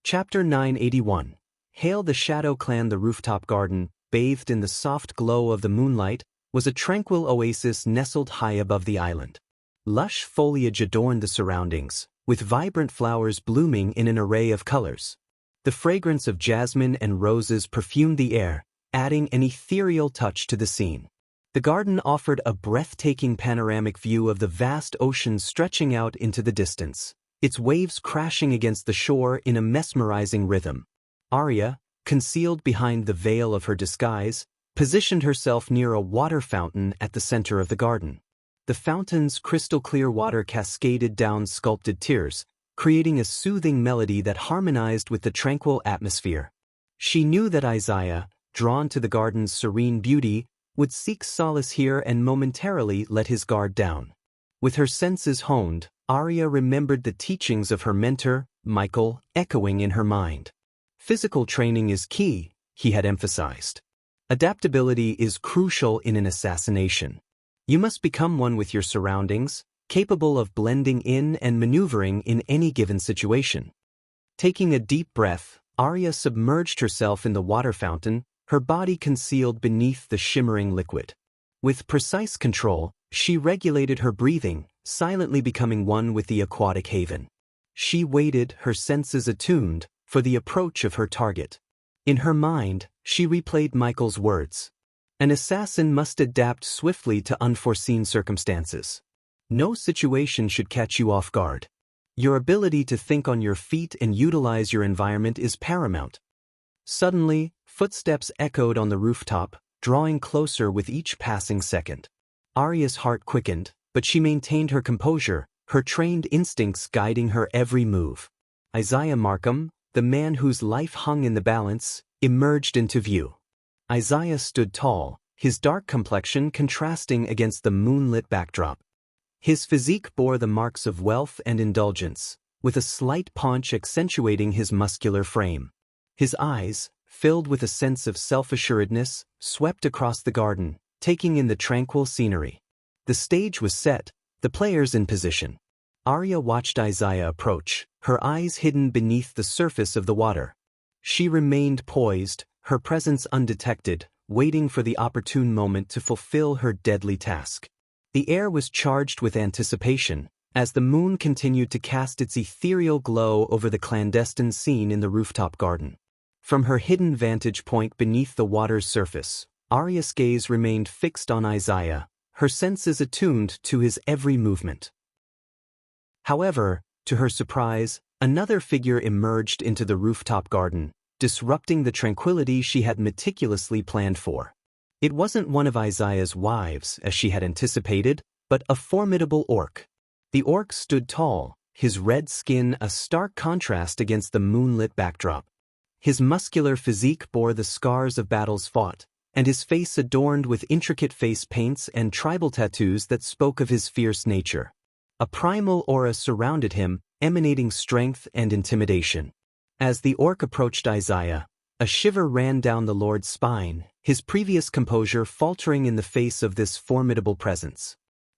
Chapter 981. Hail the Shadow Clan. The rooftop garden, bathed in the soft glow of the moonlight, was a tranquil oasis nestled high above the island. Lush foliage adorned the surroundings, with vibrant flowers blooming in an array of colors. The fragrance of jasmine and roses perfumed the air, adding an ethereal touch to the scene. The garden offered a breathtaking panoramic view of the vast ocean stretching out into the distance, its waves crashing against the shore in a mesmerizing rhythm. Arya, concealed behind the veil of her disguise, positioned herself near a water fountain at the center of the garden. The fountain's crystal-clear water cascaded down sculpted tiers, creating a soothing melody that harmonized with the tranquil atmosphere. She knew that Isaiah, drawn to the garden's serene beauty, would seek solace here and momentarily let his guard down. With her senses honed, Arya remembered the teachings of her mentor, Michael, echoing in her mind. Physical training is key, he had emphasized. Adaptability is crucial in an assassination. You must become one with your surroundings, capable of blending in and maneuvering in any given situation. Taking a deep breath, Arya submerged herself in the water fountain, her body concealed beneath the shimmering liquid. With precise control, she regulated her breathing, silently becoming one with the aquatic haven. She waited, her senses attuned, for the approach of her target. In her mind, she replayed Michael's words. An assassin must adapt swiftly to unforeseen circumstances. No situation should catch you off guard. Your ability to think on your feet and utilize your environment is paramount. Suddenly, footsteps echoed on the rooftop, drawing closer with each passing second. Arya's heart quickened, but she maintained her composure, her trained instincts guiding her every move. Isaiah Markham, the man whose life hung in the balance, emerged into view. Isaiah stood tall, his dark complexion contrasting against the moonlit backdrop. His physique bore the marks of wealth and indulgence, with a slight paunch accentuating his muscular frame. His eyes, filled with a sense of self-assuredness, swept across the garden, taking in the tranquil scenery. The stage was set, the players in position. Arya watched Isaiah approach, her eyes hidden beneath the surface of the water. She remained poised, her presence undetected, waiting for the opportune moment to fulfill her deadly task. The air was charged with anticipation, as the moon continued to cast its ethereal glow over the clandestine scene in the rooftop garden. From her hidden vantage point beneath the water's surface, Arya's gaze remained fixed on Isaiah, her senses attuned to his every movement. However, to her surprise, another figure emerged into the rooftop garden, disrupting the tranquility she had meticulously planned for. It wasn't one of Isaiah's wives, as she had anticipated, but a formidable orc. The orc stood tall, his red skin a stark contrast against the moonlit backdrop. His muscular physique bore the scars of battles fought, and his face adorned with intricate face paints and tribal tattoos that spoke of his fierce nature. A primal aura surrounded him, emanating strength and intimidation. As the orc approached Isaiah, a shiver ran down the lord's spine, his previous composure faltering in the face of this formidable presence.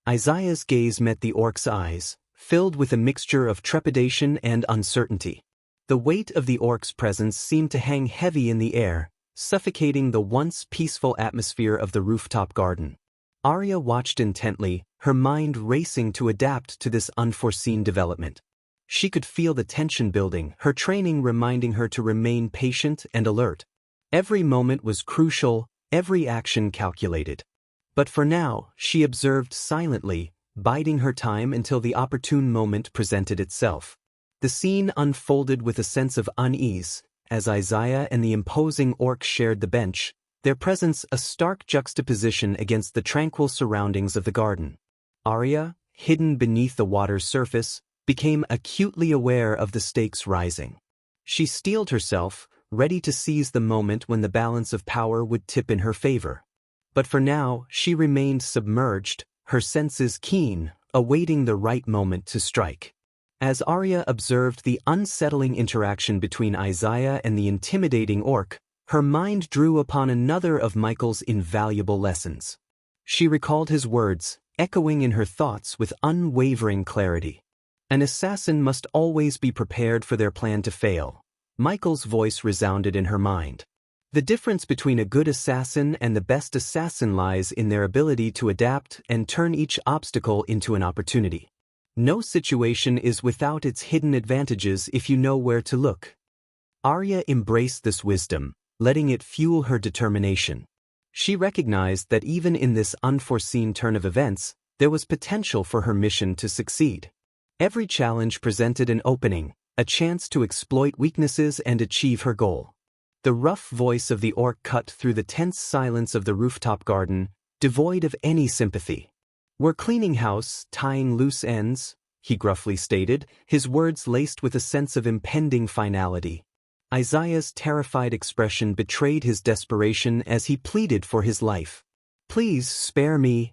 Isaiah's gaze met the orc's eyes, filled with a mixture of trepidation and uncertainty. The weight of the orc's presence seemed to hang heavy in the air, suffocating the once peaceful atmosphere of the rooftop garden. Arya watched intently, her mind racing to adapt to this unforeseen development. She could feel the tension building, her training reminding her to remain patient and alert. Every moment was crucial, every action calculated. But for now, she observed silently, biding her time until the opportune moment presented itself. The scene unfolded with a sense of unease, as Isaiah and the imposing orc shared the bench, their presence a stark juxtaposition against the tranquil surroundings of the garden. Arya, hidden beneath the water's surface, became acutely aware of the stakes rising. She steeled herself, ready to seize the moment when the balance of power would tip in her favor. But for now, she remained submerged, her senses keen, awaiting the right moment to strike. As Arya observed the unsettling interaction between Isaiah and the intimidating orc, her mind drew upon another of Michael's invaluable lessons. She recalled his words, echoing in her thoughts with unwavering clarity. An assassin must always be prepared for their plan to fail, Michael's voice resounded in her mind. The difference between a good assassin and the best assassin lies in their ability to adapt and turn each obstacle into an opportunity. No situation is without its hidden advantages if you know where to look. Arya embraced this wisdom, letting it fuel her determination. She recognized that even in this unforeseen turn of events, there was potential for her mission to succeed. Every challenge presented an opening, a chance to exploit weaknesses and achieve her goal. The rough voice of the orc cut through the tense silence of the rooftop garden, devoid of any sympathy. "We're cleaning house, tying loose ends," he gruffly stated, his words laced with a sense of impending finality. Isaiah's terrified expression betrayed his desperation as he pleaded for his life. "Please spare me."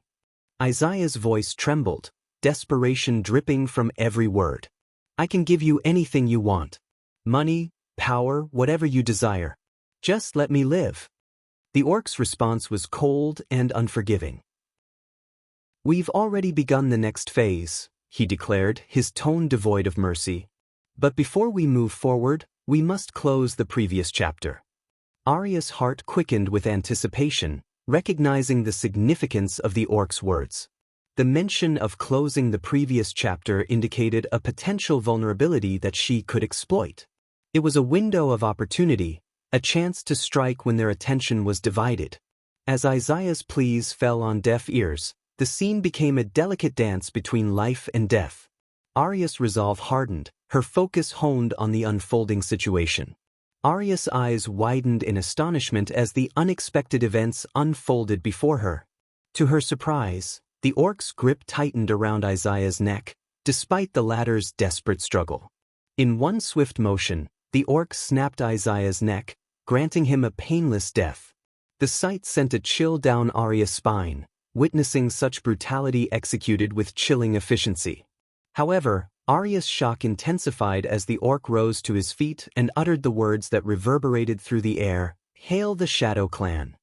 Isaiah's voice trembled, desperation dripping from every word. "I can give you anything you want. Money, power, whatever you desire. Just let me live." The orc's response was cold and unforgiving. "We've already begun the next phase," he declared, his tone devoid of mercy. "But before we move forward, we must close the previous chapter." Arya's heart quickened with anticipation, recognizing the significance of the orc's words. The mention of closing the previous chapter indicated a potential vulnerability that she could exploit. It was a window of opportunity, a chance to strike when their attention was divided. As Isaiah's pleas fell on deaf ears, the scene became a delicate dance between life and death. Arya's resolve hardened, her focus honed on the unfolding situation. Arya's eyes widened in astonishment as the unexpected events unfolded before her. To her surprise, the orc's grip tightened around Isaiah's neck, despite the latter's desperate struggle. In one swift motion, the orc snapped Isaiah's neck, granting him a painless death. The sight sent a chill down Arya's spine, witnessing such brutality executed with chilling efficiency. However, Arya's shock intensified as the orc rose to his feet and uttered the words that reverberated through the air, "Hail the Shadow Clan."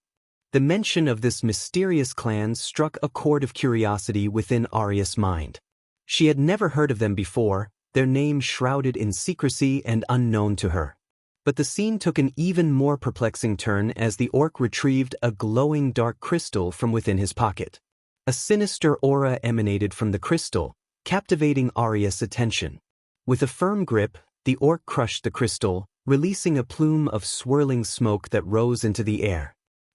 The mention of this mysterious clan struck a chord of curiosity within Arya's mind. She had never heard of them before, their name shrouded in secrecy and unknown to her. But the scene took an even more perplexing turn as the orc retrieved a glowing dark crystal from within his pocket. A sinister aura emanated from the crystal, captivating Arya's attention. With a firm grip, the orc crushed the crystal, releasing a plume of swirling smoke that rose into the air.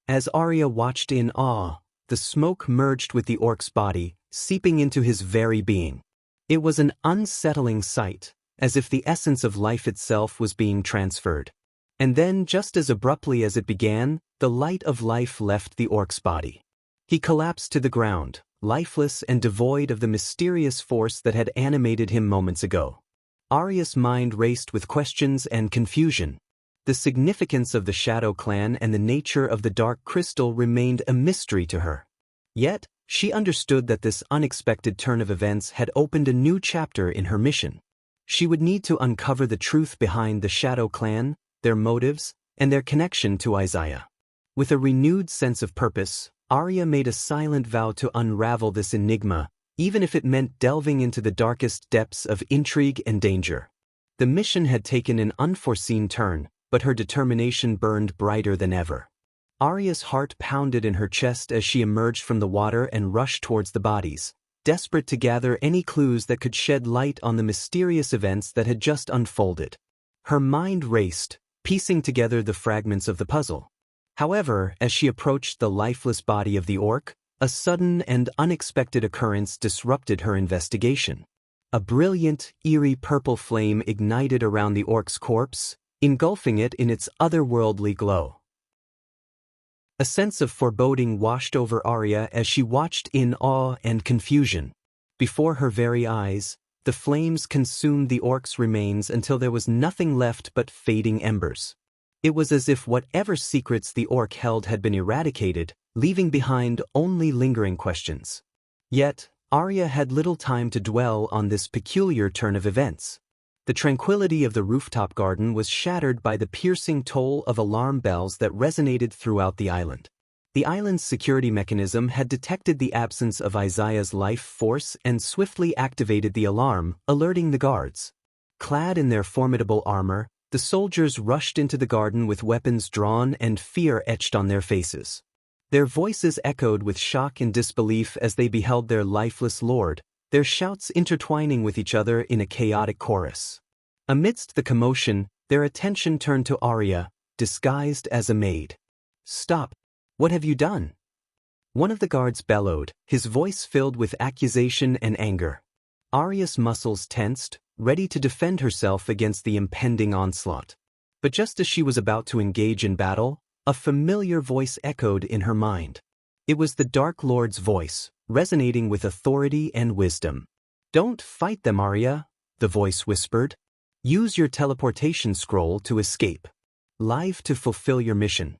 As Arya watched in awe, the smoke merged with the orc's body, seeping into his very being. It was an unsettling sight, as if the essence of life itself was being transferred. And then, just as abruptly as it began, the light of life left the orc's body. He collapsed to the ground, lifeless and devoid of the mysterious force that had animated him moments ago. Arya's mind raced with questions and confusion. The significance of the Shadow Clan and the nature of the dark crystal remained a mystery to her. Yet, she understood that this unexpected turn of events had opened a new chapter in her mission. She would need to uncover the truth behind the Shadow Clan, their motives, and their connection to Isaiah. With a renewed sense of purpose, Arya made a silent vow to unravel this enigma, even if it meant delving into the darkest depths of intrigue and danger. The mission had taken an unforeseen turn, but her determination burned brighter than ever. Arya's heart pounded in her chest as she emerged from the water and rushed towards the bodies, desperate to gather any clues that could shed light on the mysterious events that had just unfolded. Her mind raced, piecing together the fragments of the puzzle. However, as she approached the lifeless body of the orc, a sudden and unexpected occurrence disrupted her investigation. A brilliant, eerie purple flame ignited around the orc's corpse, engulfing it in its otherworldly glow. A sense of foreboding washed over Arya as she watched in awe and confusion. Before her very eyes, the flames consumed the orc's remains until there was nothing left but fading embers. It was as if whatever secrets the orc held had been eradicated, leaving behind only lingering questions. Yet, Arya had little time to dwell on this peculiar turn of events. The tranquility of the rooftop garden was shattered by the piercing toll of alarm bells that resonated throughout the island. The island's security mechanism had detected the absence of Isaiah's life force and swiftly activated the alarm, alerting the guards. Clad in their formidable armor, The soldiers rushed into the garden with weapons drawn and fear etched on their faces. Their voices echoed with shock and disbelief as they beheld their lifeless lord, their shouts intertwining with each other in a chaotic chorus. Amidst the commotion, their attention turned to Arya, disguised as a maid. "Stop! What have you done?" One of the guards bellowed, his voice filled with accusation and anger. Arya's muscles tensed, ready to defend herself against the impending onslaught. But just as she was about to engage in battle, a familiar voice echoed in her mind. It was the Dark Lord's voice, resonating with authority and wisdom. "Don't fight them, Arya," the voice whispered. "Use your teleportation scroll to escape. Live to fulfill your mission."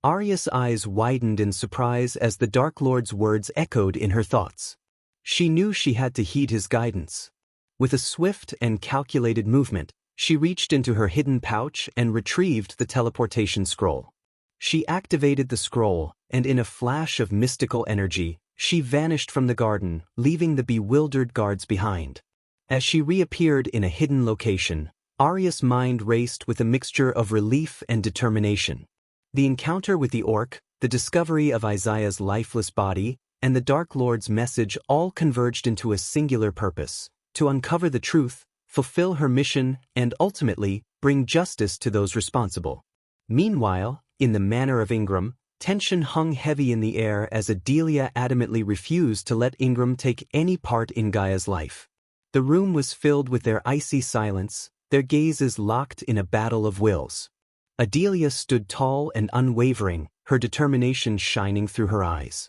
Arya's eyes widened in surprise as the Dark Lord's words echoed in her thoughts. She knew she had to heed his guidance. With a swift and calculated movement, she reached into her hidden pouch and retrieved the teleportation scroll. She activated the scroll, and in a flash of mystical energy, she vanished from the garden, leaving the bewildered guards behind. As she reappeared in a hidden location, Arya's mind raced with a mixture of relief and determination. The encounter with the orc, the discovery of Isaiah's lifeless body, and the Dark Lord's message all converged into a singular purpose: to uncover the truth, fulfill her mission, and ultimately, bring justice to those responsible. Meanwhile, in the manor of Ingram, tension hung heavy in the air as Adelia adamantly refused to let Ingram take any part in Gaia's life. The room was filled with their icy silence, their gazes locked in a battle of wills. Adelia stood tall and unwavering, her determination shining through her eyes.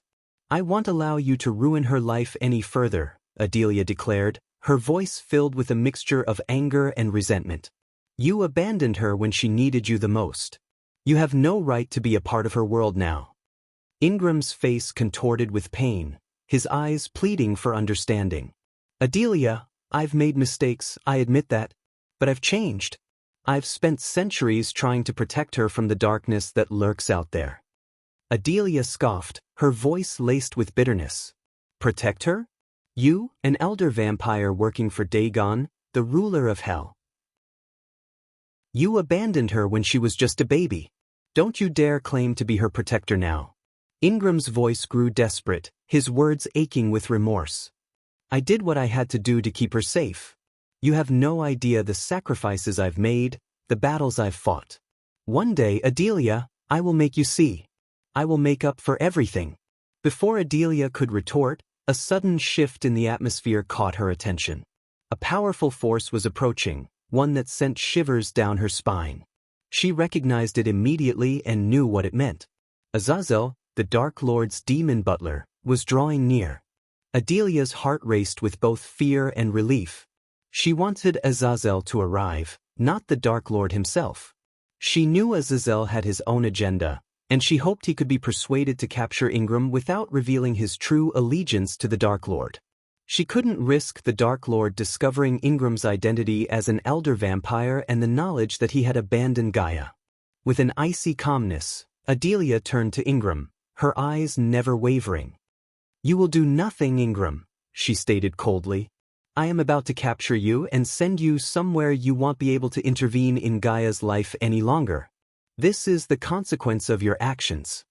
"I won't allow you to ruin her life any further," Adelia declared, her voice filled with a mixture of anger and resentment. "You abandoned her when she needed you the most. You have no right to be a part of her world now." Ingram's face contorted with pain, his eyes pleading for understanding. "Adelia, I've made mistakes, I admit that. But I've changed. I've spent centuries trying to protect her from the darkness that lurks out there." Adelia scoffed, her voice laced with bitterness. "Protect her? You, an elder vampire working for Dagon, the ruler of hell. You abandoned her when she was just a baby. Don't you dare claim to be her protector now." Ingram's voice grew desperate, his words aching with remorse. "I did what I had to do to keep her safe. You have no idea the sacrifices I've made, the battles I've fought. One day, Adelia, I will make you see. I will make up for everything." Before Adelia could retort, a sudden shift in the atmosphere caught her attention. A powerful force was approaching, one that sent shivers down her spine. She recognized it immediately and knew what it meant. Azazel, the Dark Lord's demon butler, was drawing near. Adelia's heart raced with both fear and relief. She wanted Azazel to arrive, not the Dark Lord himself. She knew Azazel had his own agenda, and she hoped he could be persuaded to capture Ingram without revealing his true allegiance to the Dark Lord. She couldn't risk the Dark Lord discovering Ingram's identity as an elder vampire and the knowledge that he had abandoned Gaia. With an icy calmness, Adelia turned to Ingram, her eyes never wavering. "You will do nothing, Ingram," she stated coldly. "I am about to capture you and send you somewhere you won't be able to intervene in Gaia's life any longer. This is the consequence of your actions."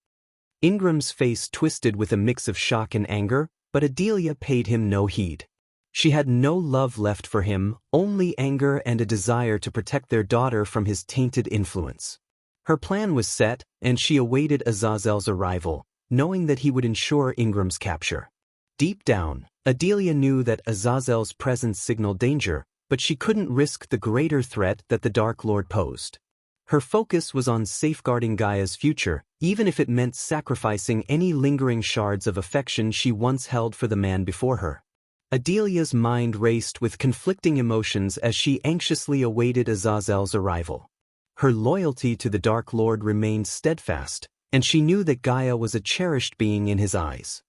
Ingram's face twisted with a mix of shock and anger, but Adelia paid him no heed. She had no love left for him, only anger and a desire to protect their daughter from his tainted influence. Her plan was set, and she awaited Azazel's arrival, knowing that he would ensure Ingram's capture. Deep down, Adelia knew that Azazel's presence signaled danger, but she couldn't risk the greater threat that the Dark Lord posed. Her focus was on safeguarding Gaia's future, even if it meant sacrificing any lingering shards of affection she once held for the man before her. Adelia's mind raced with conflicting emotions as she anxiously awaited Azazel's arrival. Her loyalty to the Dark Lord remained steadfast, and she knew that Gaia was a cherished being in his eyes.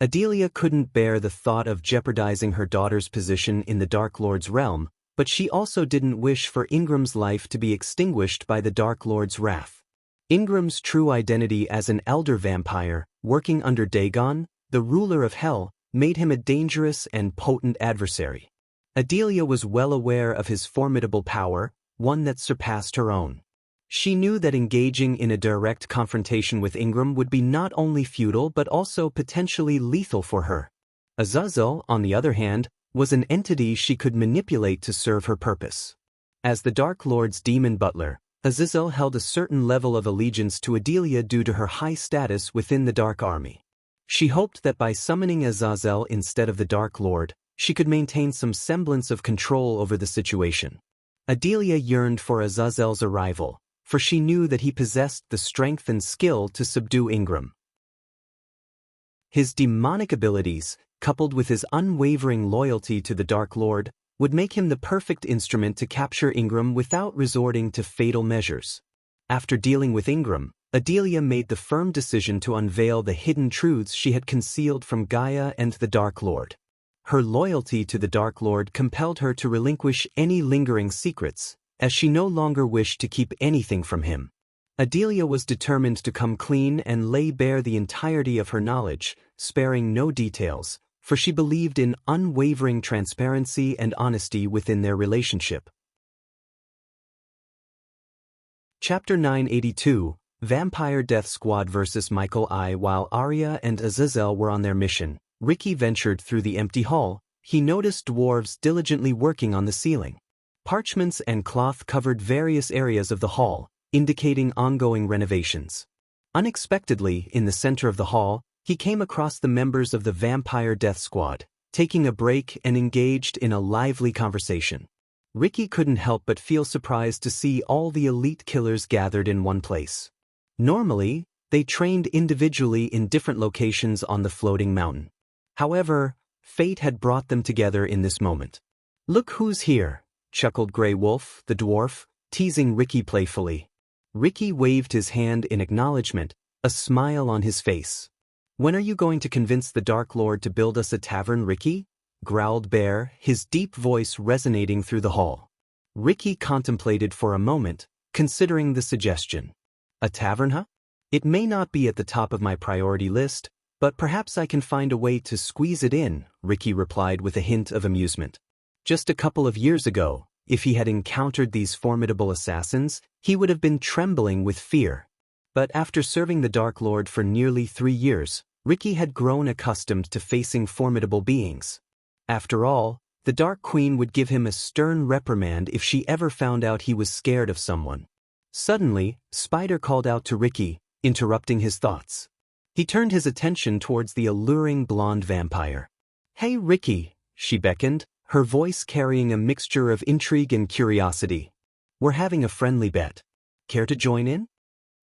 Adelia couldn't bear the thought of jeopardizing her daughter's position in the Dark Lord's realm, but she also didn't wish for Ingram's life to be extinguished by the Dark Lord's wrath. Ingram's true identity as an elder vampire, working under Dagon, the ruler of hell, made him a dangerous and potent adversary. Adelia was well aware of his formidable power, one that surpassed her own. She knew that engaging in a direct confrontation with Ingram would be not only futile but also potentially lethal for her. Azazel, on the other hand, was an entity she could manipulate to serve her purpose. As the Dark Lord's demon butler, Azazel held a certain level of allegiance to Adelia due to her high status within the Dark Army. She hoped that by summoning Azazel instead of the Dark Lord, she could maintain some semblance of control over the situation. Adelia yearned for Azazel's arrival, for she knew that he possessed the strength and skill to subdue Ingram. His demonic abilities, coupled with his unwavering loyalty to the Dark Lord, would make him the perfect instrument to capture Ingram without resorting to fatal measures. After dealing with Ingram, Adelia made the firm decision to unveil the hidden truths she had concealed from Gaia and the Dark Lord. Her loyalty to the Dark Lord compelled her to relinquish any lingering secrets, as she no longer wished to keep anything from him. Adelia was determined to come clean and lay bare the entirety of her knowledge, sparing no details, for she believed in unwavering transparency and honesty within their relationship. Chapter 982, Vampire Death Squad vs. Michael I. While Arya and Azazel were on their mission, Ricky ventured through the empty hall. He noticed dwarves diligently working on the ceiling. Parchments and cloth covered various areas of the hall, indicating ongoing renovations. Unexpectedly, in the center of the hall, he came across the members of the Vampire Death Squad, taking a break and engaged in a lively conversation. Ricky couldn't help but feel surprised to see all the elite killers gathered in one place. Normally, they trained individually in different locations on the floating mountain. However, fate had brought them together in this moment. "Look who's here," chuckled Grey Wolf, the dwarf, teasing Ricky playfully. Ricky waved his hand in acknowledgement, a smile on his face. "When are you going to convince the Dark Lord to build us a tavern, Ricky?" growled Bear, his deep voice resonating through the hall. Ricky contemplated for a moment, considering the suggestion. "A tavern, huh? It may not be at the top of my priority list, but perhaps I can find a way to squeeze it in," Ricky replied with a hint of amusement. Just a couple of years ago, if he had encountered these formidable assassins, he would have been trembling with fear. But after serving the Dark Lord for nearly 3 years, Ricky had grown accustomed to facing formidable beings. After all, the Dark Queen would give him a stern reprimand if she ever found out he was scared of someone. Suddenly, Spider called out to Ricky, interrupting his thoughts. He turned his attention towards the alluring blonde vampire. "Hey Ricky," she beckoned, her voice carrying a mixture of intrigue and curiosity. "We're having a friendly bet. Care to join in?"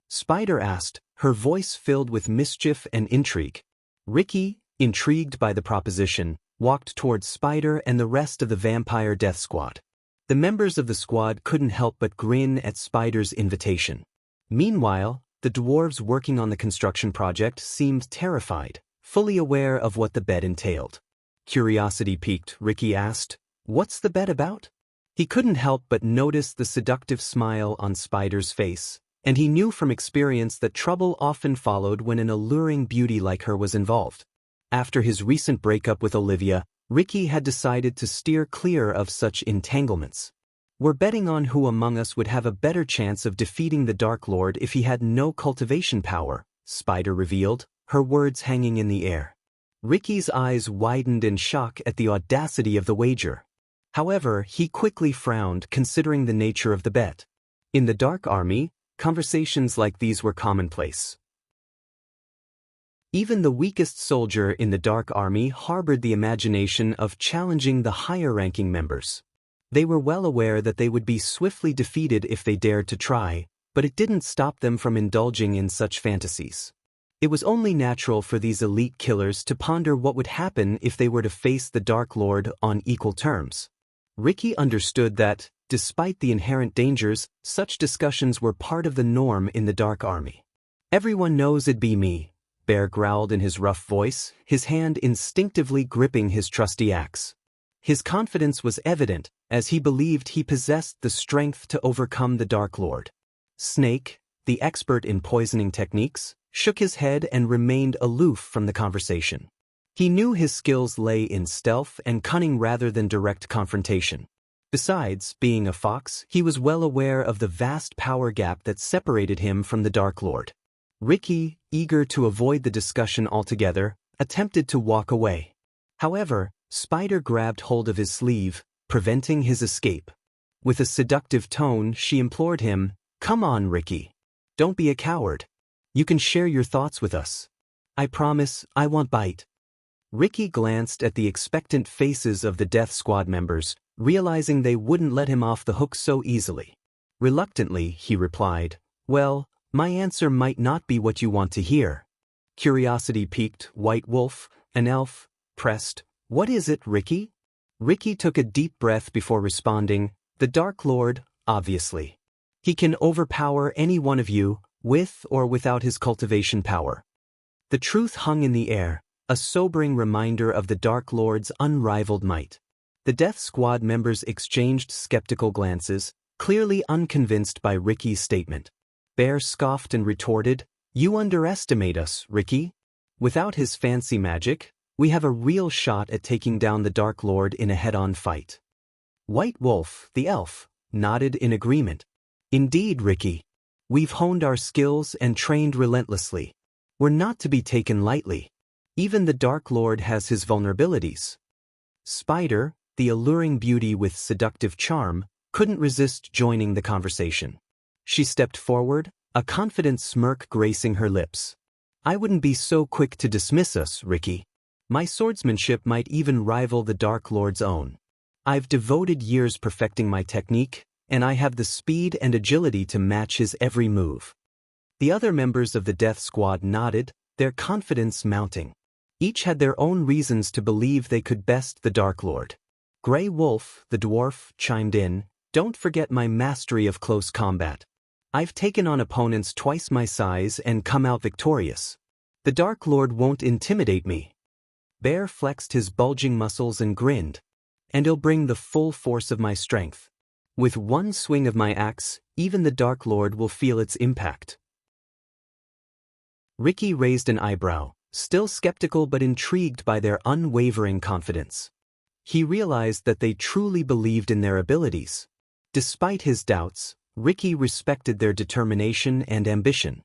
Spider asked, her voice filled with mischief and intrigue. Ricky, intrigued by the proposition, walked towards Spider and the rest of the Vampire Death Squad. The members of the squad couldn't help but grin at Spider's invitation. Meanwhile, the dwarves working on the construction project seemed terrified, fully aware of what the bet entailed. Curiosity piqued, Ricky asked, "What's the bet about?" He couldn't help but notice the seductive smile on Spider's face, and he knew from experience that trouble often followed when an alluring beauty like her was involved. After his recent breakup with Olivia, Ricky had decided to steer clear of such entanglements. "We're betting on who among us would have a better chance of defeating the Dark Lord if he had no cultivation power," Spider revealed, her words hanging in the air. Ricky's eyes widened in shock at the audacity of the wager. However, he quickly frowned considering the nature of the bet. In the Dark Army, conversations like these were commonplace. Even the weakest soldier in the Dark Army harbored the imagination of challenging the higher-ranking members. They were well aware that they would be swiftly defeated if they dared to try, but it didn't stop them from indulging in such fantasies. It was only natural for these elite killers to ponder what would happen if they were to face the Dark Lord on equal terms. Ricky understood that, despite the inherent dangers, such discussions were part of the norm in the Dark Army. "Everyone knows it'd be me," Bear growled in his rough voice, his hand instinctively gripping his trusty axe. His confidence was evident, as he believed he possessed the strength to overcome the Dark Lord. Snake, the expert in poisoning techniques, shook his head and remained aloof from the conversation. He knew his skills lay in stealth and cunning rather than direct confrontation. Besides, being a fox, he was well aware of the vast power gap that separated him from the Dark Lord. Ricky, eager to avoid the discussion altogether, attempted to walk away. However, Spider grabbed hold of his sleeve, preventing his escape. With a seductive tone, she implored him, "Come on, Ricky. Don't be a coward. You can share your thoughts with us. I promise, I won't bite." Ricky glanced at the expectant faces of the Death Squad members, realizing they wouldn't let him off the hook so easily. Reluctantly, he replied, "Well, my answer might not be what you want to hear." Curiosity piqued. White Wolf, an elf, pressed, "What is it, Ricky?" Ricky took a deep breath before responding, "The Dark Lord, obviously. He can overpower any one of you, with or without his cultivation power." The truth hung in the air, a sobering reminder of the Dark Lord's unrivaled might. The Death Squad members exchanged skeptical glances, clearly unconvinced by Ricky's statement. Bear scoffed and retorted, "You underestimate us, Ricky. Without his fancy magic, we have a real shot at taking down the Dark Lord in a head-on fight." White Wolf, the elf, nodded in agreement. "Indeed, Ricky. We've honed our skills and trained relentlessly. We're not to be taken lightly. Even the Dark Lord has his vulnerabilities." Spider, the alluring beauty with seductive charm, couldn't resist joining the conversation. She stepped forward, a confident smirk gracing her lips. "I wouldn't be so quick to dismiss us, Ricky. My swordsmanship might even rival the Dark Lord's own. I've devoted years perfecting my technique, and I have the speed and agility to match his every move." The other members of the Death Squad nodded, their confidence mounting. Each had their own reasons to believe they could best the Dark Lord. Grey Wolf, the dwarf, chimed in, "Don't forget my mastery of close combat. I've taken on opponents twice my size and come out victorious. The Dark Lord won't intimidate me." Bear flexed his bulging muscles and grinned, "And he'll bring the full force of my strength. With one swing of my axe, even the Dark Lord will feel its impact." Ricky raised an eyebrow, still skeptical but intrigued by their unwavering confidence. He realized that they truly believed in their abilities. Despite his doubts, Ricky respected their determination and ambition.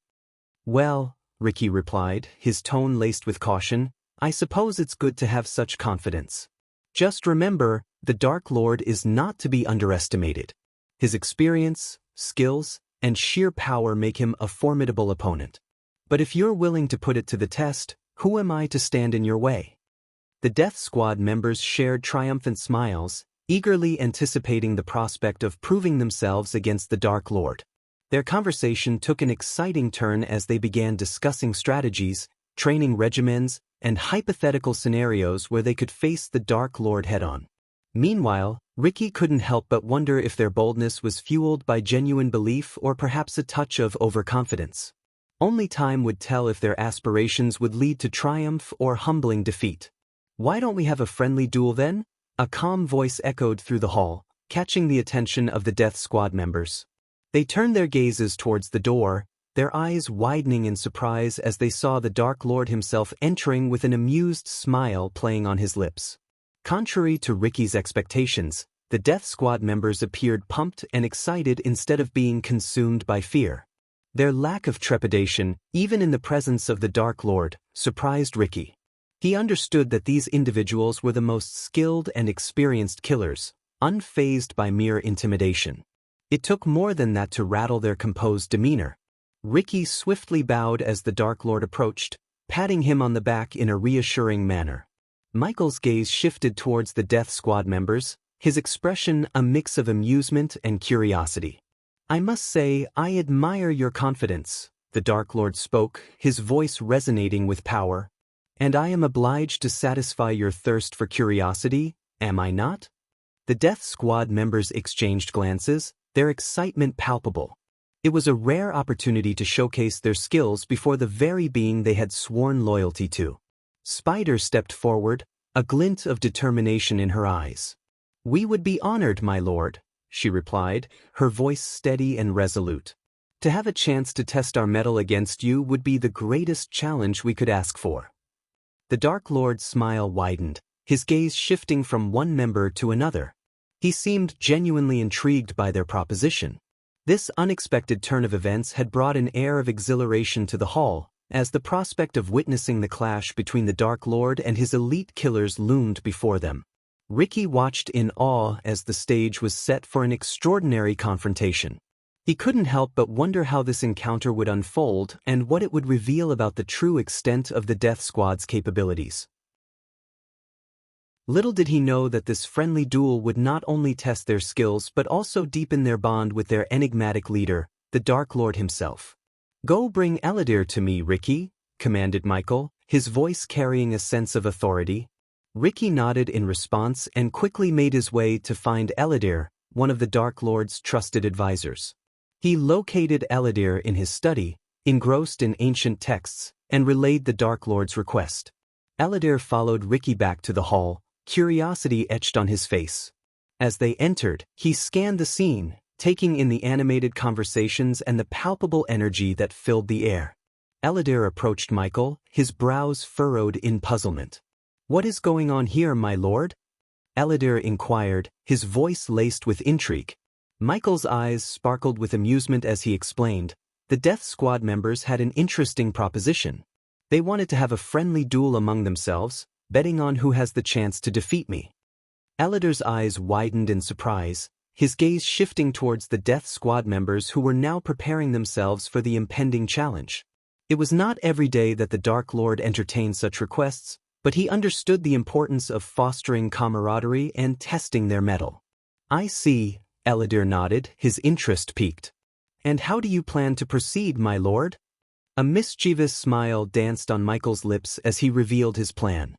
"Well," Ricky replied, his tone laced with caution, "I suppose it's good to have such confidence. Just remember, the Dark Lord is not to be underestimated. His experience, skills, and sheer power make him a formidable opponent. But if you're willing to put it to the test, who am I to stand in your way?" The Death Squad members shared triumphant smiles, eagerly anticipating the prospect of proving themselves against the Dark Lord. Their conversation took an exciting turn as they began discussing strategies, training regimens, and hypothetical scenarios where they could face the Dark Lord head-on. Meanwhile, Ricky couldn't help but wonder if their boldness was fueled by genuine belief or perhaps a touch of overconfidence. Only time would tell if their aspirations would lead to triumph or humbling defeat. "Why don't we have a friendly duel then?" A calm voice echoed through the hall, catching the attention of the Death Squad members. They turned their gazes towards the door, their eyes widening in surprise as they saw the Dark Lord himself entering with an amused smile playing on his lips. Contrary to Ricky's expectations, the Death Squad members appeared pumped and excited instead of being consumed by fear. Their lack of trepidation, even in the presence of the Dark Lord, surprised Ricky. He understood that these individuals were the most skilled and experienced killers, unfazed by mere intimidation. It took more than that to rattle their composed demeanor. Ricky swiftly bowed as the Dark Lord approached, patting him on the back in a reassuring manner. Michael's gaze shifted towards the Death Squad members, his expression a mix of amusement and curiosity. "I must say, I admire your confidence," the Dark Lord spoke, his voice resonating with power. "And I am obliged to satisfy your thirst for curiosity, am I not?" The Death Squad members exchanged glances, their excitement palpable. It was a rare opportunity to showcase their skills before the very being they had sworn loyalty to. Spider stepped forward, a glint of determination in her eyes. "We would be honored, my lord," she replied, her voice steady and resolute. "To have a chance to test our mettle against you would be the greatest challenge we could ask for." The Dark Lord's smile widened, his gaze shifting from one member to another. He seemed genuinely intrigued by their proposition. This unexpected turn of events had brought an air of exhilaration to the hall, as the prospect of witnessing the clash between the Dark Lord and his elite killers loomed before them. Ricky watched in awe as the stage was set for an extraordinary confrontation. He couldn't help but wonder how this encounter would unfold and what it would reveal about the true extent of the Death Squad's capabilities. Little did he know that this friendly duel would not only test their skills but also deepen their bond with their enigmatic leader, the Dark Lord himself. "Go bring Eladir to me, Ricky," commanded Michael, his voice carrying a sense of authority. Ricky nodded in response and quickly made his way to find Eladir, one of the Dark Lord's trusted advisors. He located Eladir in his study, engrossed in ancient texts, and relayed the Dark Lord's request. Eladir followed Ricky back to the hall, curiosity etched on his face. As they entered, he scanned the scene, taking in the animated conversations and the palpable energy that filled the air. Eladir approached Michael, his brows furrowed in puzzlement. "What is going on here, my lord?" Eladir inquired, his voice laced with intrigue. Michael's eyes sparkled with amusement as he explained. The Death Squad members had an interesting proposition. They wanted to have a friendly duel among themselves, betting on who has the chance to defeat me. Eladir's eyes widened in surprise, his gaze shifting towards the Death Squad members who were now preparing themselves for the impending challenge. It was not every day that the Dark Lord entertained such requests, but he understood the importance of fostering camaraderie and testing their mettle. "I see," Eladir nodded, his interest piqued. "And how do you plan to proceed, my lord?" A mischievous smile danced on Michael's lips as he revealed his plan.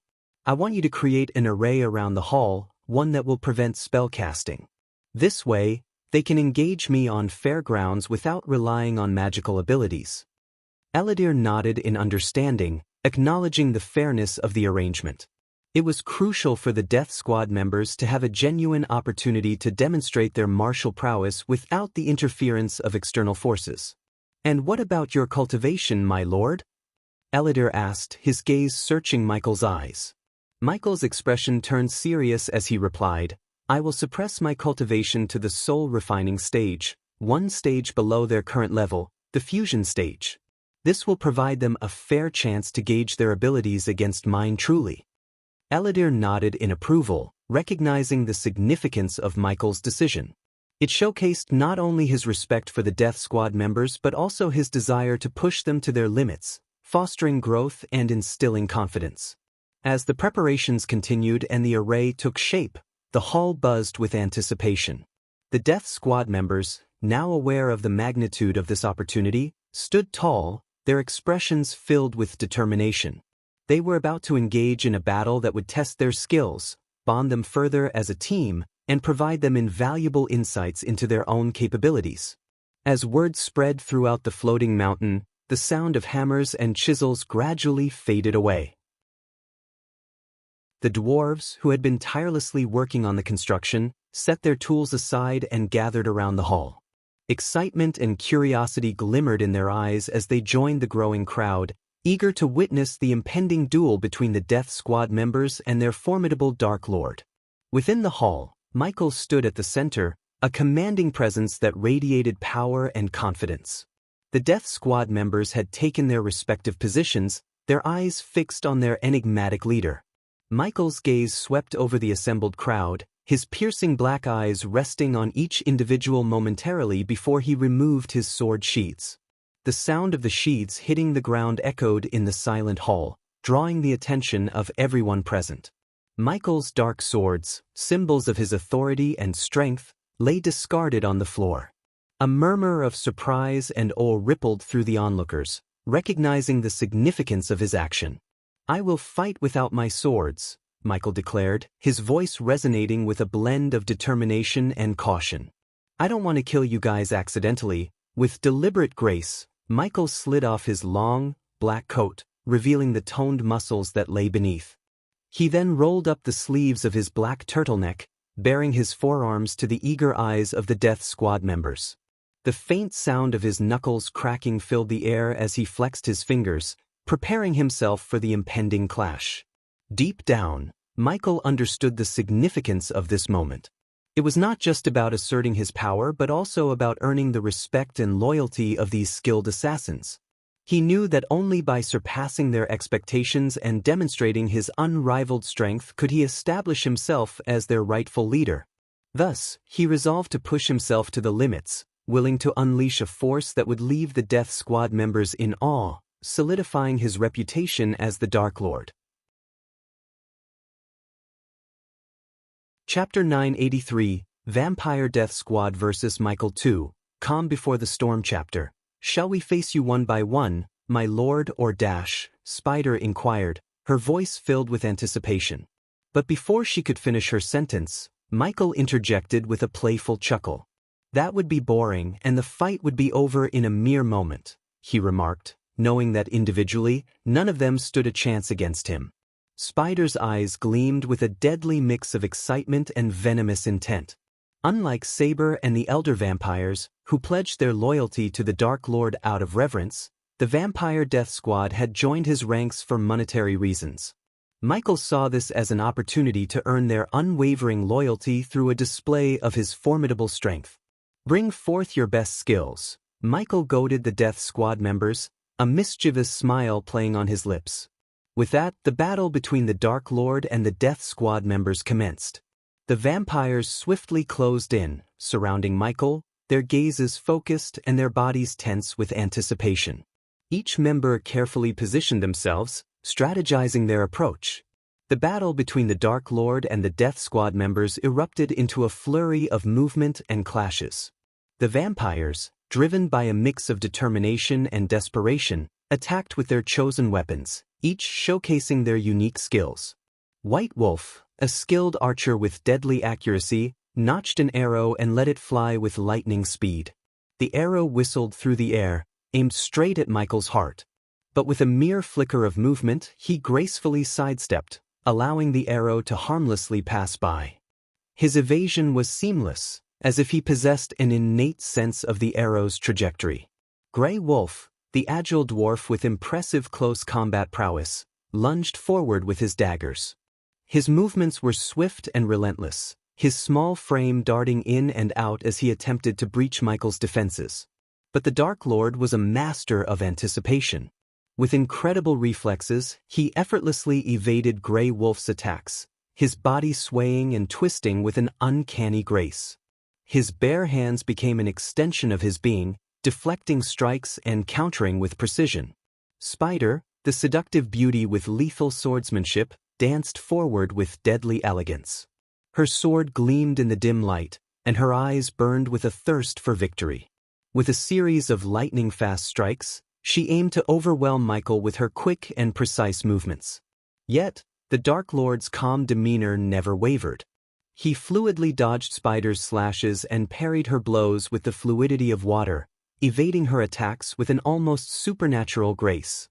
"I want you to create an array around the hall, one that will prevent spellcasting. This way, they can engage me on fair grounds without relying on magical abilities." Eladir nodded in understanding, acknowledging the fairness of the arrangement. It was crucial for the Death Squad members to have a genuine opportunity to demonstrate their martial prowess without the interference of external forces. "And what about your cultivation, my lord?" Eladir asked, his gaze searching Michael's eyes. Michael's expression turned serious as he replied, "I will suppress my cultivation to the soul refining stage, one stage below their current level, the fusion stage. This will provide them a fair chance to gauge their abilities against mine truly." Eladir nodded in approval, recognizing the significance of Michael's decision. It showcased not only his respect for the Death Squad members but also his desire to push them to their limits, fostering growth and instilling confidence. As the preparations continued and the array took shape, the hall buzzed with anticipation. The Death Squad members, now aware of the magnitude of this opportunity, stood tall, their expressions filled with determination. They were about to engage in a battle that would test their skills, bond them further as a team, and provide them invaluable insights into their own capabilities. As word spread throughout the floating mountain, the sound of hammers and chisels gradually faded away. The dwarves, who had been tirelessly working on the construction, set their tools aside and gathered around the hall. Excitement and curiosity glimmered in their eyes as they joined the growing crowd, eager to witness the impending duel between the Death Squad members and their formidable Dark Lord. Within the hall, Michael stood at the center, a commanding presence that radiated power and confidence. The Death Squad members had taken their respective positions, their eyes fixed on their enigmatic leader. Michael's gaze swept over the assembled crowd, his piercing black eyes resting on each individual momentarily before he removed his sword sheaths. The sound of the sheaths hitting the ground echoed in the silent hall, drawing the attention of everyone present. Michael's dark swords, symbols of his authority and strength, lay discarded on the floor. A murmur of surprise and awe rippled through the onlookers, recognizing the significance of his action. "I will fight without my swords," Michael declared, his voice resonating with a blend of determination and caution. "I don't want to kill you guys accidentally." With deliberate grace, Michael slid off his long, black coat, revealing the toned muscles that lay beneath. He then rolled up the sleeves of his black turtleneck, baring his forearms to the eager eyes of the Death Squad members. The faint sound of his knuckles cracking filled the air as he flexed his fingers, preparing himself for the impending clash. Deep down, Michael understood the significance of this moment. It was not just about asserting his power but also about earning the respect and loyalty of these skilled assassins. He knew that only by surpassing their expectations and demonstrating his unrivaled strength could he establish himself as their rightful leader. Thus, he resolved to push himself to the limits, willing to unleash a force that would leave the Death Squad members in awe, solidifying his reputation as the Dark Lord. Chapter 983, Vampire Death Squad vs. Michael 2, Calm Before the Storm Chapter. Shall we face you one by one, my lord, or dash? Spider inquired, her voice filled with anticipation. But before she could finish her sentence, Michael interjected with a playful chuckle. That would be boring and the fight would be over in a mere moment, he remarked, knowing that individually, none of them stood a chance against him. Spider's eyes gleamed with a deadly mix of excitement and venomous intent. Unlike Saber and the elder vampires, who pledged their loyalty to the Dark Lord out of reverence, the Vampire Death Squad had joined his ranks for monetary reasons. Michael saw this as an opportunity to earn their unwavering loyalty through a display of his formidable strength. Bring forth your best skills, Michael goaded the Death Squad members, a mischievous smile playing on his lips. With that, the battle between the Dark Lord and the Death Squad members commenced. The vampires swiftly closed in, surrounding Michael, their gazes focused and their bodies tense with anticipation. Each member carefully positioned themselves, strategizing their approach. The battle between the Dark Lord and the Death Squad members erupted into a flurry of movement and clashes. The vampires, driven by a mix of determination and desperation, attacked with their chosen weapons, each showcasing their unique skills. White Wolf, a skilled archer with deadly accuracy, notched an arrow and let it fly with lightning speed. The arrow whistled through the air, aimed straight at Michael's heart. But with a mere flicker of movement, he gracefully sidestepped, allowing the arrow to harmlessly pass by. His evasion was seamless, as if he possessed an innate sense of the arrow's trajectory. Grey Wolf, the agile dwarf with impressive close combat prowess, lunged forward with his daggers. His movements were swift and relentless, his small frame darting in and out as he attempted to breach Michael's defenses. But the Dark Lord was a master of anticipation. With incredible reflexes, he effortlessly evaded Grey Wolf's attacks, his body swaying and twisting with an uncanny grace. His bare hands became an extension of his being, deflecting strikes and countering with precision. Spider, the seductive beauty with lethal swordsmanship, danced forward with deadly elegance. Her sword gleamed in the dim light, and her eyes burned with a thirst for victory. With a series of lightning-fast strikes, she aimed to overwhelm Michael with her quick and precise movements. Yet, the Dark Lord's calm demeanor never wavered. He fluidly dodged Spider's slashes and parried her blows with the fluidity of water, evading her attacks with an almost supernatural grace.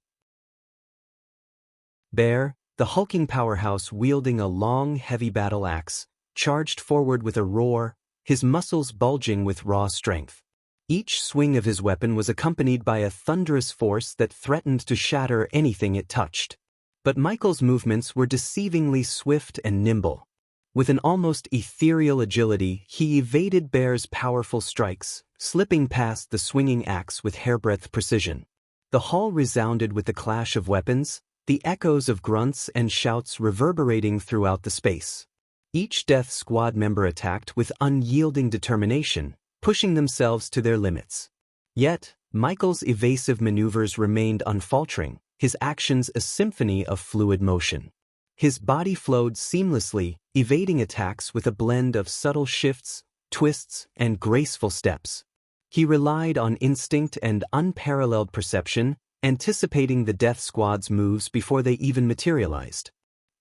Bear, the hulking powerhouse wielding a long, heavy battle axe, charged forward with a roar, his muscles bulging with raw strength. Each swing of his weapon was accompanied by a thunderous force that threatened to shatter anything it touched. But Michael's movements were deceivingly swift and nimble. With an almost ethereal agility, he evaded Bear's powerful strikes, slipping past the swinging axe with hairbreadth precision. The hall resounded with the clash of weapons, the echoes of grunts and shouts reverberating throughout the space. Each Death Squad member attacked with unyielding determination, pushing themselves to their limits. Yet, Michael's evasive maneuvers remained unfaltering, his actions a symphony of fluid motion. His body flowed seamlessly, evading attacks with a blend of subtle shifts, twists, and graceful steps. He relied on instinct and unparalleled perception, anticipating the Death Squad's moves before they even materialized.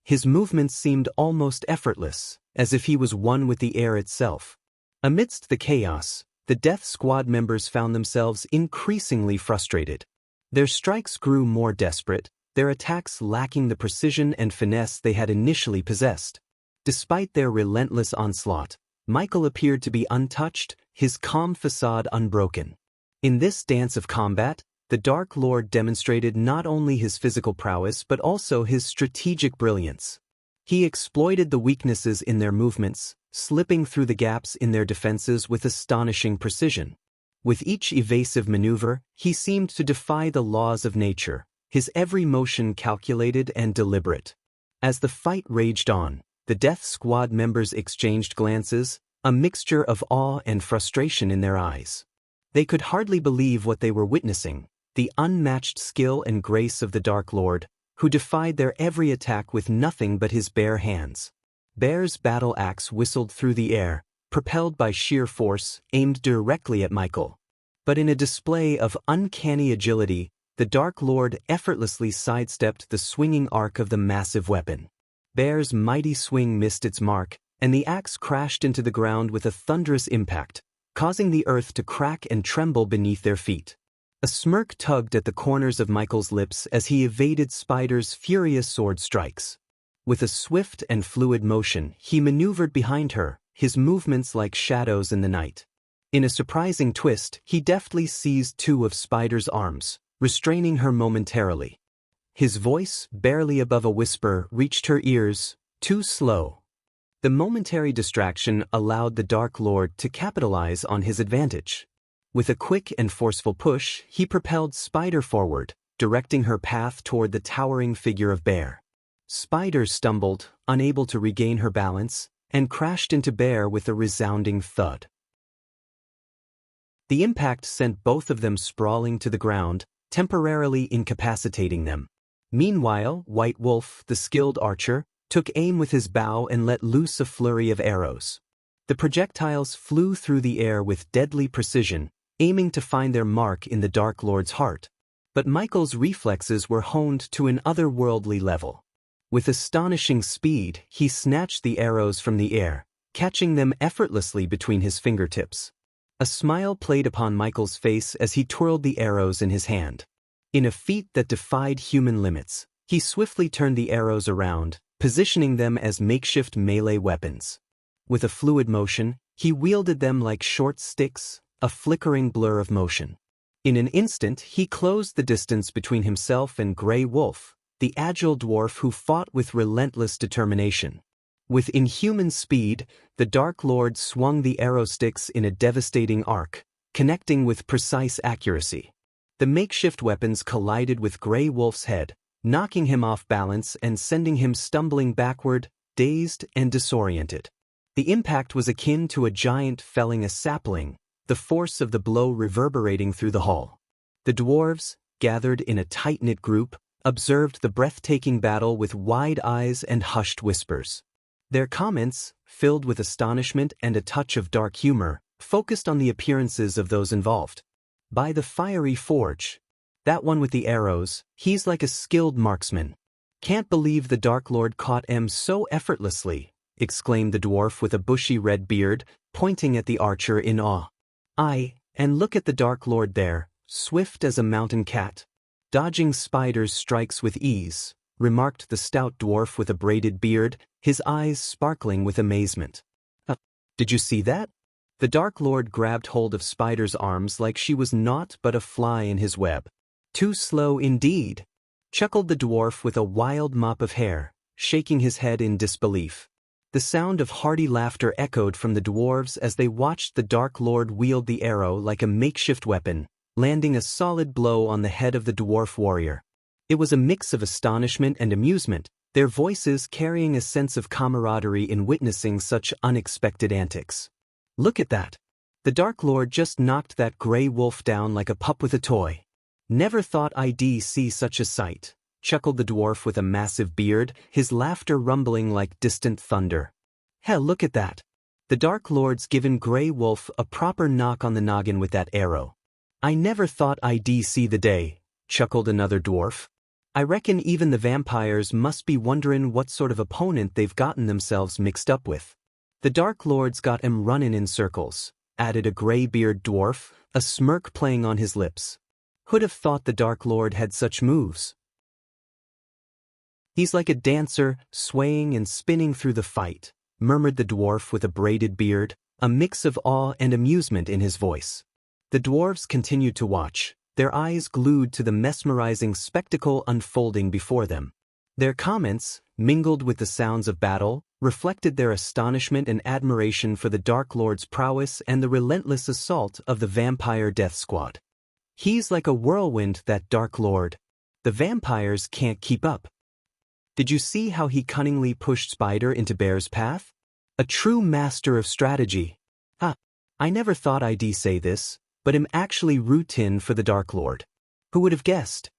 His movements seemed almost effortless, as if he was one with the air itself. Amidst the chaos, the Death Squad members found themselves increasingly frustrated. Their strikes grew more desperate, their attacks lacking the precision and finesse they had initially possessed. Despite their relentless onslaught, Michael appeared to be untouched, his calm facade unbroken. In this dance of combat, the Dark Lord demonstrated not only his physical prowess but also his strategic brilliance. He exploited the weaknesses in their movements, slipping through the gaps in their defenses with astonishing precision. With each evasive maneuver, he seemed to defy the laws of nature, his every motion calculated and deliberate. As the fight raged on, the Death Squad members exchanged glances, a mixture of awe and frustration in their eyes. They could hardly believe what they were witnessing, the unmatched skill and grace of the Dark Lord, who defied their every attack with nothing but his bare hands. Bear's battle axe whistled through the air, propelled by sheer force, aimed directly at Michael. But in a display of uncanny agility, the Dark Lord effortlessly sidestepped the swinging arc of the massive weapon. Bear's mighty swing missed its mark, and the axe crashed into the ground with a thunderous impact, causing the earth to crack and tremble beneath their feet. A smirk tugged at the corners of Michael's lips as he evaded Spider's furious sword strikes. With a swift and fluid motion, he maneuvered behind her, his movements like shadows in the night. In a surprising twist, he deftly seized two of Spider's arms, restraining her momentarily. His voice, barely above a whisper, reached her ears, too slow. The momentary distraction allowed the Dark Lord to capitalize on his advantage. With a quick and forceful push, he propelled Spider forward, directing her path toward the towering figure of Bear. Spider stumbled, unable to regain her balance, and crashed into Bear with a resounding thud. The impact sent both of them sprawling to the ground, temporarily incapacitating them. Meanwhile, White Wolf, the skilled archer, took aim with his bow and let loose a flurry of arrows. The projectiles flew through the air with deadly precision, aiming to find their mark in the Dark Lord's heart. But Michael's reflexes were honed to an otherworldly level. With astonishing speed, he snatched the arrows from the air, catching them effortlessly between his fingertips. A smile played upon Michael's face as he twirled the arrows in his hand. In a feat that defied human limits, he swiftly turned the arrows around, positioning them as makeshift melee weapons. With a fluid motion, he wielded them like short sticks, a flickering blur of motion. In an instant, he closed the distance between himself and Grey Wolf, the agile dwarf who fought with relentless determination. With inhuman speed, the Dark Lord swung the arrow sticks in a devastating arc, connecting with precise accuracy. The makeshift weapons collided with Grey Wolf's head, knocking him off balance and sending him stumbling backward, dazed and disoriented. The impact was akin to a giant felling a sapling, the force of the blow reverberating through the hall. The dwarves, gathered in a tight-knit group, observed the breathtaking battle with wide eyes and hushed whispers. Their comments, filled with astonishment and a touch of dark humor, focused on the appearances of those involved. By the fiery forge. That one with the arrows, he's like a skilled marksman. Can't believe the Dark Lord caught him so effortlessly, exclaimed the dwarf with a bushy red beard, pointing at the archer in awe. Aye, and look at the Dark Lord there, swift as a mountain cat. Dodging Spider's strikes with ease, remarked the stout dwarf with a braided beard, his eyes sparkling with amazement. Did you see that? The Dark Lord grabbed hold of Spider's arms like she was naught but a fly in his web. Too slow indeed, chuckled the dwarf with a wild mop of hair, shaking his head in disbelief. The sound of hearty laughter echoed from the dwarves as they watched the Dark Lord wield the arrow like a makeshift weapon, landing a solid blow on the head of the dwarf warrior. It was a mix of astonishment and amusement, their voices carrying a sense of camaraderie in witnessing such unexpected antics. Look at that. The Dark Lord just knocked that Grey Wolf down like a pup with a toy. Never thought I'd see such a sight, chuckled the dwarf with a massive beard, his laughter rumbling like distant thunder. Hell, look at that. The Dark Lord's given Grey Wolf a proper knock on the noggin with that arrow. I never thought I'd see the day, chuckled another dwarf. I reckon even the vampires must be wonderin' what sort of opponent they've gotten themselves mixed up with. The Dark Lord's got 'em runnin' in circles, added a grey-beard dwarf, a smirk playing on his lips. Who'd have thought the Dark Lord had such moves? He's like a dancer, swaying and spinning through the fight, murmured the dwarf with a braided beard, a mix of awe and amusement in his voice. The dwarves continued to watch, their eyes glued to the mesmerizing spectacle unfolding before them. Their comments, mingled with the sounds of battle, reflected their astonishment and admiration for the Dark Lord's prowess and the relentless assault of the vampire death squad. "He's like a whirlwind, that Dark Lord. The vampires can't keep up. Did you see how he cunningly pushed Spider into Bear's path? A true master of strategy. I never thought I'd say this, but am actually rootin' for the Dark Lord. Who would have guessed?"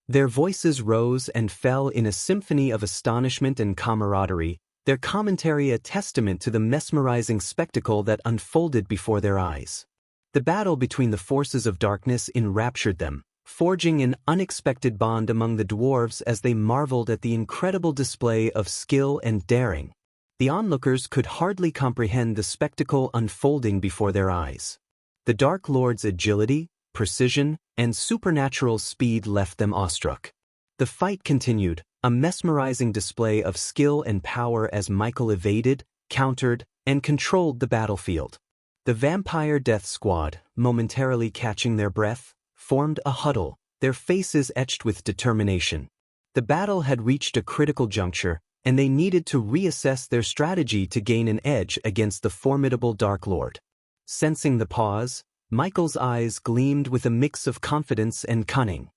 Their voices rose and fell in a symphony of astonishment and camaraderie, their commentary a testament to the mesmerizing spectacle that unfolded before their eyes. The battle between the forces of darkness enraptured them, forging an unexpected bond among the dwarves as they marveled at the incredible display of skill and daring. The onlookers could hardly comprehend the spectacle unfolding before their eyes. The Dark Lord's agility, precision, and supernatural speed left them awestruck. The fight continued, a mesmerizing display of skill and power as Michael evaded, countered, and controlled the battlefield. The vampire death squad, momentarily catching their breath, formed a huddle, their faces etched with determination. The battle had reached a critical juncture, and they needed to reassess their strategy to gain an edge against the formidable Dark Lord. Sensing the pause, Michael's eyes gleamed with a mix of confidence and cunning.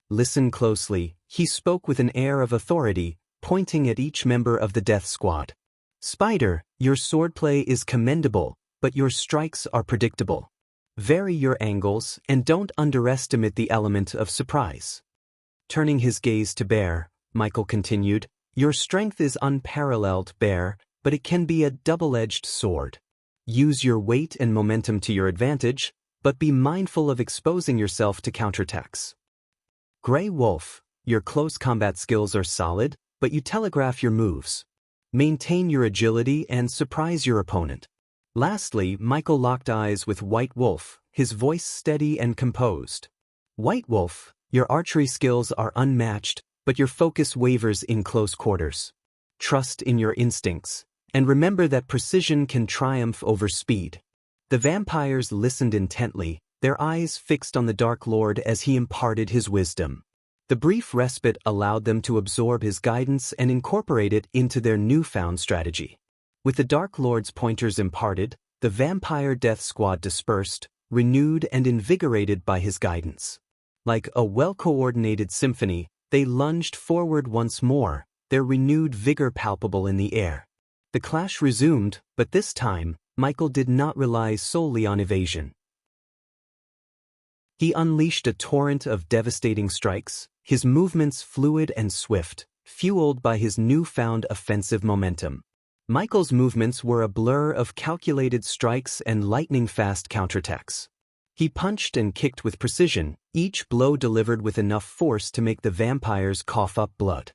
"Listen closely," he spoke with an air of authority, pointing at each member of the death squad. "Spider, your swordplay is commendable, but your strikes are predictable. Vary your angles and don't underestimate the element of surprise." Turning his gaze to Bear, Michael continued, "Your strength is unparalleled, Bear, but it can be a double-edged sword. Use your weight and momentum to your advantage, but be mindful of exposing yourself to counterattacks. Grey Wolf, your close combat skills are solid, but you telegraph your moves. Maintain your agility and surprise your opponent." Lastly, Michael locked eyes with White Wolf, his voice steady and composed. "White Wolf, your archery skills are unmatched, but your focus wavers in close quarters. Trust in your instincts, and remember that precision can triumph over speed." The vampires listened intently, their eyes fixed on the Dark Lord as he imparted his wisdom. The brief respite allowed them to absorb his guidance and incorporate it into their newfound strategy. With the Dark Lord's pointers imparted, the vampire death squad dispersed, renewed and invigorated by his guidance. Like a well-coordinated symphony, they lunged forward once more, their renewed vigor palpable in the air. The clash resumed, but this time, Michael did not rely solely on evasion. He unleashed a torrent of devastating strikes, his movements fluid and swift, fueled by his newfound offensive momentum. Michael's movements were a blur of calculated strikes and lightning-fast counterattacks. He punched and kicked with precision, each blow delivered with enough force to make the vampires cough up blood.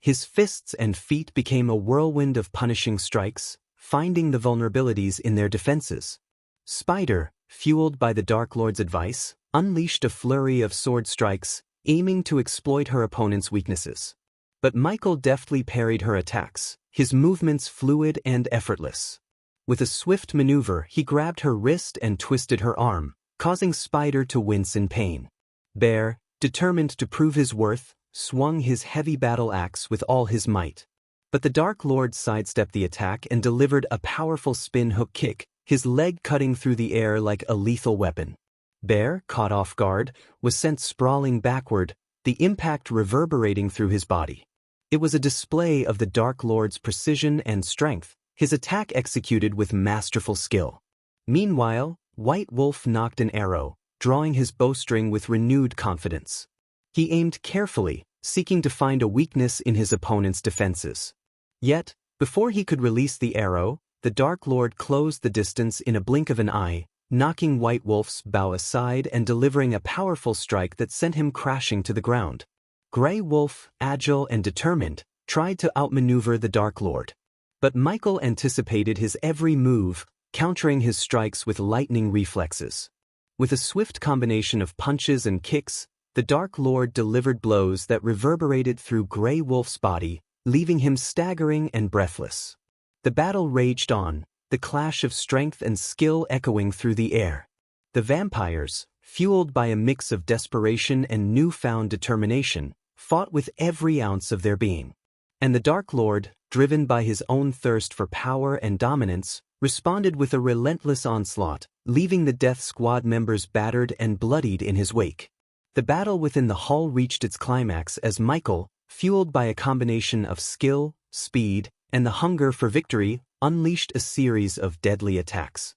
His fists and feet became a whirlwind of punishing strikes, finding the vulnerabilities in their defenses. Spider, fueled by the Dark Lord's advice, unleashed a flurry of sword strikes, aiming to exploit her opponent's weaknesses. But Michael deftly parried her attacks, his movements fluid and effortless. With a swift maneuver, he grabbed her wrist and twisted her arm, causing Spider to wince in pain. Bear, determined to prove his worth, swung his heavy battle axe with all his might. But the Dark Lord sidestepped the attack and delivered a powerful spin hook kick, his leg cutting through the air like a lethal weapon. Bear, caught off guard, was sent sprawling backward, the impact reverberating through his body. It was a display of the Dark Lord's precision and strength, his attack executed with masterful skill. Meanwhile, White Wolf nocked an arrow, drawing his bowstring with renewed confidence. He aimed carefully, seeking to find a weakness in his opponent's defenses. Yet, before he could release the arrow, the Dark Lord closed the distance in a blink of an eye, knocking White Wolf's bow aside and delivering a powerful strike that sent him crashing to the ground. Grey Wolf, agile and determined, tried to outmaneuver the Dark Lord. But Michael anticipated his every move, countering his strikes with lightning reflexes. With a swift combination of punches and kicks, the Dark Lord delivered blows that reverberated through Grey Wolf's body, leaving him staggering and breathless. The battle raged on, the clash of strength and skill echoing through the air. The vampires, fueled by a mix of desperation and newfound determination, fought with every ounce of their being. And the Dark Lord, driven by his own thirst for power and dominance, responded with a relentless onslaught, leaving the Death Squad members battered and bloodied in his wake. The battle within the hall reached its climax as Michael, fueled by a combination of skill, speed, and the hunger for victory, unleashed a series of deadly attacks.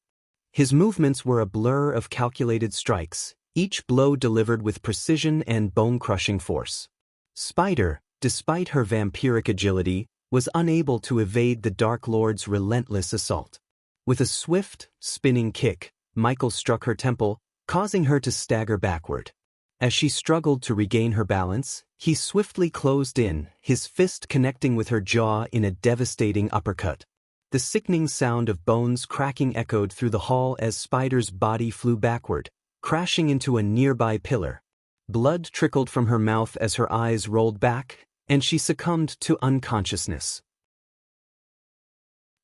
His movements were a blur of calculated strikes, each blow delivered with precision and bone-crushing force. Spider, despite her vampiric agility, was unable to evade the Dark Lord's relentless assault. With a swift, spinning kick, Michael struck her temple, causing her to stagger backward. As she struggled to regain her balance, he swiftly closed in, his fist connecting with her jaw in a devastating uppercut. The sickening sound of bones cracking echoed through the hall as Spider's body flew backward, crashing into a nearby pillar. Blood trickled from her mouth as her eyes rolled back, and she succumbed to unconsciousness.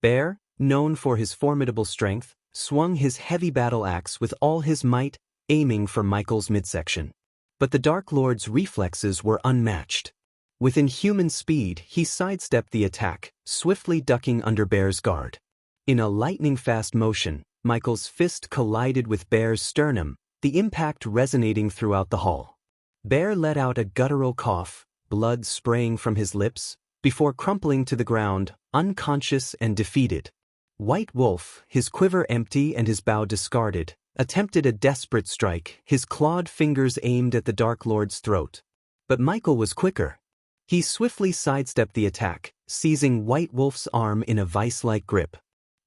Bear, known for his formidable strength, swung his heavy battle axe with all his might, aiming for Michael's midsection. But the Dark Lord's reflexes were unmatched. With inhuman speed, he sidestepped the attack, swiftly ducking under Bear's guard. In a lightning-fast motion, Michael's fist collided with Bear's sternum, the impact resonating throughout the hall. Bear let out a guttural cough, blood spraying from his lips, before crumpling to the ground, unconscious and defeated. White Wolf, his quiver empty and his bow discarded, attempted a desperate strike, his clawed fingers aimed at the Dark Lord's throat. But Michael was quicker. He swiftly sidestepped the attack, seizing White Wolf's arm in a vice-like grip.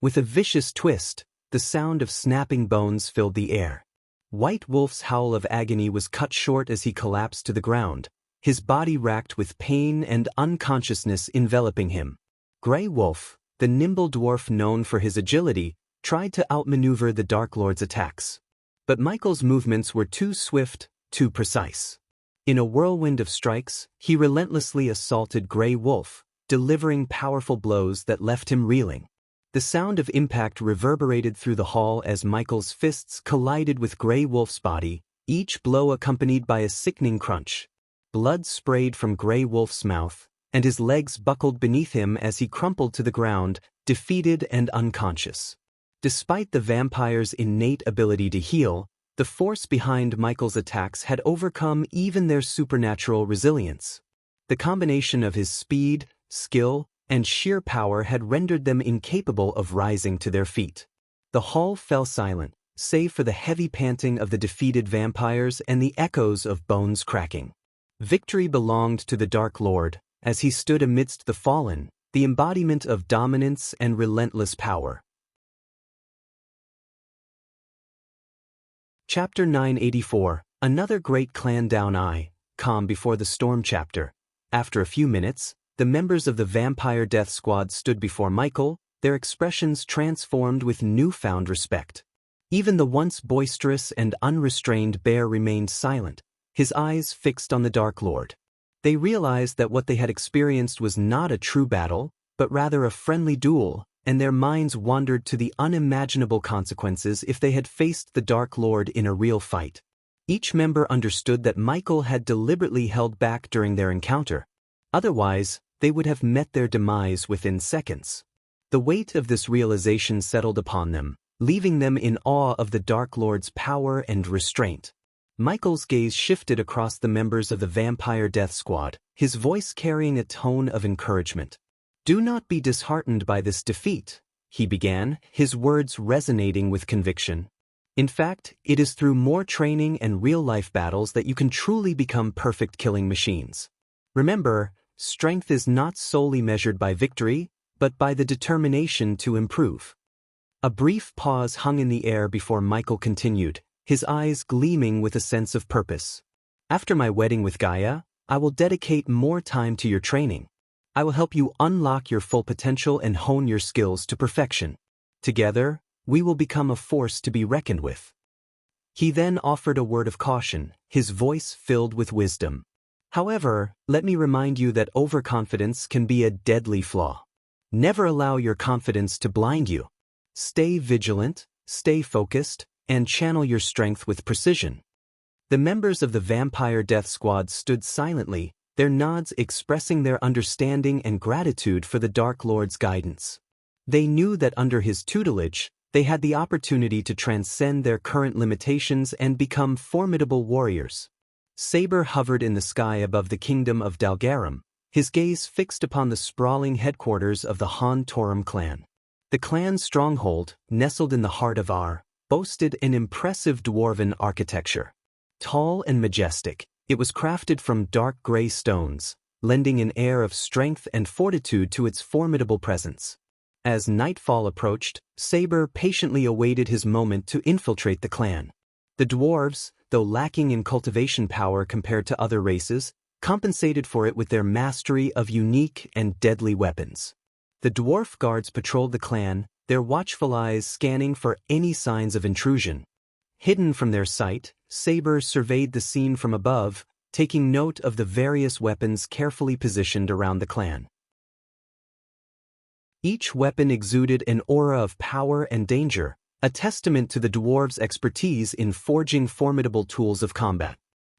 With a vicious twist, the sound of snapping bones filled the air. White Wolf's howl of agony was cut short as he collapsed to the ground, his body racked with pain and unconsciousness enveloping him. Grey Wolf, the nimble dwarf known for his agility, tried to outmaneuver the Dark Lord's attacks. But Michael's movements were too swift, too precise. In a whirlwind of strikes, he relentlessly assaulted Grey Wolf, delivering powerful blows that left him reeling. The sound of impact reverberated through the hall as Michael's fists collided with Grey Wolf's body, each blow accompanied by a sickening crunch. Blood sprayed from Grey Wolf's mouth, and his legs buckled beneath him as he crumpled to the ground, defeated and unconscious. Despite the vampire's innate ability to heal, the force behind Michael's attacks had overcome even their supernatural resilience. The combination of his speed, skill, and sheer power had rendered them incapable of rising to their feet. The hall fell silent, save for the heavy panting of the defeated vampires and the echoes of bones cracking. Victory belonged to the Dark Lord, as he stood amidst the fallen, the embodiment of dominance and relentless power. Chapter 984, Another Great Clan Down Eye, Calm Before the Storm Chapter. After a few minutes, the members of the Vampire Death Squad stood before Michael, their expressions transformed with newfound respect. Even the once boisterous and unrestrained Bear remained silent, his eyes fixed on the Dark Lord. They realized that what they had experienced was not a true battle, but rather a friendly duel, and their minds wandered to the unimaginable consequences if they had faced the Dark Lord in a real fight. Each member understood that Michael had deliberately held back during their encounter. Otherwise, they would have met their demise within seconds. The weight of this realization settled upon them, leaving them in awe of the Dark Lord's power and restraint. Michael's gaze shifted across the members of the Vampire Death Squad, his voice carrying a tone of encouragement. "Do not be disheartened by this defeat," he began, his words resonating with conviction. "In fact, it is through more training and real-life battles that you can truly become perfect killing machines. Remember, strength is not solely measured by victory, but by the determination to improve." A brief pause hung in the air before Michael continued, his eyes gleaming with a sense of purpose. "After my wedding with Gaia, I will dedicate more time to your training. I will help you unlock your full potential and hone your skills to perfection. Together, we will become a force to be reckoned with." He then offered a word of caution, his voice filled with wisdom. "However, let me remind you that overconfidence can be a deadly flaw. Never allow your confidence to blind you. Stay vigilant, stay focused, and channel your strength with precision." The members of the Vampire Death Squad stood silently, their nods expressing their understanding and gratitude for the Dark Lord's guidance. They knew that under his tutelage, they had the opportunity to transcend their current limitations and become formidable warriors. Saber hovered in the sky above the kingdom of Dalgaram, his gaze fixed upon the sprawling headquarters of the Han Torum clan. The clan's stronghold, nestled in the heart of Ar, boasted an impressive dwarven architecture. Tall and majestic, it was crafted from dark gray stones, lending an air of strength and fortitude to its formidable presence. As nightfall approached, Saber patiently awaited his moment to infiltrate the clan. The dwarves, though lacking in cultivation power compared to other races, compensated for it with their mastery of unique and deadly weapons. The dwarf guards patrolled the clan, their watchful eyes scanning for any signs of intrusion. Hidden from their sight, Saber surveyed the scene from above, taking note of the various weapons carefully positioned around the clan. Each weapon exuded an aura of power and danger, a testament to the dwarves' expertise in forging formidable tools of combat.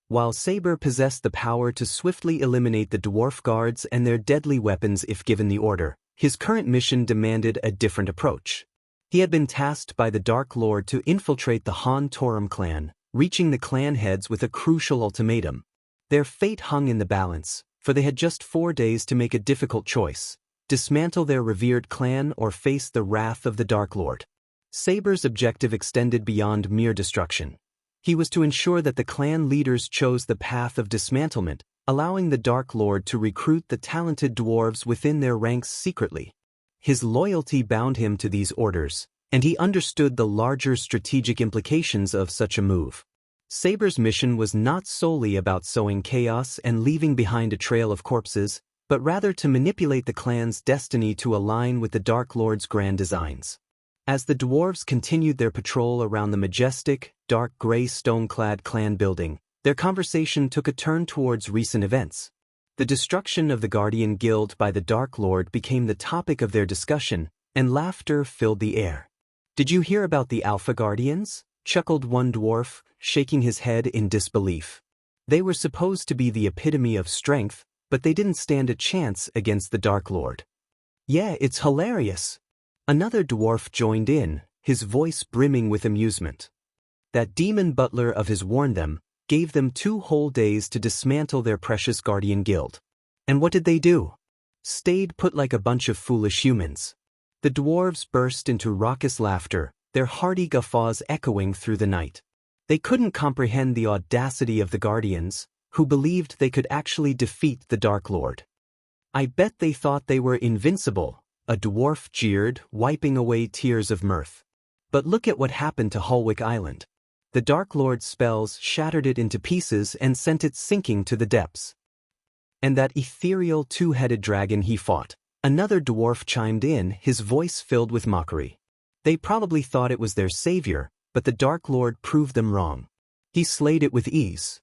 While Saber possessed the power to swiftly eliminate the dwarf guards and their deadly weapons if given the order, his current mission demanded a different approach. He had been tasked by the Dark Lord to infiltrate the Han Torum clan, reaching the clan heads with a crucial ultimatum. Their fate hung in the balance, for they had just 4 days to make a difficult choice: dismantle their revered clan or face the wrath of the Dark Lord. Saber's objective extended beyond mere destruction. He was to ensure that the clan leaders chose the path of dismantlement, allowing the Dark Lord to recruit the talented dwarves within their ranks secretly. His loyalty bound him to these orders, and he understood the larger strategic implications of such a move. Saber's mission was not solely about sowing chaos and leaving behind a trail of corpses, but rather to manipulate the clan's destiny to align with the Dark Lord's grand designs. As the dwarves continued their patrol around the majestic, dark gray stone-clad clan building, their conversation took a turn towards recent events. The destruction of the Guardian Guild by the Dark Lord became the topic of their discussion, and laughter filled the air. "Did you hear about the Alpha Guardians?" chuckled one dwarf, shaking his head in disbelief. They were supposed to be the epitome of strength, but they didn't stand a chance against the Dark Lord. "Yeah, it's hilarious." Another dwarf joined in, his voice brimming with amusement. That demon butler of his warned them, gave them 2 whole days to dismantle their precious Guardian Guild. And what did they do? Stayed put like a bunch of foolish humans. The dwarves burst into raucous laughter, their hearty guffaws echoing through the night. They couldn't comprehend the audacity of the Guardians, who believed they could actually defeat the Dark Lord. "I bet they thought they were invincible," a dwarf jeered, wiping away tears of mirth. "But look at what happened to Holwick Island. The Dark Lord's spells shattered it into pieces and sent it sinking to the depths. And that ethereal 2-headed dragon he fought," another dwarf chimed in, his voice filled with mockery. "They probably thought it was their savior, but the Dark Lord proved them wrong. He slayed it with ease."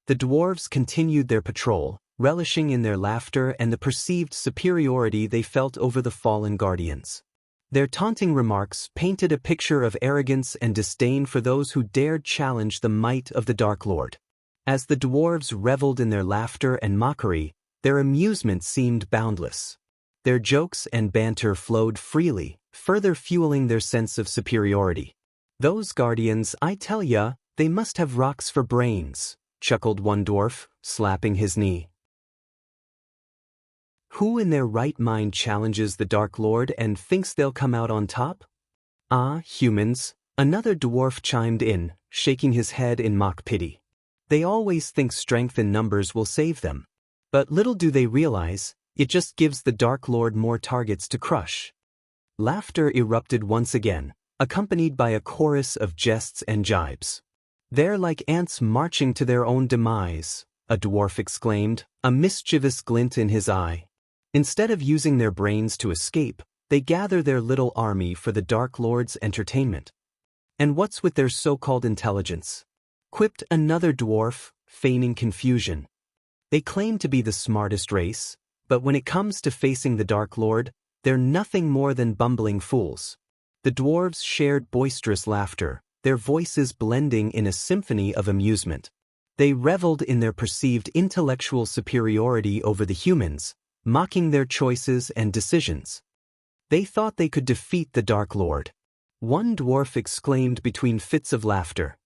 The dwarves continued their patrol, relishing in their laughter and the perceived superiority they felt over the fallen guardians. Their taunting remarks painted a picture of arrogance and disdain for those who dared challenge the might of the Dark Lord. As the dwarves reveled in their laughter and mockery, their amusement seemed boundless. Their jokes and banter flowed freely, further fueling their sense of superiority. "Those guardians, I tell ya, they must have rocks for brains," chuckled one dwarf, slapping his knee. "Who in their right mind challenges the Dark Lord and thinks they'll come out on top?" "Ah, humans," another dwarf chimed in, shaking his head in mock pity. "They always think strength in numbers will save them. But little do they realize, it just gives the Dark Lord more targets to crush." Laughter erupted once again, accompanied by a chorus of jests and jibes. "They're like ants marching to their own demise," a dwarf exclaimed, a mischievous glint in his eye. "Instead of using their brains to escape, they gather their little army for the Dark Lord's entertainment." "And what's with their so-called intelligence?" quipped another dwarf, feigning confusion. "They claim to be the smartest race, but when it comes to facing the Dark Lord, they're nothing more than bumbling fools." The dwarves shared boisterous laughter, their voices blending in a symphony of amusement. They reveled in their perceived intellectual superiority over the humans, mocking their choices and decisions. They thought they could defeat the Dark Lord. One dwarf exclaimed between fits of laughter.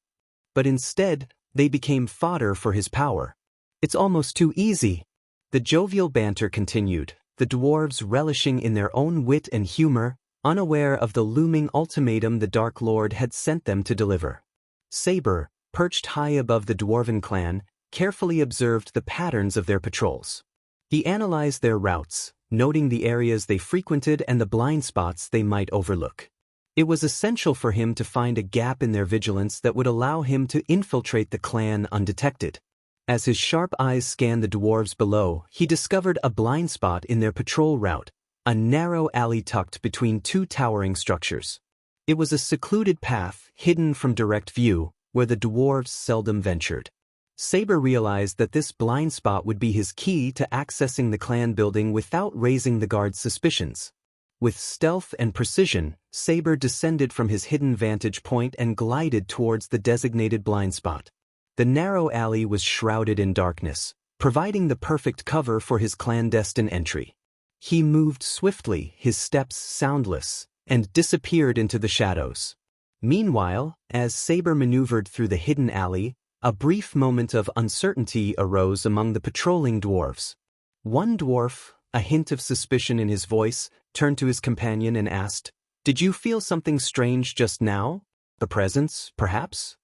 But instead, they became fodder for his power. "It's almost too easy." The jovial banter continued, the dwarves relishing in their own wit and humor, unaware of the looming ultimatum the Dark Lord had sent them to deliver. Saber, perched high above the dwarven clan, carefully observed the patterns of their patrols. He analyzed their routes, noting the areas they frequented and the blind spots they might overlook. It was essential for him to find a gap in their vigilance that would allow him to infiltrate the clan undetected. As his sharp eyes scanned the dwarves below, he discovered a blind spot in their patrol route, a narrow alley tucked between two towering structures. It was a secluded path, hidden from direct view, where the dwarves seldom ventured. Saber realized that this blind spot would be his key to accessing the clan building without raising the guards' suspicions. With stealth and precision, Saber descended from his hidden vantage point and glided towards the designated blind spot. The narrow alley was shrouded in darkness, providing the perfect cover for his clandestine entry. He moved swiftly, his steps soundless, and disappeared into the shadows. Meanwhile, as Saber maneuvered through the hidden alley, a brief moment of uncertainty arose among the patrolling dwarves. One dwarf, a hint of suspicion in his voice, turned to his companion and asked, "Did you feel something strange just now? A presence, perhaps?"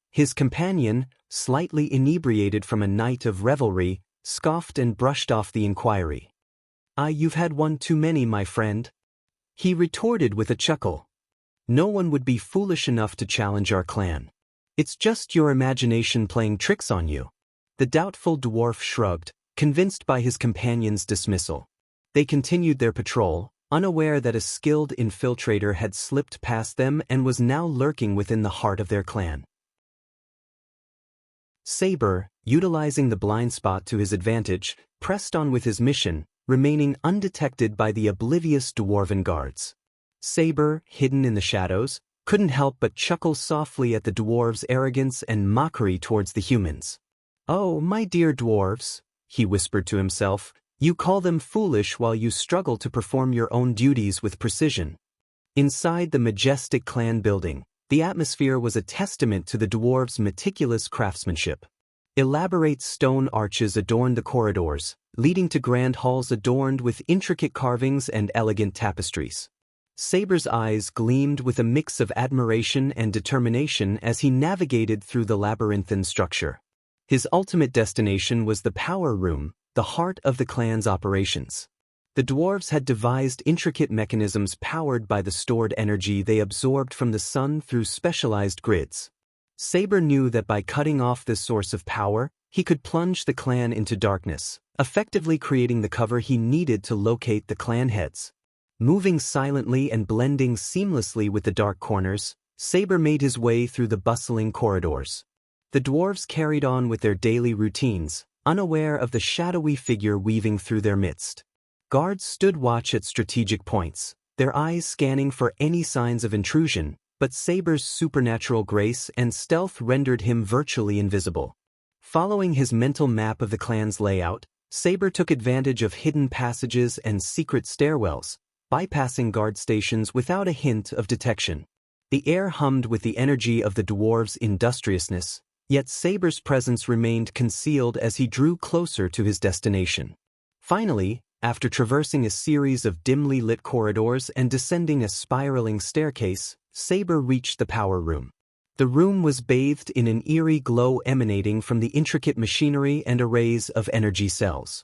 His companion, slightly inebriated from a night of revelry, scoffed and brushed off the inquiry. "You've had one too many, my friend," he retorted with a chuckle. "No one would be foolish enough to challenge our clan. It's just your imagination playing tricks on you." The doubtful dwarf shrugged, convinced by his companion's dismissal. They continued their patrol, unaware that a skilled infiltrator had slipped past them and was now lurking within the heart of their clan. Saber, utilizing the blind spot to his advantage, pressed on with his mission, remaining undetected by the oblivious dwarven guards. Saber, hidden in the shadows, couldn't help but chuckle softly at the dwarves' arrogance and mockery towards the humans. "Oh, my dear dwarves," he whispered to himself, "you call them foolish while you struggle to perform your own duties with precision." Inside the majestic clan building, the atmosphere was a testament to the dwarves' meticulous craftsmanship. Elaborate stone arches adorned the corridors, leading to grand halls adorned with intricate carvings and elegant tapestries. Saber's eyes gleamed with a mix of admiration and determination as he navigated through the labyrinthine structure. His ultimate destination was the power room, the heart of the clan's operations. The dwarves had devised intricate mechanisms powered by the stored energy they absorbed from the sun through specialized grids. Saber knew that by cutting off this source of power, he could plunge the clan into darkness, effectively creating the cover he needed to locate the clan heads. Moving silently and blending seamlessly with the dark corners, Saber made his way through the bustling corridors. The dwarves carried on with their daily routines, unaware of the shadowy figure weaving through their midst. Guards stood watch at strategic points, their eyes scanning for any signs of intrusion, but Saber's supernatural grace and stealth rendered him virtually invisible. Following his mental map of the clan's layout, Saber took advantage of hidden passages and secret stairwells, bypassing guard stations without a hint of detection. The air hummed with the energy of the dwarves' industriousness, yet Saber's presence remained concealed as he drew closer to his destination. Finally, after traversing a series of dimly lit corridors and descending a spiraling staircase, Saber reached the power room. The room was bathed in an eerie glow emanating from the intricate machinery and arrays of energy cells.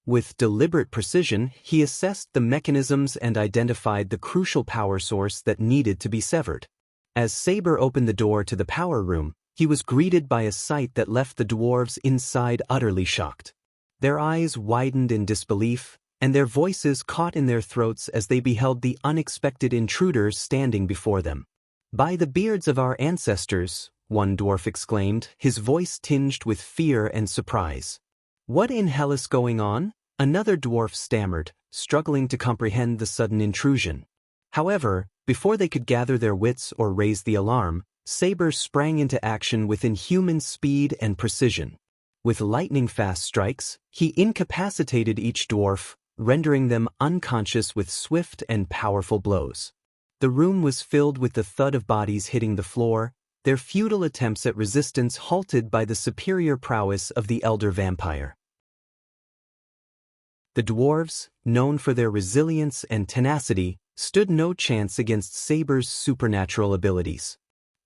With deliberate precision, he assessed the mechanisms and identified the crucial power source that needed to be severed. As Saber opened the door to the power room, he was greeted by a sight that left the dwarves inside utterly shocked. Their eyes widened in disbelief, and their voices caught in their throats as they beheld the unexpected intruder standing before them. "By the beards of our ancestors," one dwarf exclaimed, his voice tinged with fear and surprise. "What in hell is going on?" another dwarf stammered, struggling to comprehend the sudden intrusion. However, before they could gather their wits or raise the alarm, Saber sprang into action with inhuman speed and precision. With lightning-fast strikes, he incapacitated each dwarf, rendering them unconscious with swift and powerful blows. The room was filled with the thud of bodies hitting the floor, their futile attempts at resistance halted by the superior prowess of the elder vampire. The dwarves, known for their resilience and tenacity, stood no chance against Saber's supernatural abilities.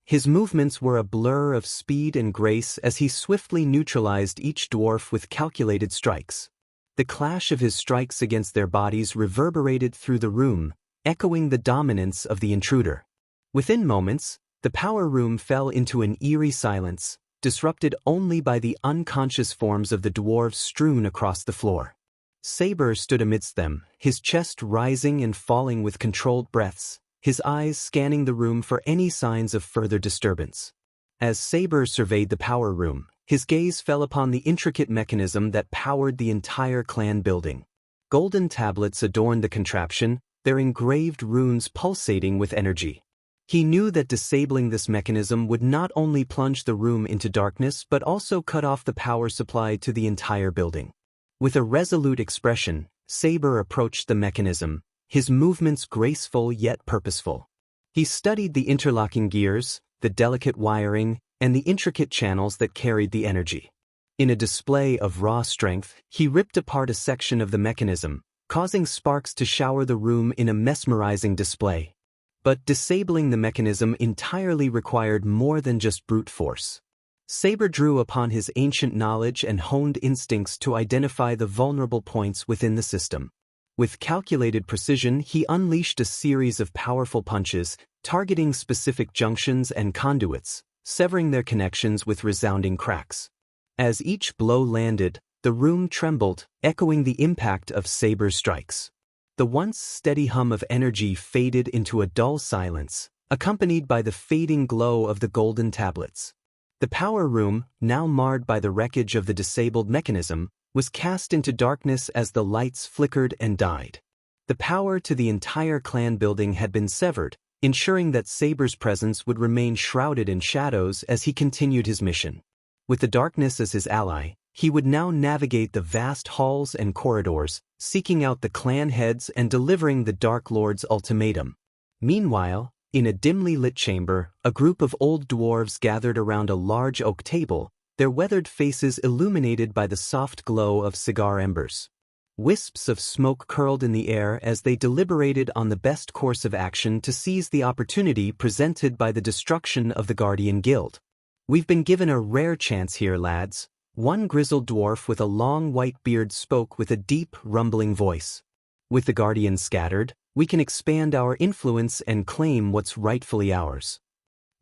His movements were a blur of speed and grace as he swiftly neutralized each dwarf with calculated strikes. The clash of his strikes against their bodies reverberated through the room, echoing the dominance of the intruder. Within moments, the power room fell into an eerie silence, disrupted only by the unconscious forms of the dwarves strewn across the floor. Saber stood amidst them, his chest rising and falling with controlled breaths, his eyes scanning the room for any signs of further disturbance. As Saber surveyed the power room, his gaze fell upon the intricate mechanism that powered the entire clan building. Golden tablets adorned the contraption, their engraved runes pulsating with energy. He knew that disabling this mechanism would not only plunge the room into darkness but also cut off the power supply to the entire building. With a resolute expression, Saber approached the mechanism, his movements graceful yet purposeful. He studied the interlocking gears, the delicate wiring, and the intricate channels that carried the energy. In a display of raw strength, he ripped apart a section of the mechanism, causing sparks to shower the room in a mesmerizing display. But disabling the mechanism entirely required more than just brute force. Saber drew upon his ancient knowledge and honed instincts to identify the vulnerable points within the system. With calculated precision, he unleashed a series of powerful punches, targeting specific junctions and conduits, severing their connections with resounding cracks. As each blow landed, the room trembled, echoing the impact of Saber's strikes. The once steady hum of energy faded into a dull silence, accompanied by the fading glow of the golden tablets. The power room, now marred by the wreckage of the disabled mechanism, was cast into darkness as the lights flickered and died. The power to the entire clan building had been severed, ensuring that Saber's presence would remain shrouded in shadows as he continued his mission. With the darkness as his ally, he would now navigate the vast halls and corridors, seeking out the clan heads and delivering the Dark Lord's ultimatum. Meanwhile, in a dimly lit chamber, a group of old dwarves gathered around a large oak table, their weathered faces illuminated by the soft glow of cigar embers. Wisps of smoke curled in the air as they deliberated on the best course of action to seize the opportunity presented by the destruction of the Guardian Guild. "We've been given a rare chance here, lads," one grizzled dwarf with a long white beard spoke with a deep, rumbling voice. "With the Guardians scattered, we can expand our influence and claim what's rightfully ours."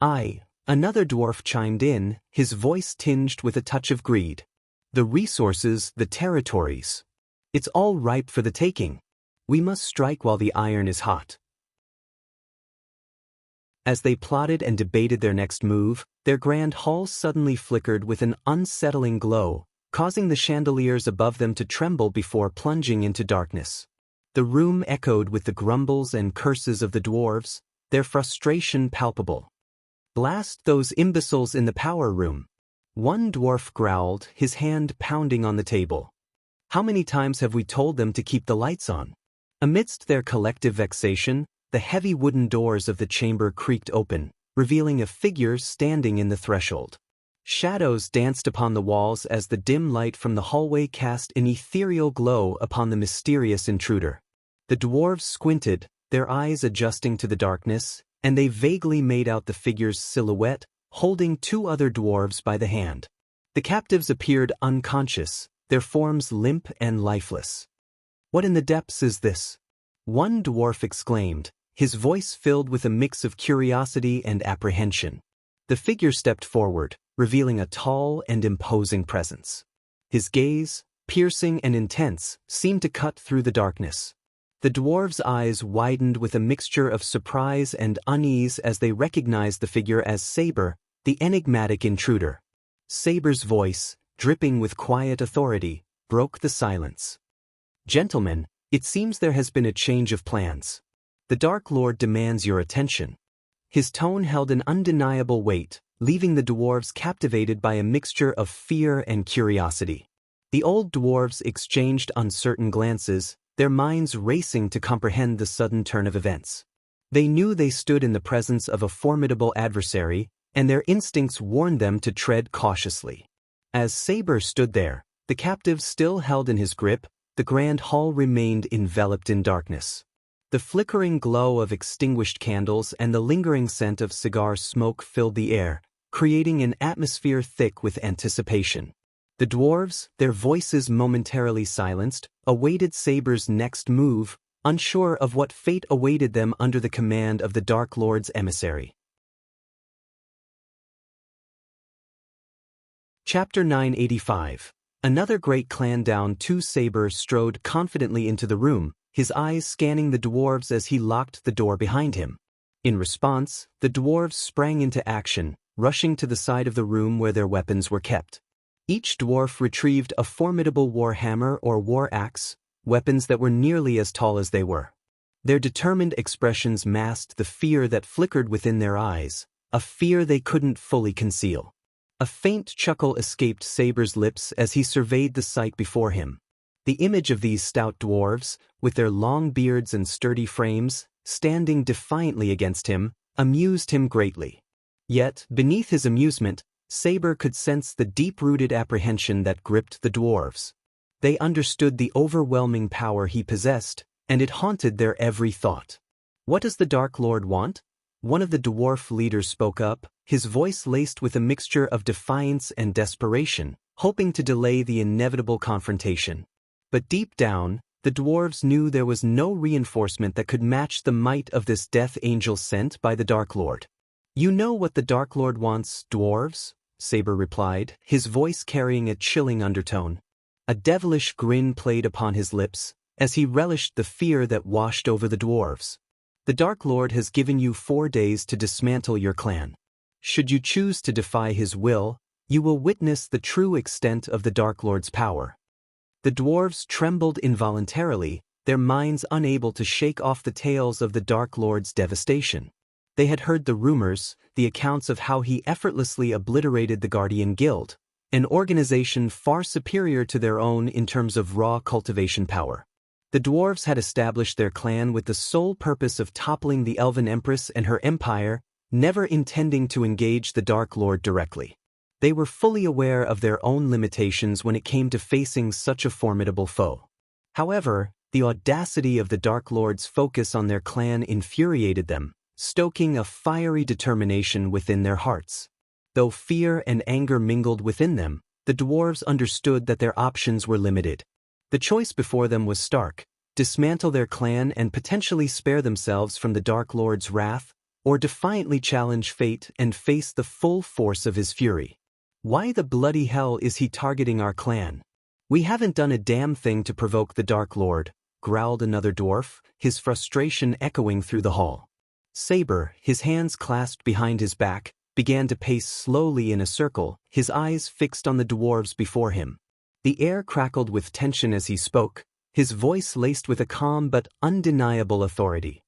"Aye," another dwarf chimed in, his voice tinged with a touch of greed. "The resources, the territories. It's all ripe for the taking. We must strike while the iron is hot." As they plotted and debated their next move, their grand hall suddenly flickered with an unsettling glow, causing the chandeliers above them to tremble before plunging into darkness. The room echoed with the grumbles and curses of the dwarves, their frustration palpable. "Blast those imbeciles in the power room," one dwarf growled, his hand pounding on the table. "How many times have we told them to keep the lights on?" Amidst their collective vexation, the heavy wooden doors of the chamber creaked open, revealing a figure standing in the threshold. Shadows danced upon the walls as the dim light from the hallway cast an ethereal glow upon the mysterious intruder. The dwarves squinted, their eyes adjusting to the darkness, and they vaguely made out the figure's silhouette, holding two other dwarves by the hand. The captives appeared unconscious, their forms limp and lifeless. "What in the depths is this?" one dwarf exclaimed, his voice filled with a mix of curiosity and apprehension. The figure stepped forward, revealing a tall and imposing presence. His gaze, piercing and intense, seemed to cut through the darkness. The dwarves' eyes widened with a mixture of surprise and unease as they recognized the figure as Saber, the enigmatic intruder. Saber's voice, dripping with quiet authority, broke the silence. "Gentlemen, it seems there has been a change of plans. The Dark Lord demands your attention." His tone held an undeniable weight, leaving the dwarves captivated by a mixture of fear and curiosity. The old dwarves exchanged uncertain glances, their minds racing to comprehend the sudden turn of events. They knew they stood in the presence of a formidable adversary, and their instincts warned them to tread cautiously. As Saber stood there, the captive still held in his grip, the grand hall remained enveloped in darkness. The flickering glow of extinguished candles and the lingering scent of cigar smoke filled the air, creating an atmosphere thick with anticipation. The dwarves, their voices momentarily silenced, awaited Saber's next move, unsure of what fate awaited them under the command of the Dark Lord's emissary. Chapter 985. Another great clan down. Saber strode confidently into the room, his eyes scanning the dwarves as he locked the door behind him. In response, the dwarves sprang into action, rushing to the side of the room where their weapons were kept. Each dwarf retrieved a formidable war hammer or war axe, weapons that were nearly as tall as they were. Their determined expressions masked the fear that flickered within their eyes, a fear they couldn't fully conceal. A faint chuckle escaped Saber's lips as he surveyed the sight before him. The image of these stout dwarves, with their long beards and sturdy frames, standing defiantly against him, amused him greatly. Yet, beneath his amusement, Saber could sense the deep-rooted apprehension that gripped the dwarves. They understood the overwhelming power he possessed, and it haunted their every thought. "What does the Dark Lord want?" One of the dwarf leaders spoke up, his voice laced with a mixture of defiance and desperation, hoping to delay the inevitable confrontation. But deep down, the dwarves knew there was no reinforcement that could match the might of this death angel sent by the Dark Lord. "You know what the Dark Lord wants, dwarves?" Saber replied, his voice carrying a chilling undertone. A devilish grin played upon his lips, as he relished the fear that washed over the dwarves. "The Dark Lord has given you 4 days to dismantle your clan. Should you choose to defy his will, you will witness the true extent of the Dark Lord's power." The dwarves trembled involuntarily, their minds unable to shake off the tales of the Dark Lord's devastation. They had heard the rumors, the accounts of how he effortlessly obliterated the Guardian Guild, an organization far superior to their own in terms of raw cultivation power. The dwarves had established their clan with the sole purpose of toppling the Elven Empress and her empire, never intending to engage the Dark Lord directly. They were fully aware of their own limitations when it came to facing such a formidable foe. However, the audacity of the Dark Lord's focus on their clan infuriated them, stoking a fiery determination within their hearts. Though fear and anger mingled within them, the dwarves understood that their options were limited. The choice before them was stark: dismantle their clan and potentially spare themselves from the Dark Lord's wrath, or defiantly challenge fate and face the full force of his fury. "Why the bloody hell is he targeting our clan? We haven't done a damn thing to provoke the Dark Lord," growled another dwarf, his frustration echoing through the hall. Saber, his hands clasped behind his back, began to pace slowly in a circle, his eyes fixed on the dwarves before him. The air crackled with tension as he spoke, his voice laced with a calm but undeniable authority.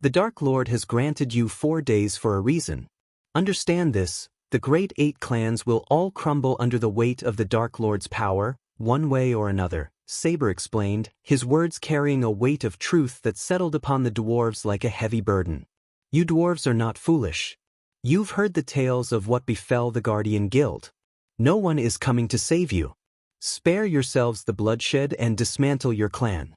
"The Dark Lord has granted you 4 days for a reason. Understand this: the great 8 clans will all crumble under the weight of the Dark Lord's power, one way or another," Saber explained, his words carrying a weight of truth that settled upon the dwarves like a heavy burden. "You dwarves are not foolish. You've heard the tales of what befell the Guardian Guild. No one is coming to save you. Spare yourselves the bloodshed and dismantle your clan."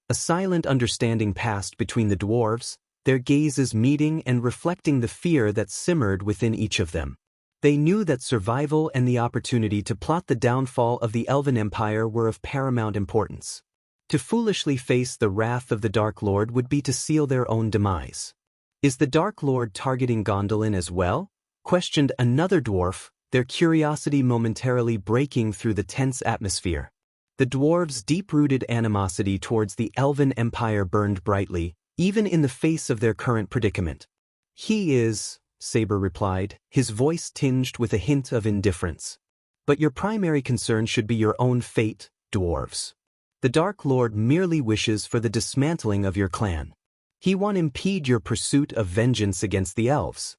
A silent understanding passed between the dwarves, their gazes meeting and reflecting the fear that simmered within each of them. They knew that survival and the opportunity to plot the downfall of the Elven Empire were of paramount importance. To foolishly face the wrath of the Dark Lord would be to seal their own demise. "Is the Dark Lord targeting Gondolin as well?" questioned another dwarf, their curiosity momentarily breaking through the tense atmosphere. The dwarves' deep-rooted animosity towards the Elven Empire burned brightly, even in the face of their current predicament. "He is," Saber replied, his voice tinged with a hint of indifference. "But your primary concern should be your own fate, dwarves. The Dark Lord merely wishes for the dismantling of your clan." He won't impede your pursuit of vengeance against the elves.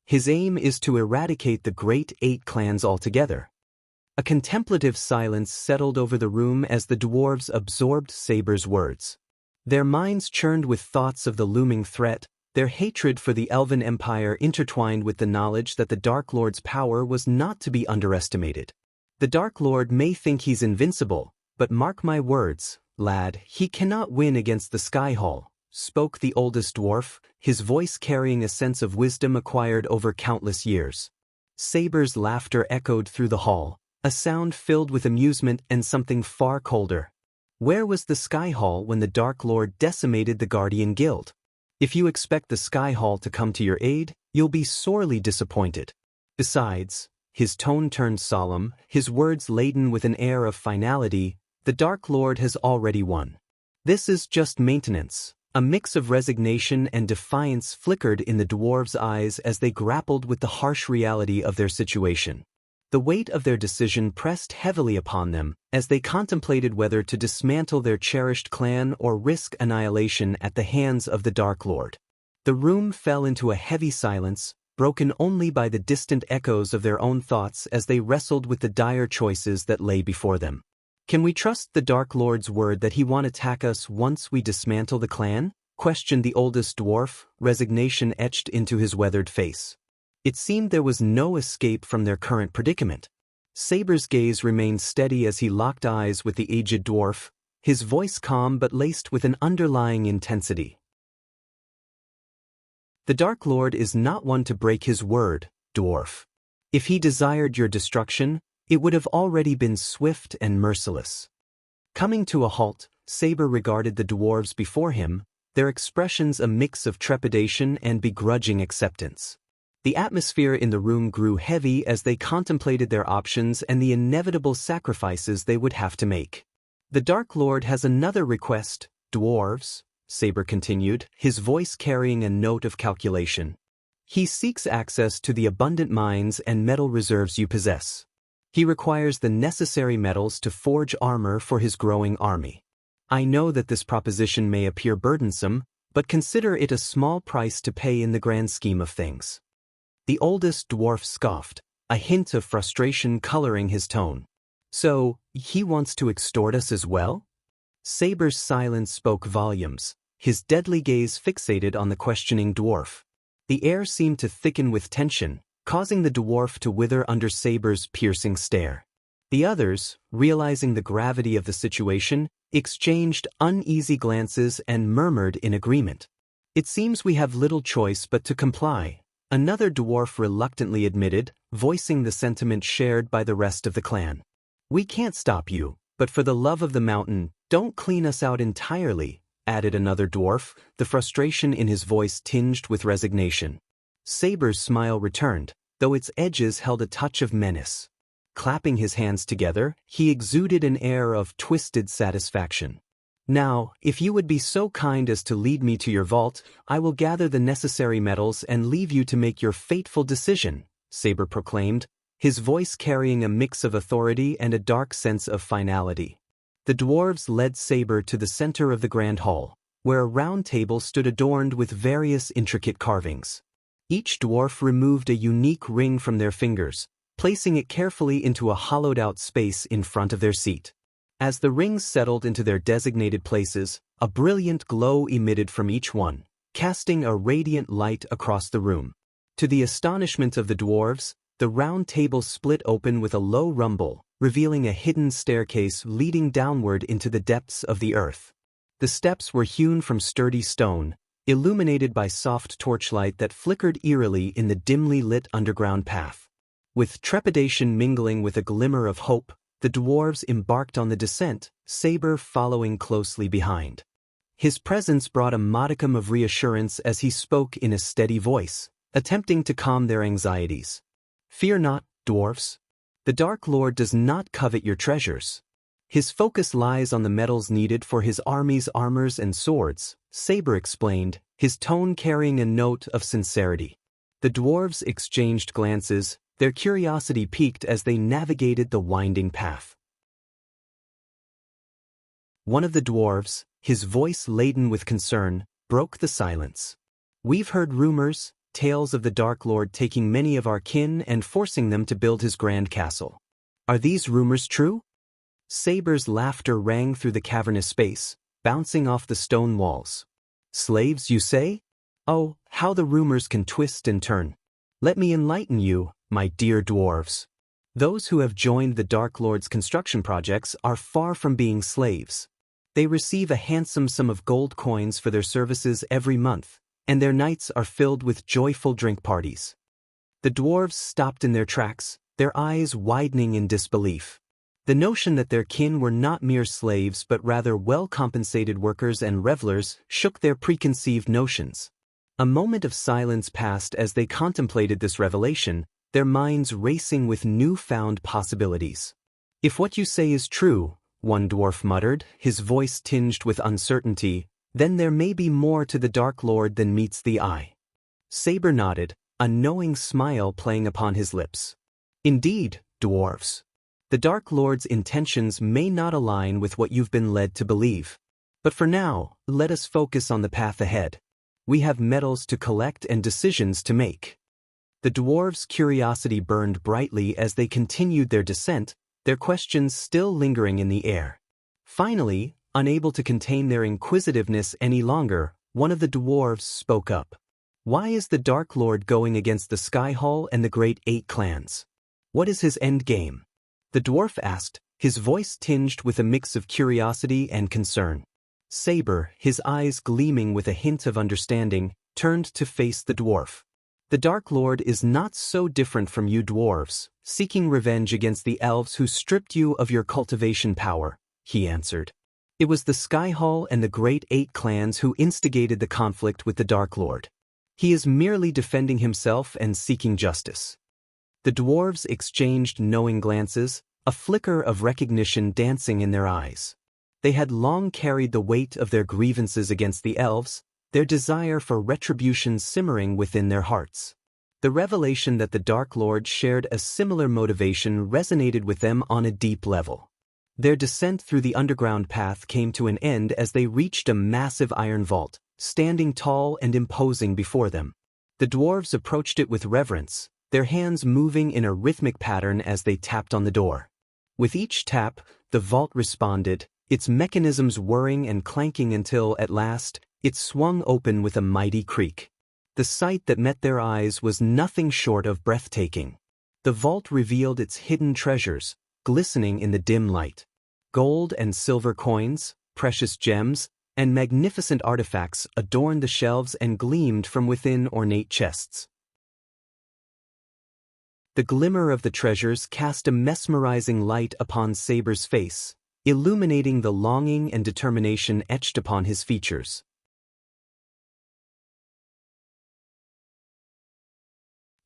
His aim is to eradicate the great 8 clans altogether. A contemplative silence settled over the room as the dwarves absorbed Saber's words. Their minds churned with thoughts of the looming threat, their hatred for the Elven Empire intertwined with the knowledge that the Dark Lord's power was not to be underestimated. The Dark Lord may think he's invincible, but mark my words, lad, he cannot win against the Sky Hall, spoke the oldest dwarf, his voice carrying a sense of wisdom acquired over countless years. Saber's laughter echoed through the hall, a sound filled with amusement and something far colder. Where was the Sky Hall when the Dark Lord decimated the Guardian Guild? If you expect the Sky Hall to come to your aid, you'll be sorely disappointed. Besides, his tone turned solemn, his words laden with an air of finality, the Dark Lord has already won. This is just maintenance. A mix of resignation and defiance flickered in the dwarves' eyes as they grappled with the harsh reality of their situation. The weight of their decision pressed heavily upon them as they contemplated whether to dismantle their cherished clan or risk annihilation at the hands of the Dark Lord. The room fell into a heavy silence, broken only by the distant echoes of their own thoughts as they wrestled with the dire choices that lay before them. Can we trust the Dark Lord's word that he won't attack us once we dismantle the clan? Questioned the oldest dwarf, resignation etched into his weathered face. It seemed there was no escape from their current predicament. Saber's gaze remained steady as he locked eyes with the aged dwarf, his voice calm but laced with an underlying intensity. The Dark Lord is not one to break his word, dwarf. If he desired your destruction, it would have already been swift and merciless. Coming to a halt, Saber regarded the dwarves before him, their expressions a mix of trepidation and begrudging acceptance. The atmosphere in the room grew heavy as they contemplated their options and the inevitable sacrifices they would have to make. The Dark Lord has another request, dwarves, Saber continued, his voice carrying a note of calculation. He seeks access to the abundant mines and metal reserves you possess. He requires the necessary metals to forge armor for his growing army. I know that this proposition may appear burdensome, but consider it a small price to pay in the grand scheme of things. The oldest dwarf scoffed, a hint of frustration coloring his tone. So, he wants to extort us as well? Saber's silence spoke volumes, his deadly gaze fixated on the questioning dwarf. The air seemed to thicken with tension, causing the dwarf to wither under Saber's piercing stare. The others, realizing the gravity of the situation, exchanged uneasy glances and murmured in agreement. It seems we have little choice but to comply, another dwarf reluctantly admitted, voicing the sentiment shared by the rest of the clan. We can't stop you, but for the love of the mountain, don't clean us out entirely, added another dwarf, the frustration in his voice tinged with resignation. Saber's smile returned, though its edges held a touch of menace. Clapping his hands together, he exuded an air of twisted satisfaction. Now, if you would be so kind as to lead me to your vault, I will gather the necessary metals and leave you to make your fateful decision, Saber proclaimed, his voice carrying a mix of authority and a dark sense of finality. The dwarves led Saber to the center of the grand hall, where a round table stood adorned with various intricate carvings. Each dwarf removed a unique ring from their fingers, placing it carefully into a hollowed-out space in front of their seat. As the rings settled into their designated places, a brilliant glow emitted from each one, casting a radiant light across the room. To the astonishment of the dwarves, the round table split open with a low rumble, revealing a hidden staircase leading downward into the depths of the earth. The steps were hewn from sturdy stone, illuminated by soft torchlight that flickered eerily in the dimly lit underground path. With trepidation mingling with a glimmer of hope, the dwarves embarked on the descent, Saber following closely behind. His presence brought a modicum of reassurance as he spoke in a steady voice, attempting to calm their anxieties. Fear not, dwarfs. The Dark Lord does not covet your treasures. His focus lies on the metals needed for his army's armors and swords, Saber explained, his tone carrying a note of sincerity. The dwarves exchanged glances, their curiosity piqued as they navigated the winding path. One of the dwarves, his voice laden with concern, broke the silence. We've heard rumors, tales of the Dark Lord taking many of our kin and forcing them to build his grand castle. Are these rumors true? Saber's laughter rang through the cavernous space, bouncing off the stone walls. Slaves, you say? Oh, how the rumors can twist and turn. Let me enlighten you, my dear dwarves. Those who have joined the Dark Lord's construction projects are far from being slaves. They receive a handsome sum of gold coins for their services every month, and their nights are filled with joyful drink parties. The dwarves stopped in their tracks, their eyes widening in disbelief. The notion that their kin were not mere slaves but rather well-compensated workers and revelers shook their preconceived notions. A moment of silence passed as they contemplated this revelation, their minds racing with newfound possibilities. If what you say is true, one dwarf muttered, his voice tinged with uncertainty, then there may be more to the Dark Lord than meets the eye. Saber nodded, a knowing smile playing upon his lips. Indeed, dwarves. The Dark Lord's intentions may not align with what you've been led to believe. But for now, let us focus on the path ahead. We have metals to collect and decisions to make. The dwarves' curiosity burned brightly as they continued their descent, their questions still lingering in the air. Finally, unable to contain their inquisitiveness any longer, one of the dwarves spoke up. Why is the Dark Lord going against the Sky Hall and the Great Eight Clans? What is his end game? The dwarf asked, his voice tinged with a mix of curiosity and concern. Saber, his eyes gleaming with a hint of understanding, turned to face the dwarf. The Dark Lord is not so different from you dwarves, seeking revenge against the elves who stripped you of your cultivation power, he answered. It was the Sky Hall and the Great Eight Clans who instigated the conflict with the Dark Lord. He is merely defending himself and seeking justice. The dwarves exchanged knowing glances, a flicker of recognition dancing in their eyes. They had long carried the weight of their grievances against the elves, their desire for retribution simmering within their hearts. The revelation that the Dark Lord shared a similar motivation resonated with them on a deep level. Their descent through the underground path came to an end as they reached a massive iron vault, standing tall and imposing before them. The dwarves approached it with reverence, their hands moving in a rhythmic pattern as they tapped on the door. With each tap, the vault responded, its mechanisms whirring and clanking until, at last, it swung open with a mighty creak. The sight that met their eyes was nothing short of breathtaking. The vault revealed its hidden treasures, glistening in the dim light. Gold and silver coins, precious gems, and magnificent artifacts adorned the shelves and gleamed from within ornate chests. The glimmer of the treasures cast a mesmerizing light upon Saber's face, illuminating the longing and determination etched upon his features.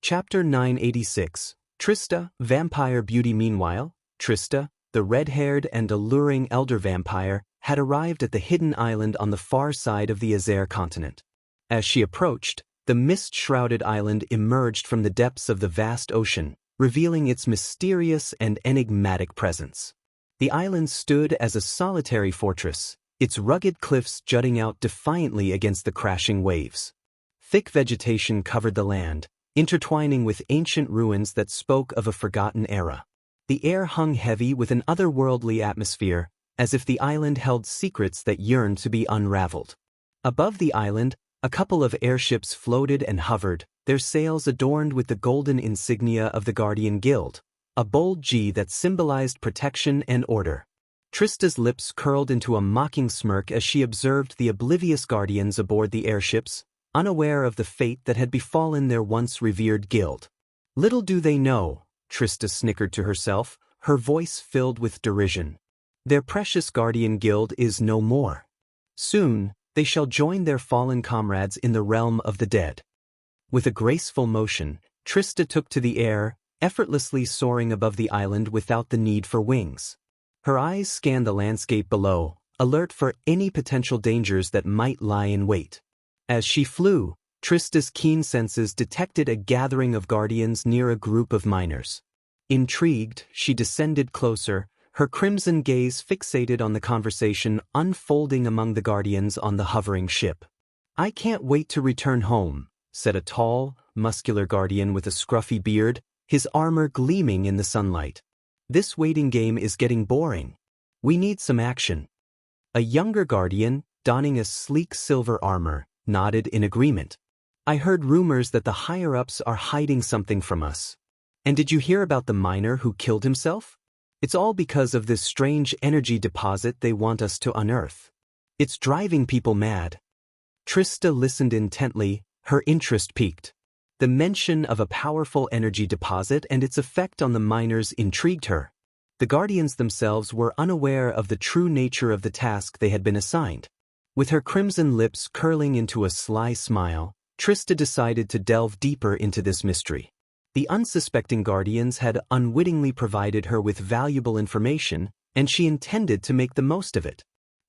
Chapter 986. Trista, Vampire Beauty. Meanwhile, Trista, the red-haired and alluring elder vampire, had arrived at the hidden island on the far side of the Azer continent. As she approached, the mist-shrouded island emerged from the depths of the vast ocean, revealing its mysterious and enigmatic presence. The island stood as a solitary fortress, its rugged cliffs jutting out defiantly against the crashing waves. Thick vegetation covered the land, intertwining with ancient ruins that spoke of a forgotten era. The air hung heavy with an otherworldly atmosphere, as if the island held secrets that yearned to be unraveled. Above the island, a couple of airships floated and hovered, their sails adorned with the golden insignia of the Guardian Guild, a bold G that symbolized protection and order. Trista's lips curled into a mocking smirk as she observed the oblivious guardians aboard the airships, unaware of the fate that had befallen their once revered guild. Little do they know, Trista snickered to herself, her voice filled with derision. Their precious Guardian Guild is no more. Soon, they shall join their fallen comrades in the realm of the dead. With a graceful motion, Trista took to the air, effortlessly soaring above the island without the need for wings. Her eyes scanned the landscape below, alert for any potential dangers that might lie in wait. As she flew, Trista's keen senses detected a gathering of guardians near a group of miners. Intrigued, she descended closer, her crimson gaze fixated on the conversation unfolding among the guardians on the hovering ship. "I can't wait to return home," said a tall, muscular guardian with a scruffy beard, his armor gleaming in the sunlight. "This waiting game is getting boring. We need some action." A younger guardian, donning a sleek silver armor, nodded in agreement. "I heard rumors that the higher-ups are hiding something from us. And did you hear about the miner who killed himself? It's all because of this strange energy deposit they want us to unearth. It's driving people mad." Trista listened intently, her interest piqued. The mention of a powerful energy deposit and its effect on the miners intrigued her. The guardians themselves were unaware of the true nature of the task they had been assigned. With her crimson lips curling into a sly smile, Trista decided to delve deeper into this mystery. The unsuspecting guardians had unwittingly provided her with valuable information, and she intended to make the most of it.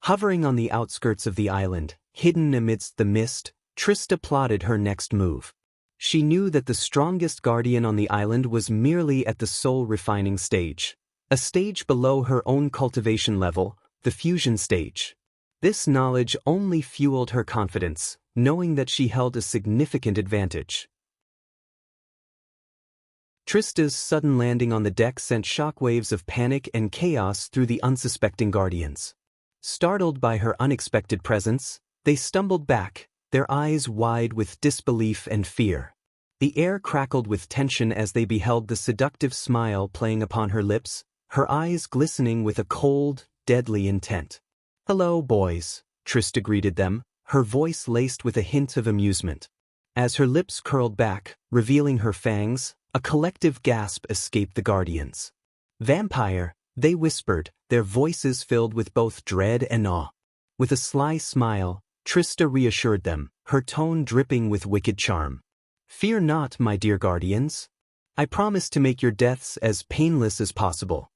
Hovering on the outskirts of the island, hidden amidst the mist, Trista plotted her next move. She knew that the strongest guardian on the island was merely at the soul refining stage, a stage below her own cultivation level, the fusion stage. This knowledge only fueled her confidence, knowing that she held a significant advantage. Trista's sudden landing on the deck sent shockwaves of panic and chaos through the unsuspecting guardians. Startled by her unexpected presence, they stumbled back, their eyes wide with disbelief and fear. The air crackled with tension as they beheld the seductive smile playing upon her lips, her eyes glistening with a cold, deadly intent. "Hello, boys," Trista greeted them, her voice laced with a hint of amusement. As her lips curled back, revealing her fangs, a collective gasp escaped the guardians. "Vampire," they whispered, their voices filled with both dread and awe. With a sly smile, Trista reassured them, her tone dripping with wicked charm. "Fear not, my dear guardians. I promise to make your deaths as painless as possible."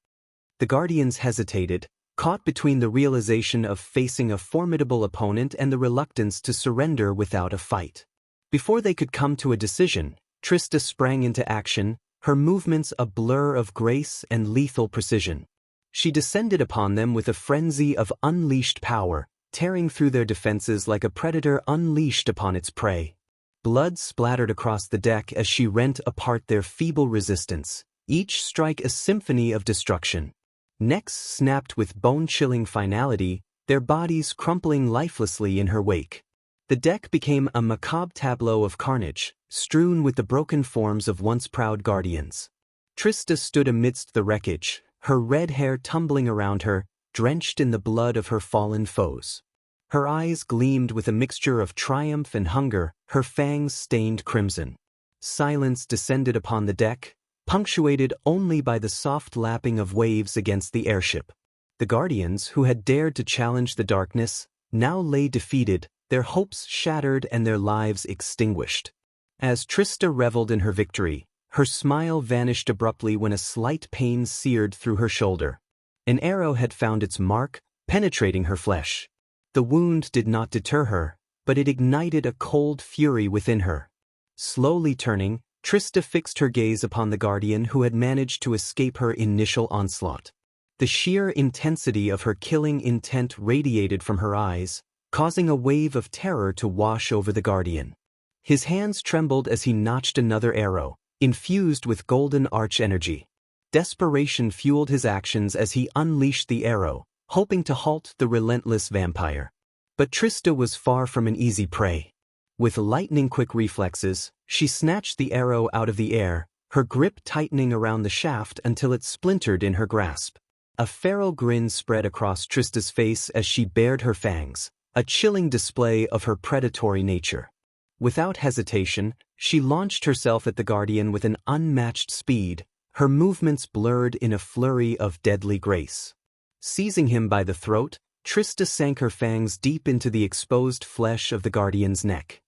The guardians hesitated, caught between the realization of facing a formidable opponent and the reluctance to surrender without a fight. Before they could come to a decision, Trista sprang into action, her movements a blur of grace and lethal precision. She descended upon them with a frenzy of unleashed power, tearing through their defenses like a predator unleashed upon its prey. Blood splattered across the deck as she rent apart their feeble resistance, each strike a symphony of destruction. Necks snapped with bone-chilling finality, their bodies crumpling lifelessly in her wake. The deck became a macabre tableau of carnage, strewn with the broken forms of once proud guardians. Trista stood amidst the wreckage, her red hair tumbling around her, drenched in the blood of her fallen foes. Her eyes gleamed with a mixture of triumph and hunger, her fangs stained crimson. Silence descended upon the deck, punctuated only by the soft lapping of waves against the airship. The guardians, who had dared to challenge the darkness, now lay defeated, their hopes shattered and their lives extinguished. As Trista reveled in her victory, her smile vanished abruptly when a slight pain seared through her shoulder. An arrow had found its mark, penetrating her flesh. The wound did not deter her, but it ignited a cold fury within her. Slowly turning, Trista fixed her gaze upon the guardian who had managed to escape her initial onslaught. The sheer intensity of her killing intent radiated from her eyes, causing a wave of terror to wash over the guardian. His hands trembled as he notched another arrow, infused with golden arch energy. Desperation fueled his actions as he unleashed the arrow, hoping to halt the relentless vampire. But Trista was far from an easy prey. With lightning-quick reflexes, she snatched the arrow out of the air, her grip tightening around the shaft until it splintered in her grasp. A feral grin spread across Trista's face as she bared her fangs, a chilling display of her predatory nature. Without hesitation, she launched herself at the guardian with an unmatched speed, her movements blurred in a flurry of deadly grace. Seizing him by the throat, Trista sank her fangs deep into the exposed flesh of the guardian's neck.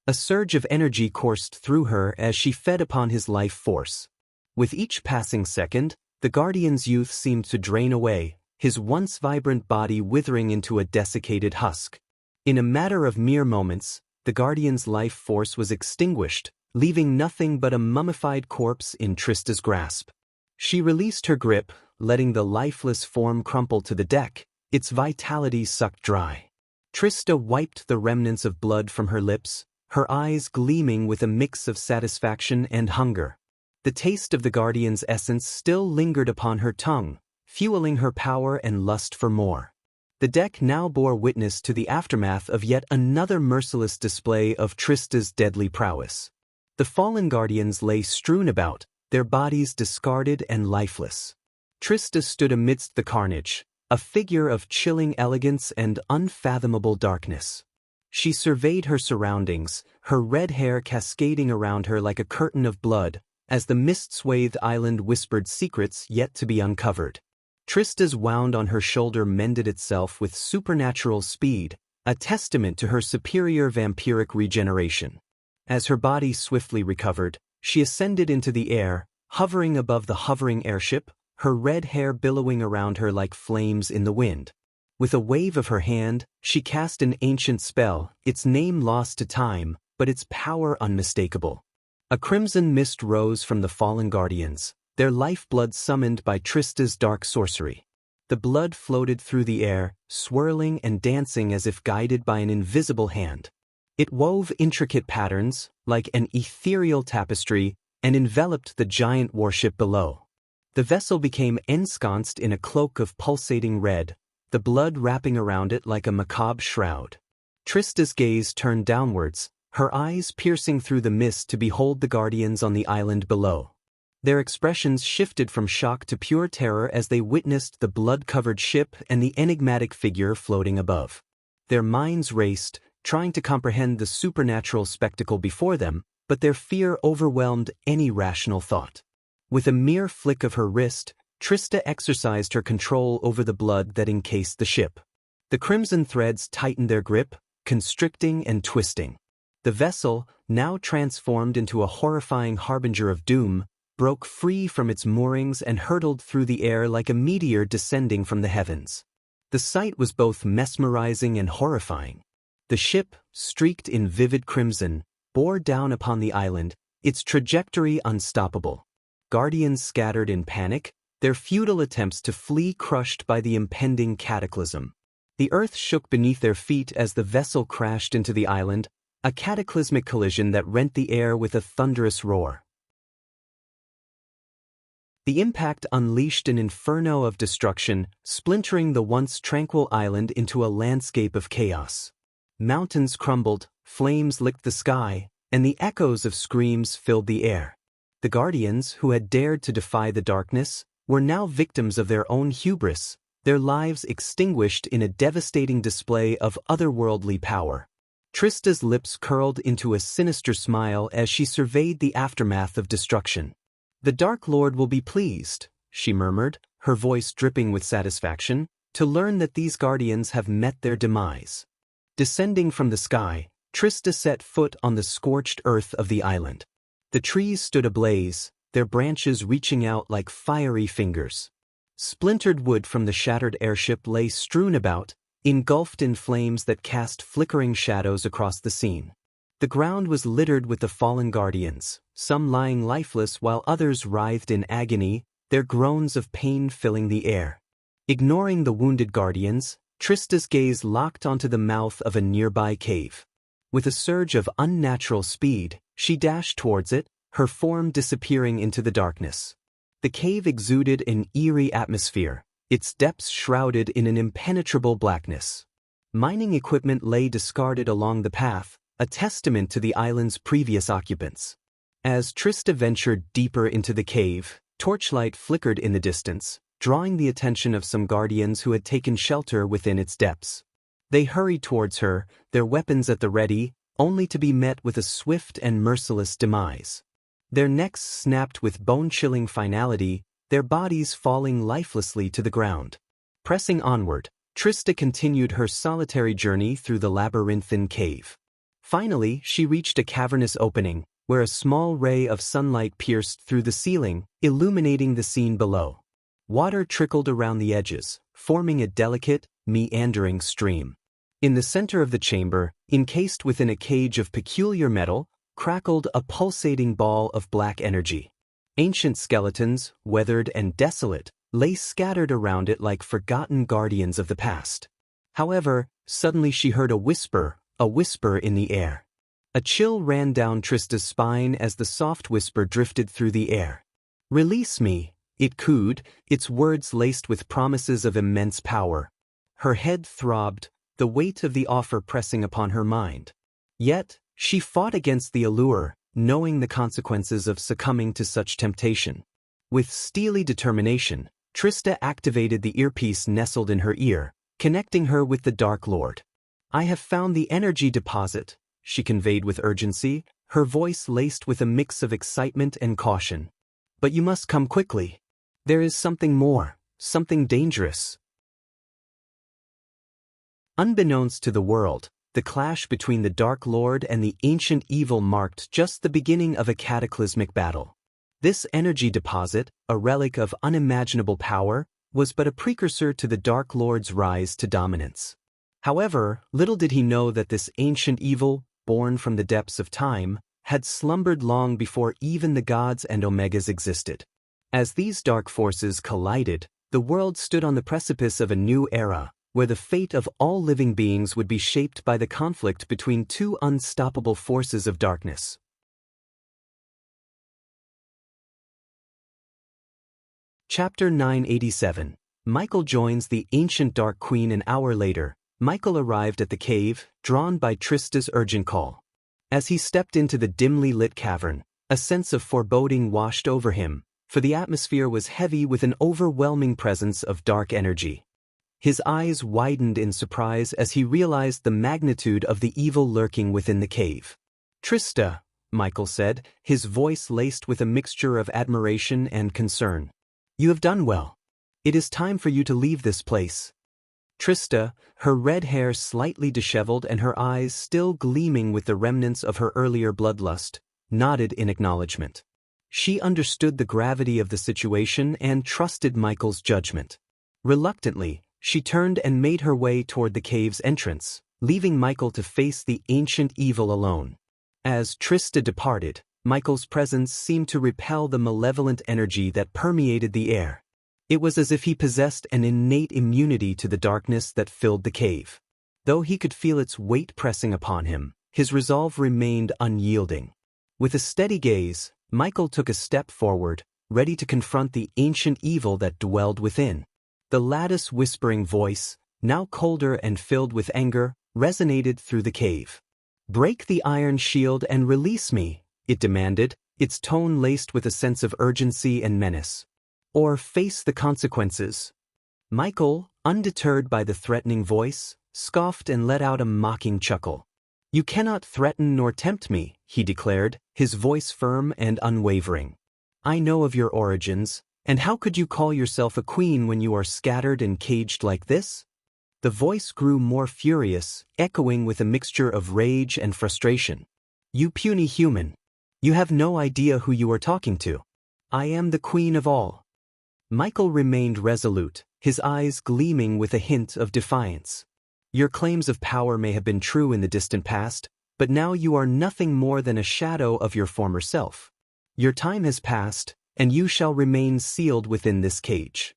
A surge of energy coursed through her as she fed upon his life force. With each passing second, the guardian's youth seemed to drain away, his once vibrant body withering into a desiccated husk. In a matter of mere moments, the guardian's life force was extinguished, leaving nothing but a mummified corpse in Trista's grasp. She released her grip, letting the lifeless form crumple to the deck, its vitality sucked dry. Trista wiped the remnants of blood from her lips, her eyes gleaming with a mix of satisfaction and hunger. The taste of the Guardian's essence still lingered upon her tongue, fueling her power and lust for more. The deck now bore witness to the aftermath of yet another merciless display of Trista's deadly prowess. The fallen Guardians lay strewn about, their bodies discarded and lifeless. Trista stood amidst the carnage, a figure of chilling elegance and unfathomable darkness. She surveyed her surroundings, her red hair cascading around her like a curtain of blood, as the mist-swathed island whispered secrets yet to be uncovered. Trista's wound on her shoulder mended itself with supernatural speed, a testament to her superior vampiric regeneration. As her body swiftly recovered, she ascended into the air, hovering above the hovering airship, her red hair billowing around her like flames in the wind. With a wave of her hand, she cast an ancient spell, its name lost to time, but its power unmistakable. A crimson mist rose from the fallen Guardians, their lifeblood summoned by Trista's dark sorcery. The blood floated through the air, swirling and dancing as if guided by an invisible hand. It wove intricate patterns, like an ethereal tapestry, and enveloped the giant warship below. The vessel became ensconced in a cloak of pulsating red, the blood wrapping around it like a macabre shroud. Trista's gaze turned downwards, her eyes piercing through the mist to behold the Guardians on the island below. Their expressions shifted from shock to pure terror as they witnessed the blood-covered ship and the enigmatic figure floating above. Their minds raced, trying to comprehend the supernatural spectacle before them, but their fear overwhelmed any rational thought. With a mere flick of her wrist, Trista exercised her control over the blood that encased the ship. The crimson threads tightened their grip, constricting and twisting. The vessel, now transformed into a horrifying harbinger of doom, broke free from its moorings and hurtled through the air like a meteor descending from the heavens. The sight was both mesmerizing and horrifying. The ship, streaked in vivid crimson, bore down upon the island, its trajectory unstoppable. Guardians scattered in panic, their futile attempts to flee crushed by the impending cataclysm. The earth shook beneath their feet as the vessel crashed into the island, a cataclysmic collision that rent the air with a thunderous roar. The impact unleashed an inferno of destruction, splintering the once tranquil island into a landscape of chaos. Mountains crumbled, flames licked the sky, and the echoes of screams filled the air. The Guardians, who had dared to defy the darkness, were now victims of their own hubris, their lives extinguished in a devastating display of otherworldly power. Trista's lips curled into a sinister smile as she surveyed the aftermath of destruction. "The Dark Lord will be pleased," she murmured, her voice dripping with satisfaction, "to learn that these Guardians have met their demise." Descending from the sky, Trista set foot on the scorched earth of the island. The trees stood ablaze, their branches reaching out like fiery fingers. Splintered wood from the shattered airship lay strewn about, engulfed in flames that cast flickering shadows across the scene. The ground was littered with the fallen Guardians, some lying lifeless while others writhed in agony, their groans of pain filling the air. Ignoring the wounded Guardians, Trista's gaze locked onto the mouth of a nearby cave. With a surge of unnatural speed, she dashed towards it, her form disappearing into the darkness. The cave exuded an eerie atmosphere, its depths shrouded in an impenetrable blackness. Mining equipment lay discarded along the path, a testament to the island's previous occupants. As Trista ventured deeper into the cave, torchlight flickered in the distance, drawing the attention of some Guardians who had taken shelter within its depths. They hurried towards her, their weapons at the ready, only to be met with a swift and merciless demise. Their necks snapped with bone-chilling finality, their bodies falling lifelessly to the ground. Pressing onward, Trista continued her solitary journey through the labyrinthine cave. Finally, she reached a cavernous opening, where a small ray of sunlight pierced through the ceiling, illuminating the scene below. Water trickled around the edges, forming a delicate, meandering stream. In the center of the chamber, encased within a cage of peculiar metal, crackled a pulsating ball of black energy. Ancient skeletons, weathered and desolate, lay scattered around it like forgotten guardians of the past. However, suddenly she heard a whisper in the air. A chill ran down Trista's spine as the soft whisper drifted through the air. "Release me," it cooed, its words laced with promises of immense power. Her head throbbed, the weight of the offer pressing upon her mind. Yet, she fought against the allure, knowing the consequences of succumbing to such temptation. With steely determination, Trista activated the earpiece nestled in her ear, connecting her with the Dark Lord. "I have found the energy deposit," she conveyed with urgency, her voice laced with a mix of excitement and caution. "But you must come quickly. There is something more, something dangerous." Unbeknownst to the world, the clash between the Dark Lord and the ancient evil marked just the beginning of a cataclysmic battle. This energy deposit, a relic of unimaginable power, was but a precursor to the Dark Lord's rise to dominance. However, little did he know that this ancient evil, born from the depths of time, had slumbered long before even the gods and omegas existed. As these dark forces collided, the world stood on the precipice of a new era, where the fate of all living beings would be shaped by the conflict between two unstoppable forces of darkness. Chapter 987. Michael joins the ancient Dark Queen. An hour later, Michael arrived at the cave, drawn by Trista's urgent call. As he stepped into the dimly lit cavern, a sense of foreboding washed over him, for the atmosphere was heavy with an overwhelming presence of dark energy. His eyes widened in surprise as he realized the magnitude of the evil lurking within the cave. "Trista," Michael said, his voice laced with a mixture of admiration and concern. "You have done well. It is time for you to leave this place." Trista, her red hair slightly disheveled and her eyes still gleaming with the remnants of her earlier bloodlust, nodded in acknowledgement. She understood the gravity of the situation and trusted Michael's judgment. Reluctantly, she turned and made her way toward the cave's entrance, leaving Michael to face the ancient evil alone. As Trista departed, Michael's presence seemed to repel the malevolent energy that permeated the air. It was as if he possessed an innate immunity to the darkness that filled the cave. Though he could feel its weight pressing upon him, his resolve remained unyielding. With a steady gaze, Michael took a step forward, ready to confront the ancient evil that dwelled within. The lattice whispering voice, now colder and filled with anger, resonated through the cave. "Break the iron shield and release me," it demanded, its tone laced with a sense of urgency and menace. "Or face the consequences." Michael, undeterred by the threatening voice, scoffed and let out a mocking chuckle. "You cannot threaten nor tempt me," he declared, his voice firm and unwavering. "I know of your origins, and how could you call yourself a queen when you are scattered and caged like this?" The voice grew more furious, echoing with a mixture of rage and frustration. "You puny human. You have no idea who you are talking to. I am the queen of all." Michael remained resolute, his eyes gleaming with a hint of defiance. "Your claims of power may have been true in the distant past, but now you are nothing more than a shadow of your former self. Your time has passed, and you shall remain sealed within this cage."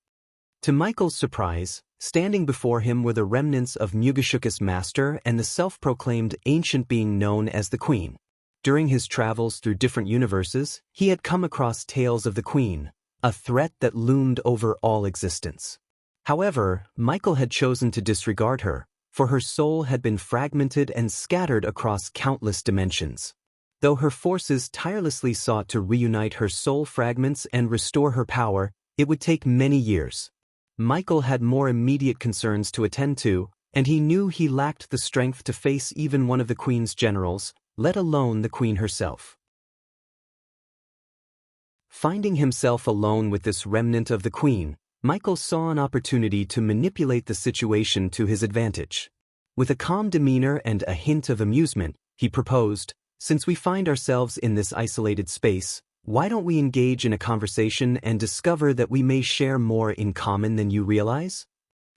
To Michael's surprise, standing before him were the remnants of Mugashuka's master and the self-proclaimed ancient being known as the Queen. During his travels through different universes, he had come across tales of the Queen, a threat that loomed over all existence. However, Michael had chosen to disregard her, for her soul had been fragmented and scattered across countless dimensions. Though her forces tirelessly sought to reunite her soul fragments and restore her power, it would take many years. Michael had more immediate concerns to attend to, and he knew he lacked the strength to face even one of the Queen's generals, let alone the Queen herself. Finding himself alone with this remnant of the Queen, Michael saw an opportunity to manipulate the situation to his advantage. With a calm demeanor and a hint of amusement, he proposed, "Since we find ourselves in this isolated space, why don't we engage in a conversation and discover that we may share more in common than you realize?"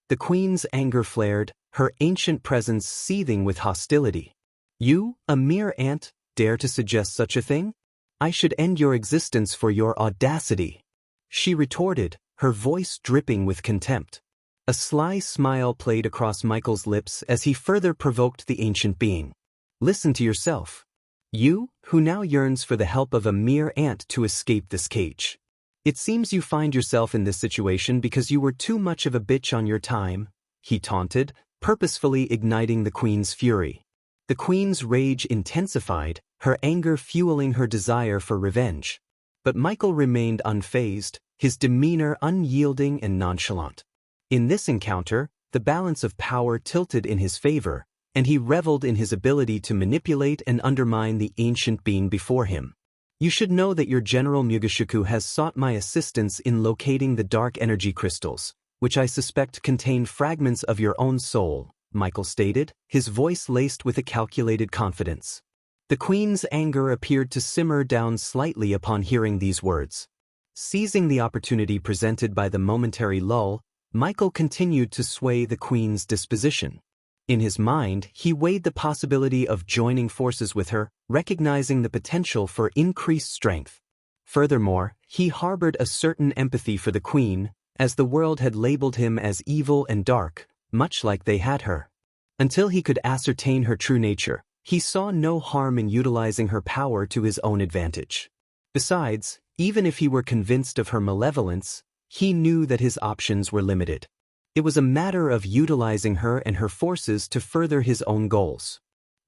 The Queen's anger flared, her ancient presence seething with hostility. "You, a mere ant, dare to suggest such a thing? I should end your existence for your audacity," she retorted, her voice dripping with contempt. A sly smile played across Michael's lips as he further provoked the ancient being. Listen to yourself. You, who now yearns for the help of a mere ant to escape this cage. It seems you find yourself in this situation because you were too much of a bitch on your time, he taunted, purposefully igniting the queen's fury. The queen's rage intensified, her anger fueling her desire for revenge. But Michael remained unfazed, his demeanor unyielding and nonchalant. In this encounter, the balance of power tilted in his favor, and he reveled in his ability to manipulate and undermine the ancient being before him. You should know that your General Mugeshiku has sought my assistance in locating the dark energy crystals, which I suspect contain fragments of your own soul, Michael stated, his voice laced with a calculated confidence. The queen's anger appeared to simmer down slightly upon hearing these words. Seizing the opportunity presented by the momentary lull, Michael continued to sway the queen's disposition. In his mind, he weighed the possibility of joining forces with her, recognizing the potential for increased strength. Furthermore, he harbored a certain empathy for the queen, as the world had labeled him as evil and dark, much like they had her. Until he could ascertain her true nature, he saw no harm in utilizing her power to his own advantage. Besides, even if he were convinced of her malevolence, he knew that his options were limited. It was a matter of utilizing her and her forces to further his own goals.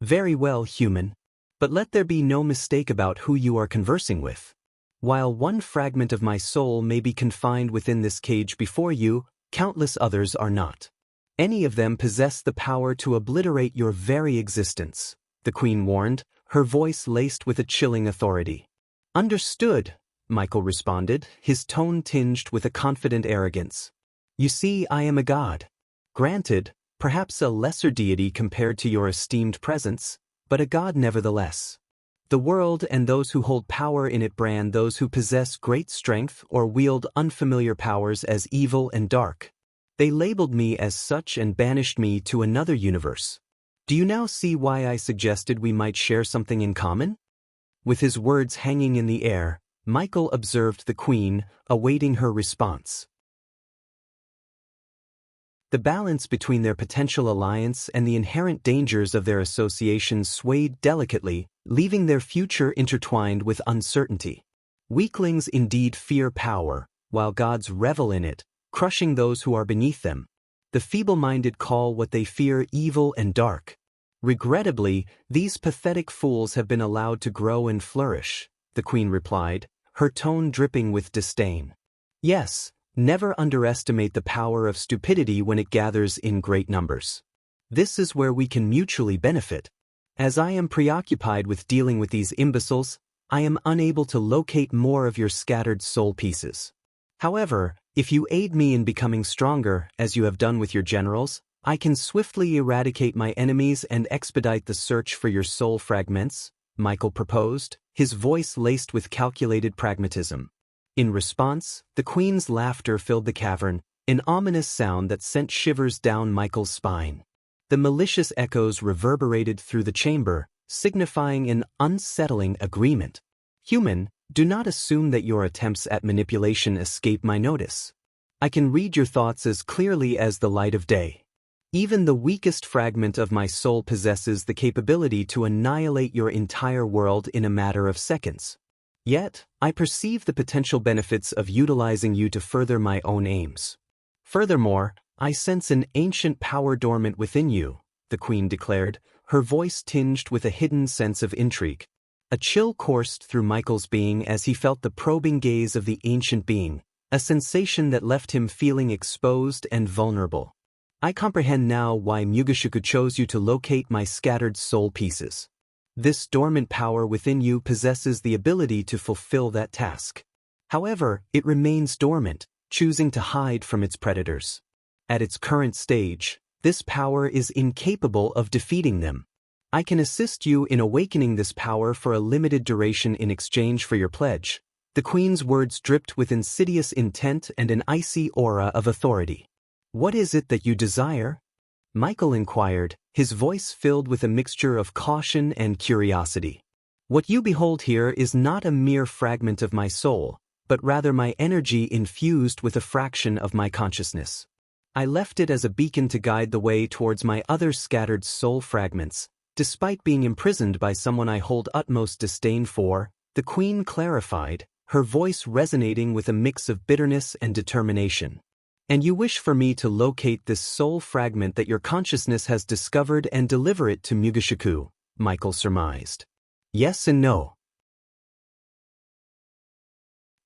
Very well, human. But let there be no mistake about who you are conversing with. While one fragment of my soul may be confined within this cage before you, countless others are not. Any of them possess the power to obliterate your very existence, the queen warned, her voice laced with a chilling authority. Understood, Michael responded, his tone tinged with a confident arrogance. You see, I am a god. Granted, perhaps a lesser deity compared to your esteemed presence, but a god nevertheless. The world and those who hold power in it brand those who possess great strength or wield unfamiliar powers as evil and dark. They labeled me as such and banished me to another universe. Do you now see why I suggested we might share something in common? With his words hanging in the air, Michael observed the queen, awaiting her response. The balance between their potential alliance and the inherent dangers of their association swayed delicately, leaving their future intertwined with uncertainty. Weaklings indeed fear power, while gods revel in it, crushing those who are beneath them. The feeble-minded call what they fear evil and dark. Regrettably, these pathetic fools have been allowed to grow and flourish, the queen replied, her tone dripping with disdain. Yes, never underestimate the power of stupidity when it gathers in great numbers. This is where we can mutually benefit. As I am preoccupied with dealing with these imbeciles, I am unable to locate more of your scattered soul pieces. However, if you aid me in becoming stronger, as you have done with your generals, I can swiftly eradicate my enemies and expedite the search for your soul fragments, Michael proposed, his voice laced with calculated pragmatism. In response, the queen's laughter filled the cavern, an ominous sound that sent shivers down Michael's spine. The malicious echoes reverberated through the chamber, signifying an unsettling agreement. Human, do not assume that your attempts at manipulation escape my notice. I can read your thoughts as clearly as the light of day. Even the weakest fragment of my soul possesses the capability to annihilate your entire world in a matter of seconds. Yet, I perceive the potential benefits of utilizing you to further my own aims. Furthermore, I sense an ancient power dormant within you, the queen declared, her voice tinged with a hidden sense of intrigue. A chill coursed through Michael's being as he felt the probing gaze of the ancient being, a sensation that left him feeling exposed and vulnerable. I comprehend now why Mugeshiku chose you to locate my scattered soul pieces. This dormant power within you possesses the ability to fulfill that task. However, it remains dormant, choosing to hide from its predators. At its current stage, this power is incapable of defeating them. I can assist you in awakening this power for a limited duration in exchange for your pledge. The queen's words dripped with insidious intent and an icy aura of authority. What is it that you desire? Michael inquired, his voice filled with a mixture of caution and curiosity. What you behold here is not a mere fragment of my soul, but rather my energy infused with a fraction of my consciousness. I left it as a beacon to guide the way towards my other scattered soul fragments. Despite being imprisoned by someone I hold utmost disdain for, the queen clarified, her voice resonating with a mix of bitterness and determination. And you wish for me to locate this soul fragment that your consciousness has discovered and deliver it to Mugeshiku, Michael surmised. Yes and no.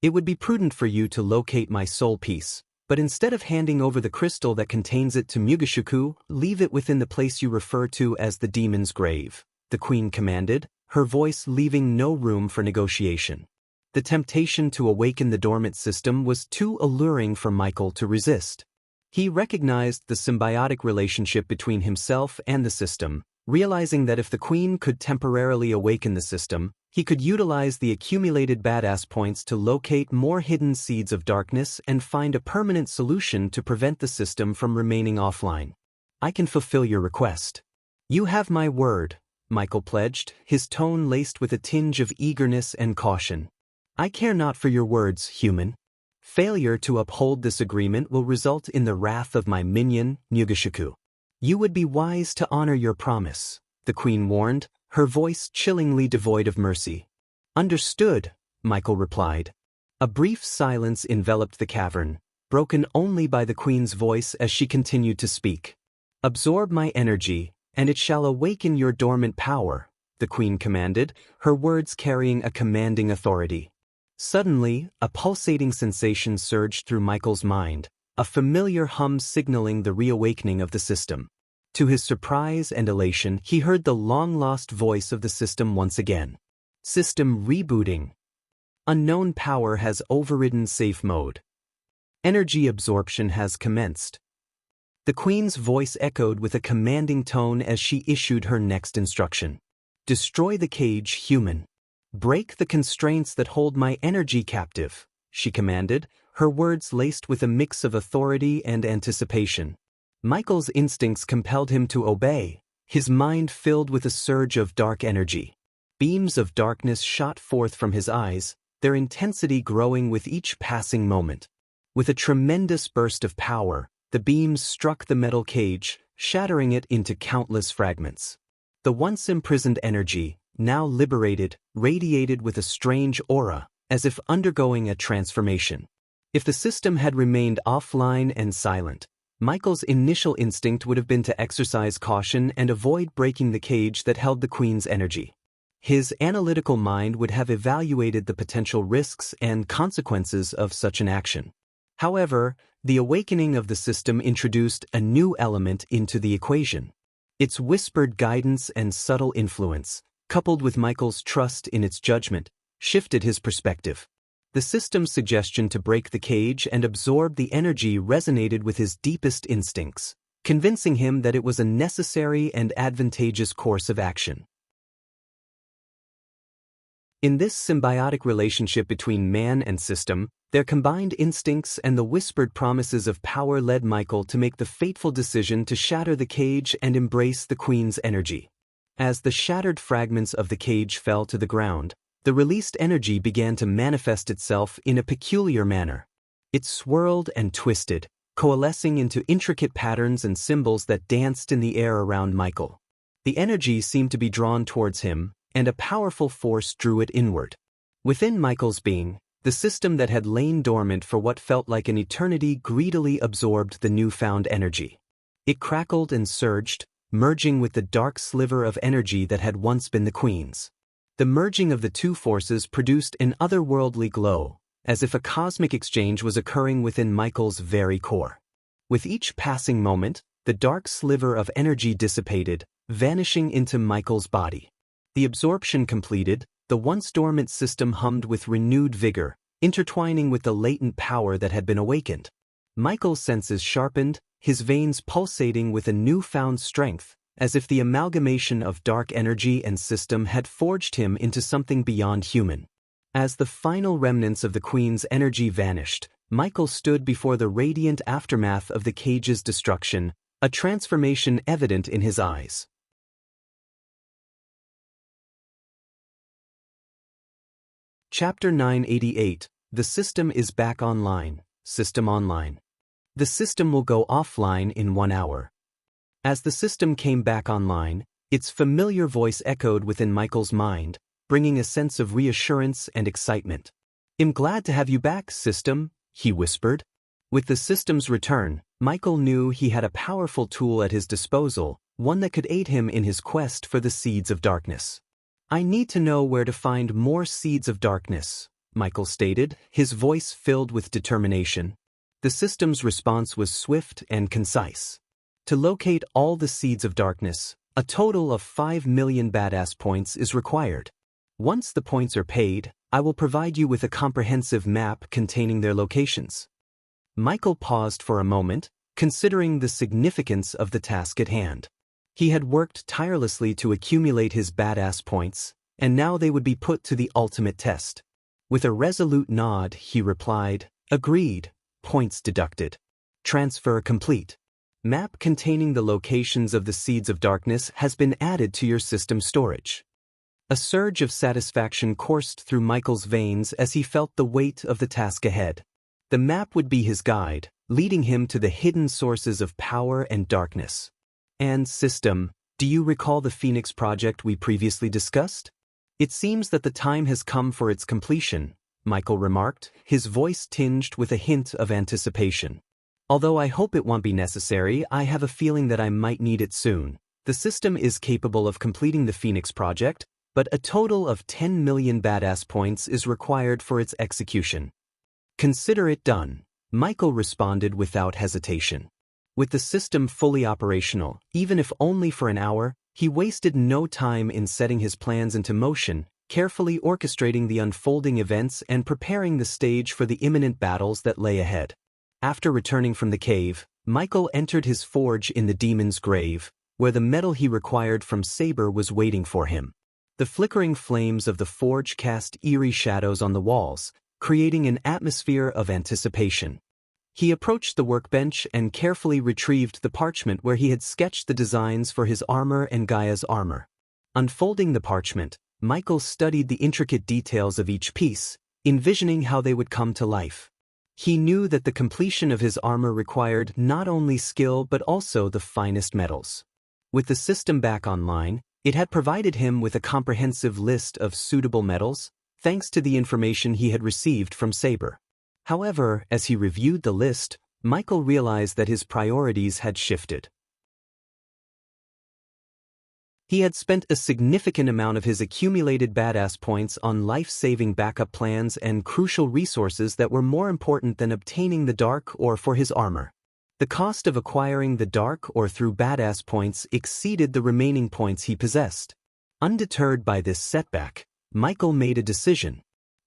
It would be prudent for you to locate my soul piece, but instead of handing over the crystal that contains it to Mugeshiku, leave it within the place you refer to as the demon's grave, the queen commanded, her voice leaving no room for negotiation. The temptation to awaken the dormant system was too alluring for Michael to resist. He recognized the symbiotic relationship between himself and the system, realizing that if the queen could temporarily awaken the system, he could utilize the accumulated badass points to locate more hidden seeds of darkness and find a permanent solution to prevent the system from remaining offline. I can fulfill your request. You have my word, Michael pledged, his tone laced with a tinge of eagerness and caution. I care not for your words, human. Failure to uphold this agreement will result in the wrath of my minion, Mugeshiku. You would be wise to honor your promise, the queen warned, her voice chillingly devoid of mercy. Understood, Michael replied. A brief silence enveloped the cavern, broken only by the queen's voice as she continued to speak. Absorb my energy, and it shall awaken your dormant power, the queen commanded, her words carrying a commanding authority. Suddenly, a pulsating sensation surged through Michael's mind, a familiar hum signaling the reawakening of the system. To his surprise and elation, he heard the long-lost voice of the system once again. System rebooting. Unknown power has overridden safe mode. Energy absorption has commenced. The queen's voice echoed with a commanding tone as she issued her next instruction. Destroy the cage, human. Break the constraints that hold my energy captive, she commanded, her words laced with a mix of authority and anticipation. Michael's instincts compelled him to obey, his mind filled with a surge of dark energy. Beams of darkness shot forth from his eyes, their intensity growing with each passing moment. With a tremendous burst of power, the beams struck the metal cage, shattering it into countless fragments. The once imprisoned energy, now liberated, radiated with a strange aura, as if undergoing a transformation. If the system had remained offline and silent, Michael's initial instinct would have been to exercise caution and avoid breaking the cage that held the queen's energy. His analytical mind would have evaluated the potential risks and consequences of such an action. However, the awakening of the system introduced a new element into the equation. Its whispered guidance and subtle influence, coupled with Michael's trust in its judgment, shifted his perspective. The system's suggestion to break the cage and absorb the energy resonated with his deepest instincts, convincing him that it was a necessary and advantageous course of action. In this symbiotic relationship between man and system, their combined instincts and the whispered promises of power led Michael to make the fateful decision to shatter the cage and embrace the queen's energy. As the shattered fragments of the cage fell to the ground, the released energy began to manifest itself in a peculiar manner. It swirled and twisted, coalescing into intricate patterns and symbols that danced in the air around Michael. The energy seemed to be drawn towards him, and a powerful force drew it inward. Within Michael's being, the system that had lain dormant for what felt like an eternity greedily absorbed the newfound energy. It crackled and surged, merging with the dark sliver of energy that had once been the queen's. The merging of the two forces produced an otherworldly glow, as if a cosmic exchange was occurring within Michael's very core. With each passing moment, the dark sliver of energy dissipated, vanishing into Michael's body. The absorption completed, the once dormant system hummed with renewed vigor, intertwining with the latent power that had been awakened. Michael's senses sharpened, his veins pulsating with a newfound strength, as if the amalgamation of dark energy and system had forged him into something beyond human. As the final remnants of the queen's energy vanished, Michael stood before the radiant aftermath of the cage's destruction, a transformation evident in his eyes. Chapter 988, The System is Back Online, System Online. The system will go offline in 1 hour. As the system came back online, its familiar voice echoed within Michael's mind, bringing a sense of reassurance and excitement. "I'm glad to have you back, system," he whispered. With the system's return, Michael knew he had a powerful tool at his disposal, one that could aid him in his quest for the seeds of darkness. "I need to know where to find more seeds of darkness," Michael stated, his voice filled with determination. The system's response was swift and concise. "To locate all the seeds of darkness, a total of 5 million badass points is required. Once the points are paid, I will provide you with a comprehensive map containing their locations." Michael paused for a moment, considering the significance of the task at hand. He had worked tirelessly to accumulate his badass points, and now they would be put to the ultimate test. With a resolute nod, he replied, "Agreed. Points deducted. Transfer complete. Map containing the locations of the seeds of darkness has been added to your system storage." A surge of satisfaction coursed through Michael's veins as he felt the weight of the task ahead. The map would be his guide, leading him to the hidden sources of power and darkness. "And system, do you recall the Phoenix project we previously discussed? It seems that the time has come for its completion," Michael remarked, his voice tinged with a hint of anticipation. "Although I hope it won't be necessary, I have a feeling that I might need it soon. The system is capable of completing the Phoenix project, but a total of 10 million badass points is required for its execution." "Consider it done," Michael responded without hesitation. With the system fully operational, even if only for an hour, he wasted no time in setting his plans into motion, carefully orchestrating the unfolding events and preparing the stage for the imminent battles that lay ahead. After returning from the cave, Michael entered his forge in the demon's grave, where the metal he required from Saber was waiting for him. The flickering flames of the forge cast eerie shadows on the walls, creating an atmosphere of anticipation. He approached the workbench and carefully retrieved the parchment where he had sketched the designs for his armor and Gaia's armor. Unfolding the parchment, Michael studied the intricate details of each piece, envisioning how they would come to life. He knew that the completion of his armor required not only skill but also the finest metals. With the system back online, it had provided him with a comprehensive list of suitable metals, thanks to the information he had received from Saber. However, as he reviewed the list, Michael realized that his priorities had shifted. He had spent a significant amount of his accumulated badass points on life-saving backup plans and crucial resources that were more important than obtaining the dark ore for his armor. The cost of acquiring the dark ore through badass points exceeded the remaining points he possessed. Undeterred by this setback, Michael made a decision.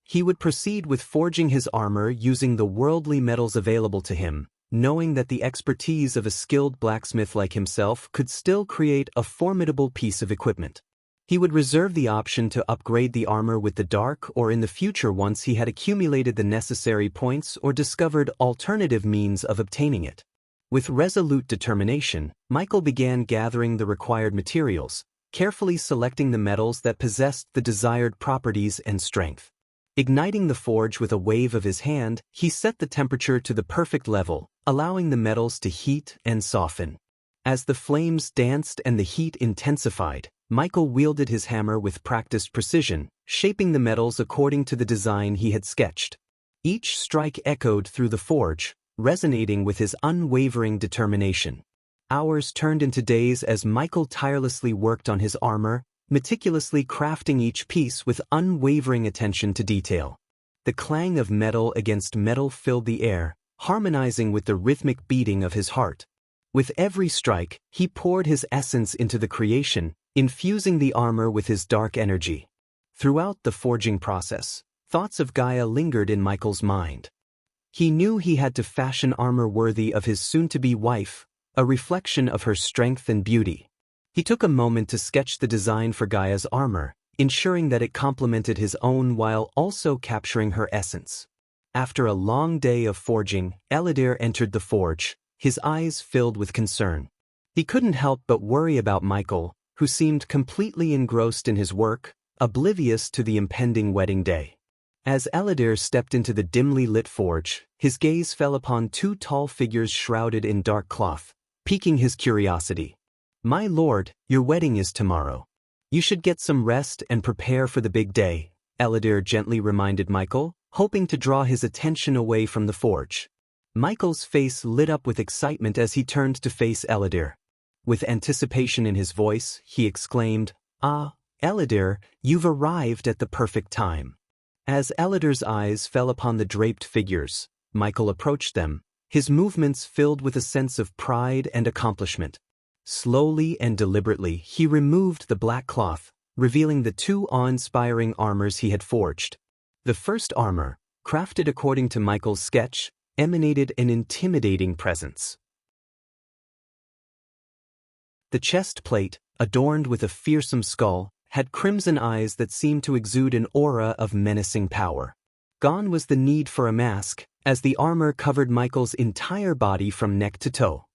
He would proceed with forging his armor using the worldly metals available to him, knowing that the expertise of a skilled blacksmith like himself could still create a formidable piece of equipment. He would reserve the option to upgrade the armor with the dark or in the future once he had accumulated the necessary points or discovered alternative means of obtaining it. With resolute determination, Michael began gathering the required materials, carefully selecting the metals that possessed the desired properties and strength. Igniting the forge with a wave of his hand, he set the temperature to the perfect level, allowing the metals to heat and soften. As the flames danced and the heat intensified, Michael wielded his hammer with practiced precision, shaping the metals according to the design he had sketched. Each strike echoed through the forge, resonating with his unwavering determination. Hours turned into days as Michael tirelessly worked on his armor, meticulously crafting each piece with unwavering attention to detail. The clang of metal against metal filled the air, harmonizing with the rhythmic beating of his heart. With every strike, he poured his essence into the creation, infusing the armor with his dark energy. Throughout the forging process, thoughts of Gaia lingered in Michael's mind. He knew he had to fashion armor worthy of his soon-to-be wife, a reflection of her strength and beauty. He took a moment to sketch the design for Gaia's armor, ensuring that it complemented his own while also capturing her essence. After a long day of forging, Eladir entered the forge, his eyes filled with concern. He couldn't help but worry about Michael, who seemed completely engrossed in his work, oblivious to the impending wedding day. As Eladir stepped into the dimly lit forge, his gaze fell upon two tall figures shrouded in dark cloth, piquing his curiosity. "My lord, your wedding is tomorrow. You should get some rest and prepare for the big day," Eladir gently reminded Michael, hoping to draw his attention away from the forge. Michael's face lit up with excitement as he turned to face Eladir. With anticipation in his voice, he exclaimed, "Ah, Eladir, you've arrived at the perfect time." As Eladir's eyes fell upon the draped figures, Michael approached them, his movements filled with a sense of pride and accomplishment. Slowly and deliberately, he removed the black cloth, revealing the two awe-inspiring armors he had forged. The first armor, crafted according to Michael's sketch, emanated an intimidating presence. The chest plate, adorned with a fearsome skull, had crimson eyes that seemed to exude an aura of menacing power. Gone was the need for a mask, as the armor covered Michael's entire body from neck to toe.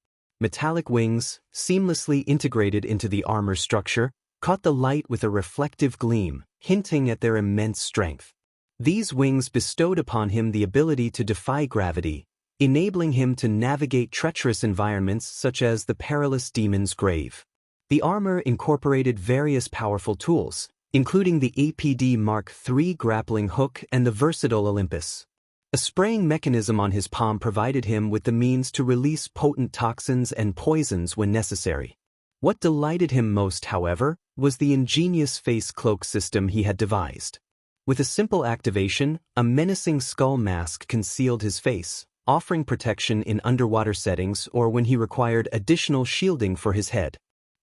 Metallic wings, seamlessly integrated into the armor structure, caught the light with a reflective gleam, hinting at their immense strength. These wings bestowed upon him the ability to defy gravity, enabling him to navigate treacherous environments such as the perilous demon's grave. The armor incorporated various powerful tools, including the APD Mark III grappling hook and the versatile Olympus. A spraying mechanism on his palm provided him with the means to release potent toxins and poisons when necessary. What delighted him most, however, was the ingenious face cloak system he had devised. With a simple activation, a menacing skull mask concealed his face, offering protection in underwater settings or when he required additional shielding for his head.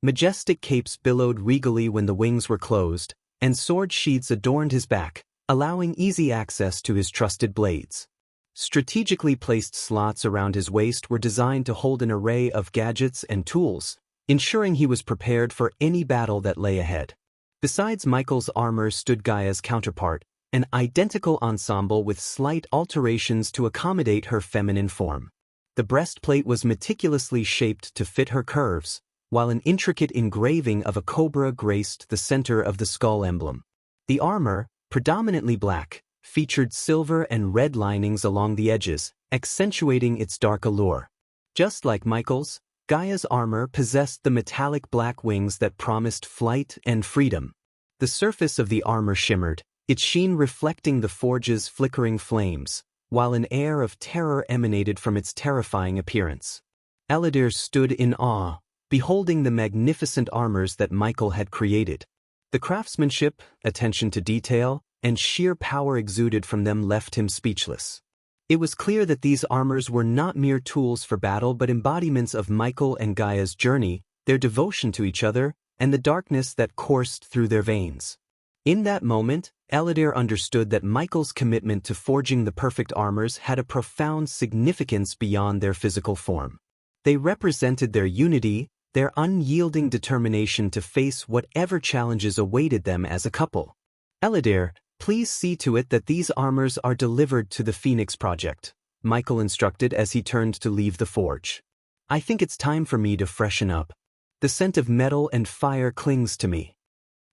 Majestic capes billowed regally when the wings were closed, and sword sheaths adorned his back, allowing easy access to his trusted blades. Strategically placed slots around his waist were designed to hold an array of gadgets and tools, ensuring he was prepared for any battle that lay ahead. Besides Michael's armor stood Gaia's counterpart, an identical ensemble with slight alterations to accommodate her feminine form. The breastplate was meticulously shaped to fit her curves, while an intricate engraving of a cobra graced the center of the skull emblem. The armor, predominantly black, featured silver and red linings along the edges, accentuating its dark allure. Just like Michael's, Gaia's armor possessed the metallic black wings that promised flight and freedom. The surface of the armor shimmered, its sheen reflecting the forge's flickering flames, while an air of terror emanated from its terrifying appearance. Eladir stood in awe, beholding the magnificent armors that Michael had created. The craftsmanship, attention to detail, and sheer power exuded from them left him speechless. It was clear that these armors were not mere tools for battle but embodiments of Michael and Gaia's journey, their devotion to each other, and the darkness that coursed through their veins. In that moment, Eladir understood that Michael's commitment to forging the perfect armors had a profound significance beyond their physical form. They represented their unity, their unyielding determination to face whatever challenges awaited them as a couple. "Eladir, please see to it that these armors are delivered to the Phoenix Project," Michael instructed as he turned to leave the forge. "I think it's time for me to freshen up. The scent of metal and fire clings to me."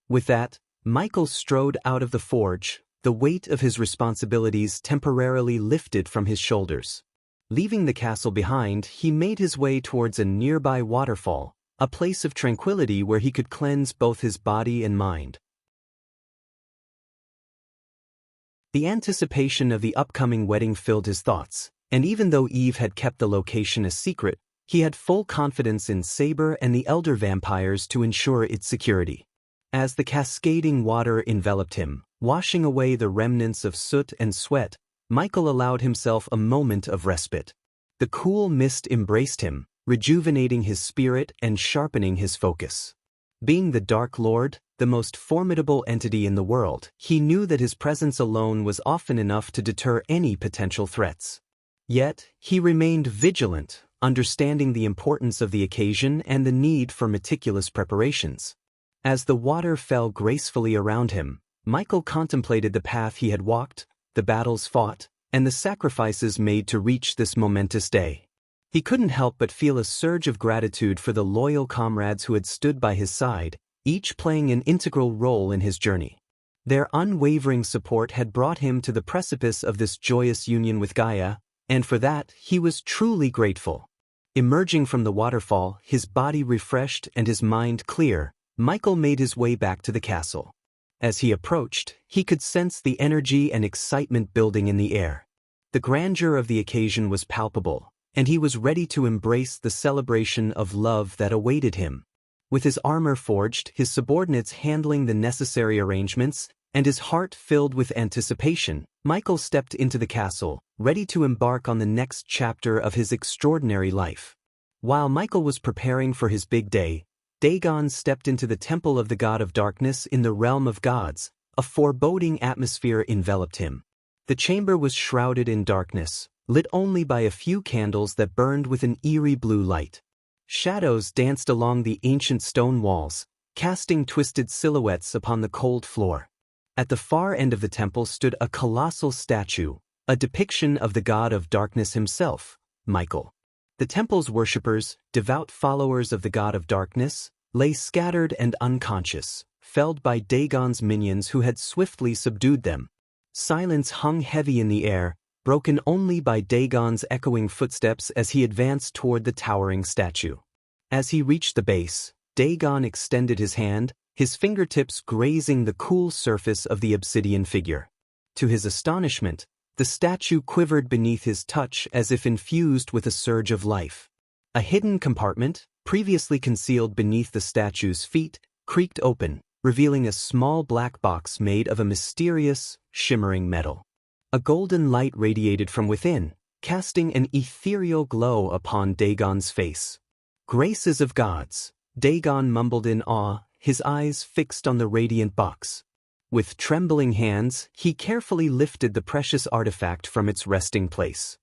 With that, Michael strode out of the forge, the weight of his responsibilities temporarily lifted from his shoulders. Leaving the castle behind, he made his way towards a nearby waterfall, a place of tranquility where he could cleanse both his body and mind. The anticipation of the upcoming wedding filled his thoughts, and even though Eve had kept the location a secret, he had full confidence in Saber and the elder vampires to ensure its security. As the cascading water enveloped him, washing away the remnants of soot and sweat, Michael allowed himself a moment of respite. The cool mist embraced him, rejuvenating his spirit and sharpening his focus. Being the Dark Lord, the most formidable entity in the world, he knew that his presence alone was often enough to deter any potential threats. Yet, he remained vigilant, understanding the importance of the occasion and the need for meticulous preparations. As the water fell gracefully around him, Michael contemplated the path he had walked, the battles fought, and the sacrifices made to reach this momentous day. He couldn't help but feel a surge of gratitude for the loyal comrades who had stood by his side, each playing an integral role in his journey. Their unwavering support had brought him to the precipice of this joyous union with Gaia, and for that he was truly grateful. Emerging from the waterfall, his body refreshed and his mind clear, Michael made his way back to the castle. As he approached, he could sense the energy and excitement building in the air. The grandeur of the occasion was palpable, and he was ready to embrace the celebration of love that awaited him. With his armor forged, his subordinates handling the necessary arrangements, and his heart filled with anticipation, Michael stepped into the castle, ready to embark on the next chapter of his extraordinary life. While Michael was preparing for his big day, Dagon stepped into the temple of the god of darkness in the realm of gods. A foreboding atmosphere enveloped him. The chamber was shrouded in darkness, lit only by a few candles that burned with an eerie blue light. Shadows danced along the ancient stone walls, casting twisted silhouettes upon the cold floor. At the far end of the temple stood a colossal statue, a depiction of the god of darkness himself, Michael. The temple's worshippers, devout followers of the god of darkness, lay scattered and unconscious, felled by Dagon's minions who had swiftly subdued them. Silence hung heavy in the air, broken only by Dagon's echoing footsteps as he advanced toward the towering statue. As he reached the base, Dagon extended his hand, his fingertips grazing the cool surface of the obsidian figure. To his astonishment, the statue quivered beneath his touch as if infused with a surge of life. A hidden compartment, previously concealed beneath the statue's feet, creaked open, revealing a small black box made of a mysterious, shimmering metal. A golden light radiated from within, casting an ethereal glow upon Dagon's face. "Graces of gods," Dagon mumbled in awe, his eyes fixed on the radiant box. With trembling hands, he carefully lifted the precious artifact from its resting place.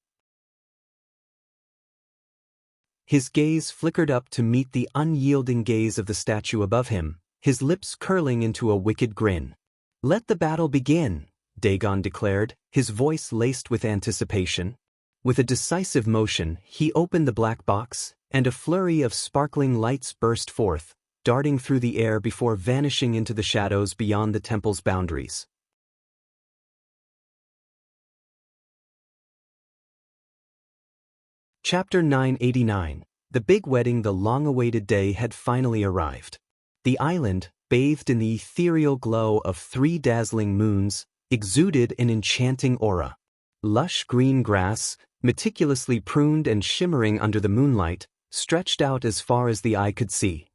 His gaze flickered up to meet the unyielding gaze of the statue above him, his lips curling into a wicked grin. "Let the battle begin," Dagon declared, his voice laced with anticipation. With a decisive motion, he opened the black box, and a flurry of sparkling lights burst forth, darting through the air before vanishing into the shadows beyond the temple's boundaries. Chapter 989. The big wedding. The long-awaited day had finally arrived. The island, bathed in the ethereal glow of 3 dazzling moons, exuded an enchanting aura. Lush green grass, meticulously pruned and shimmering under the moonlight, stretched out as far as the eye could see.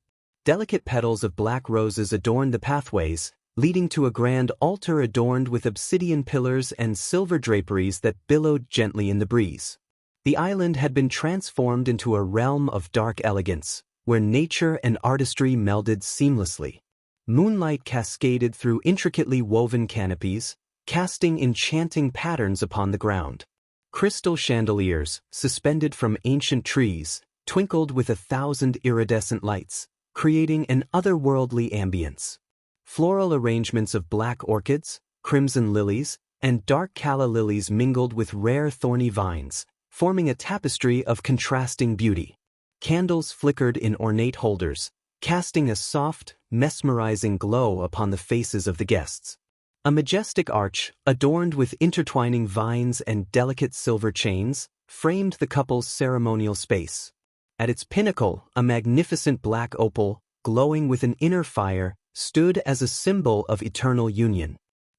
Delicate petals of black roses adorned the pathways, leading to a grand altar adorned with obsidian pillars and silver draperies that billowed gently in the breeze. The island had been transformed into a realm of dark elegance, where nature and artistry melded seamlessly. Moonlight cascaded through intricately woven canopies, casting enchanting patterns upon the ground. Crystal chandeliers, suspended from ancient trees, twinkled with 1,000 iridescent lights, creating an otherworldly ambience. Floral arrangements of black orchids, crimson lilies, and dark calla lilies mingled with rare thorny vines, forming a tapestry of contrasting beauty. Candles flickered in ornate holders, casting a soft, mesmerizing glow upon the faces of the guests. A majestic arch, adorned with intertwining vines and delicate silver chains, framed the couple's ceremonial space. At its pinnacle, a magnificent black opal, glowing with an inner fire, stood as a symbol of eternal union.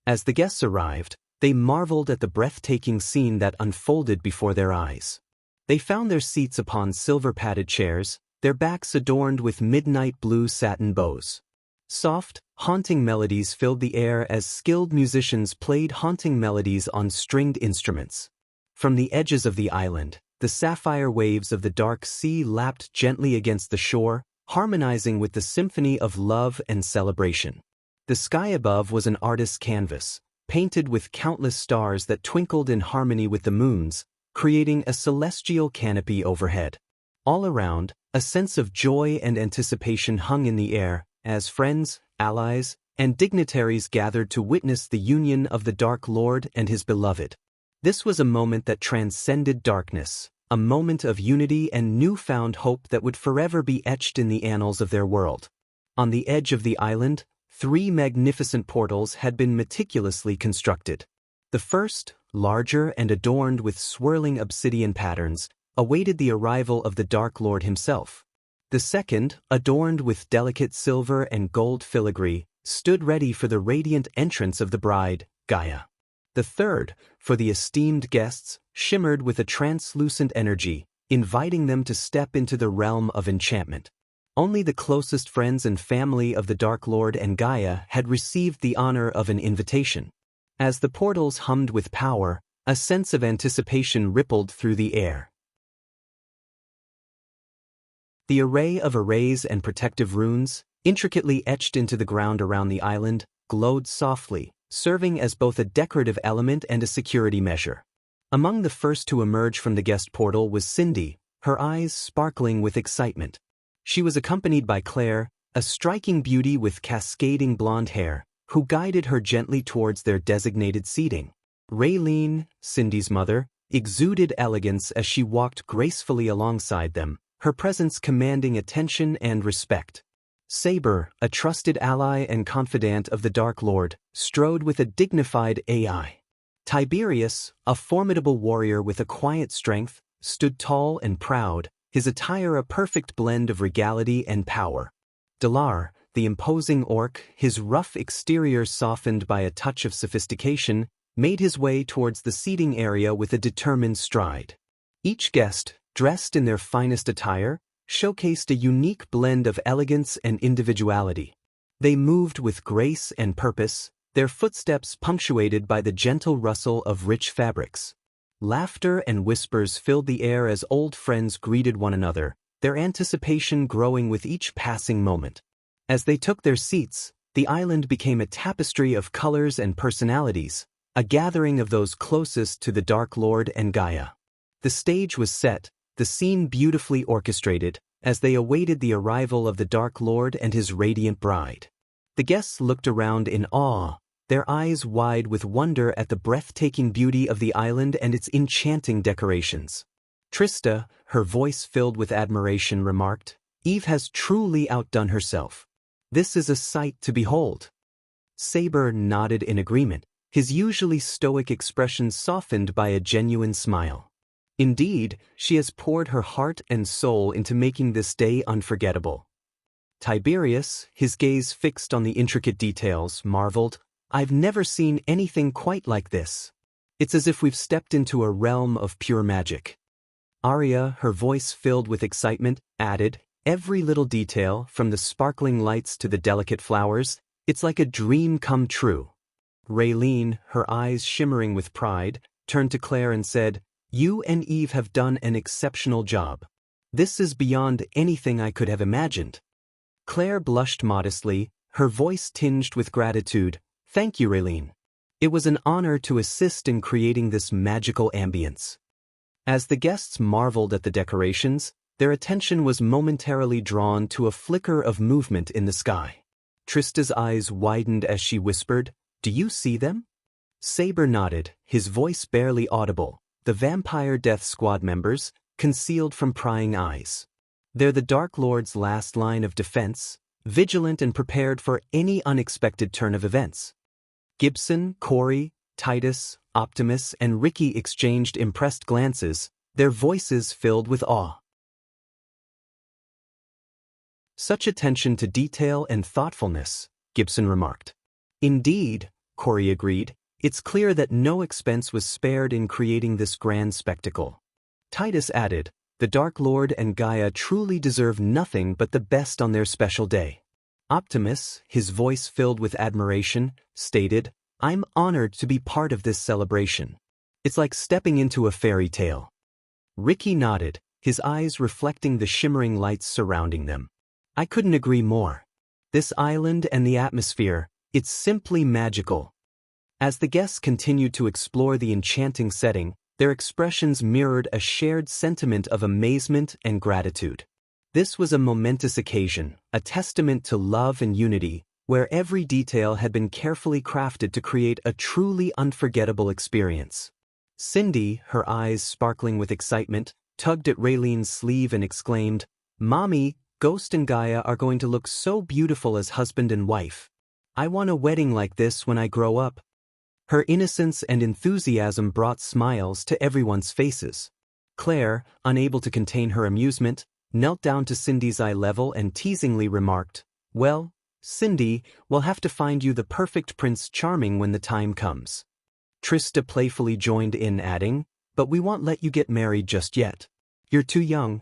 As the guests arrived, they marveled at the breathtaking scene that unfolded before their eyes. They found their seats upon silver-padded chairs, their backs adorned with midnight blue satin bows. Soft, haunting melodies filled the air as skilled musicians played haunting melodies on stringed instruments. From the edges of the island, the sapphire waves of the dark sea lapped gently against the shore, harmonizing with the symphony of love and celebration. The sky above was an artist's canvas, painted with countless stars that twinkled in harmony with the moons, creating a celestial canopy overhead. All around, a sense of joy and anticipation hung in the air, as friends, allies, and dignitaries gathered to witness the union of the Dark Lord and his beloved. This was a moment that transcended darkness, a moment of unity and newfound hope that would forever be etched in the annals of their world. On the edge of the island, 3 magnificent portals had been meticulously constructed. The first, larger and adorned with swirling obsidian patterns, awaited the arrival of the Dark Lord himself. The second, adorned with delicate silver and gold filigree, stood ready for the radiant entrance of the bride, Gaia. The third, for the esteemed guests, shimmered with a translucent energy, inviting them to step into the realm of enchantment. Only the closest friends and family of the Dark Lord and Gaia had received the honor of an invitation. As the portals hummed with power, a sense of anticipation rippled through the air. The array of arrays and protective runes, intricately etched into the ground around the island, glowed softly, serving as both a decorative element and a security measure. Among the first to emerge from the guest portal was Cindy, her eyes sparkling with excitement. She was accompanied by Claire, a striking beauty with cascading blonde hair, who guided her gently towards their designated seating. Raylene, Cindy's mother, exuded elegance as she walked gracefully alongside them, her presence commanding attention and respect. Saber, a trusted ally and confidant of the Dark Lord, strode with a dignified AI. Tiberius, a formidable warrior with a quiet strength, stood tall and proud, his attire a perfect blend of regality and power. Dalar, the imposing orc, his rough exterior softened by a touch of sophistication, made his way towards the seating area with a determined stride. Each guest, dressed in their finest attire, showcased a unique blend of elegance and individuality. They moved with grace and purpose, their footsteps punctuated by the gentle rustle of rich fabrics. Laughter and whispers filled the air as old friends greeted one another, their anticipation growing with each passing moment. As they took their seats, the island became a tapestry of colors and personalities, a gathering of those closest to the Dark Lord and Gaia. The stage was set, the scene beautifully orchestrated, as they awaited the arrival of the Dark Lord and his radiant bride. The guests looked around in awe, their eyes wide with wonder at the breathtaking beauty of the island and its enchanting decorations. Trista, her voice filled with admiration, remarked, "Eve has truly outdone herself. This is a sight to behold." Saber nodded in agreement, his usually stoic expression softened by a genuine smile. Indeed, she has poured her heart and soul into making this day unforgettable. Tiberius, his gaze fixed on the intricate details, marveled, "I've never seen anything quite like this. It's as if we've stepped into a realm of pure magic." Arya, her voice filled with excitement, added, "Every little detail, from the sparkling lights to the delicate flowers, it's like a dream come true." Raylene, her eyes shimmering with pride, turned to Claire and said, "You and Eve have done an exceptional job. This is beyond anything I could have imagined." Claire blushed modestly, her voice tinged with gratitude. "Thank you, Raylene. It was an honor to assist in creating this magical ambience." As the guests marveled at the decorations, their attention was momentarily drawn to a flicker of movement in the sky. Trista's eyes widened as she whispered, "Do you see them?" Saber nodded, his voice barely audible. The Vampire Death Squad members, concealed from prying eyes. They're the Dark Lord's last line of defense, vigilant and prepared for any unexpected turn of events. Gibson, Corey, Titus, Optimus, and Ricky exchanged impressed glances, their voices filled with awe. "Such attention to detail and thoughtfulness," Gibson remarked. "Indeed," Corey agreed. "It's clear that no expense was spared in creating this grand spectacle." Titus added, "The Dark Lord and Gaia truly deserve nothing but the best on their special day." Optimus, his voice filled with admiration, stated, "I'm honored to be part of this celebration. It's like stepping into a fairy tale." Ricky nodded, his eyes reflecting the shimmering lights surrounding them. "I couldn't agree more. This island and the atmosphere, it's simply magical." As the guests continued to explore the enchanting setting, their expressions mirrored a shared sentiment of amazement and gratitude. This was a momentous occasion, a testament to love and unity, where every detail had been carefully crafted to create a truly unforgettable experience. Cindy, her eyes sparkling with excitement, tugged at Raylene's sleeve and exclaimed, "Mommy, Ghost and Gaia are going to look so beautiful as husband and wife." I want a wedding like this when I grow up. Her innocence and enthusiasm brought smiles to everyone's faces. Claire, unable to contain her amusement, knelt down to Cindy's eye level and teasingly remarked, "Well, Cindy, we'll have to find you the perfect Prince Charming when the time comes." Trista playfully joined in, adding, "But we won't let you get married just yet. You're too young."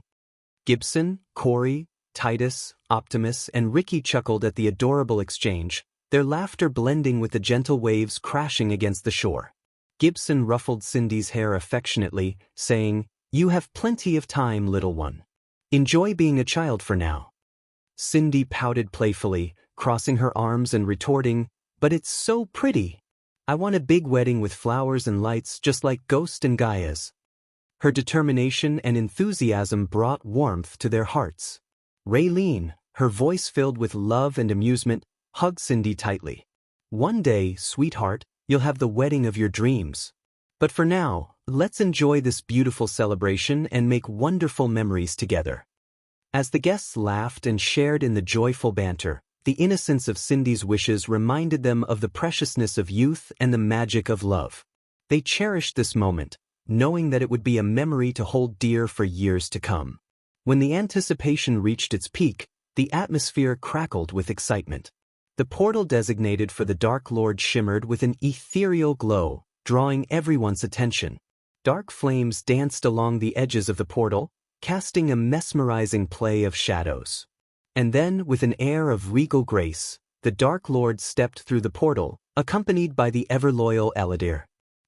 Gibson, Corey, Titus, Optimus, and Ricky chuckled at the adorable exchange, their laughter blending with the gentle waves crashing against the shore. Gibson ruffled Cindy's hair affectionately, saying, "You have plenty of time, little one. Enjoy being a child for now." Cindy pouted playfully, crossing her arms and retorting, "But it's so pretty. I want a big wedding with flowers and lights just like Ghost and Gaia's." Her determination and enthusiasm brought warmth to their hearts. Raylene, her voice filled with love and amusement, hugged Cindy tightly. "One day, sweetheart, you'll have the wedding of your dreams. But for now, let's enjoy this beautiful celebration and make wonderful memories together." As the guests laughed and shared in the joyful banter, the innocence of Cindy's wishes reminded them of the preciousness of youth and the magic of love. They cherished this moment, knowing that it would be a memory to hold dear for years to come. When the anticipation reached its peak, the atmosphere crackled with excitement. The portal designated for the Dark Lord shimmered with an ethereal glow, drawing everyone's attention. Dark flames danced along the edges of the portal, casting a mesmerizing play of shadows. And then, with an air of regal grace, the Dark Lord stepped through the portal, accompanied by the ever-loyal Eladir.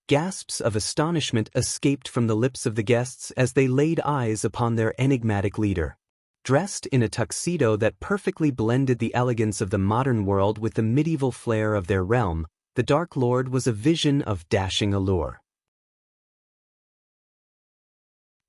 Gasps of astonishment escaped from the lips of the guests as they laid eyes upon their enigmatic leader. Dressed in a tuxedo that perfectly blended the elegance of the modern world with the medieval flair of their realm, the Dark Lord was a vision of dashing allure.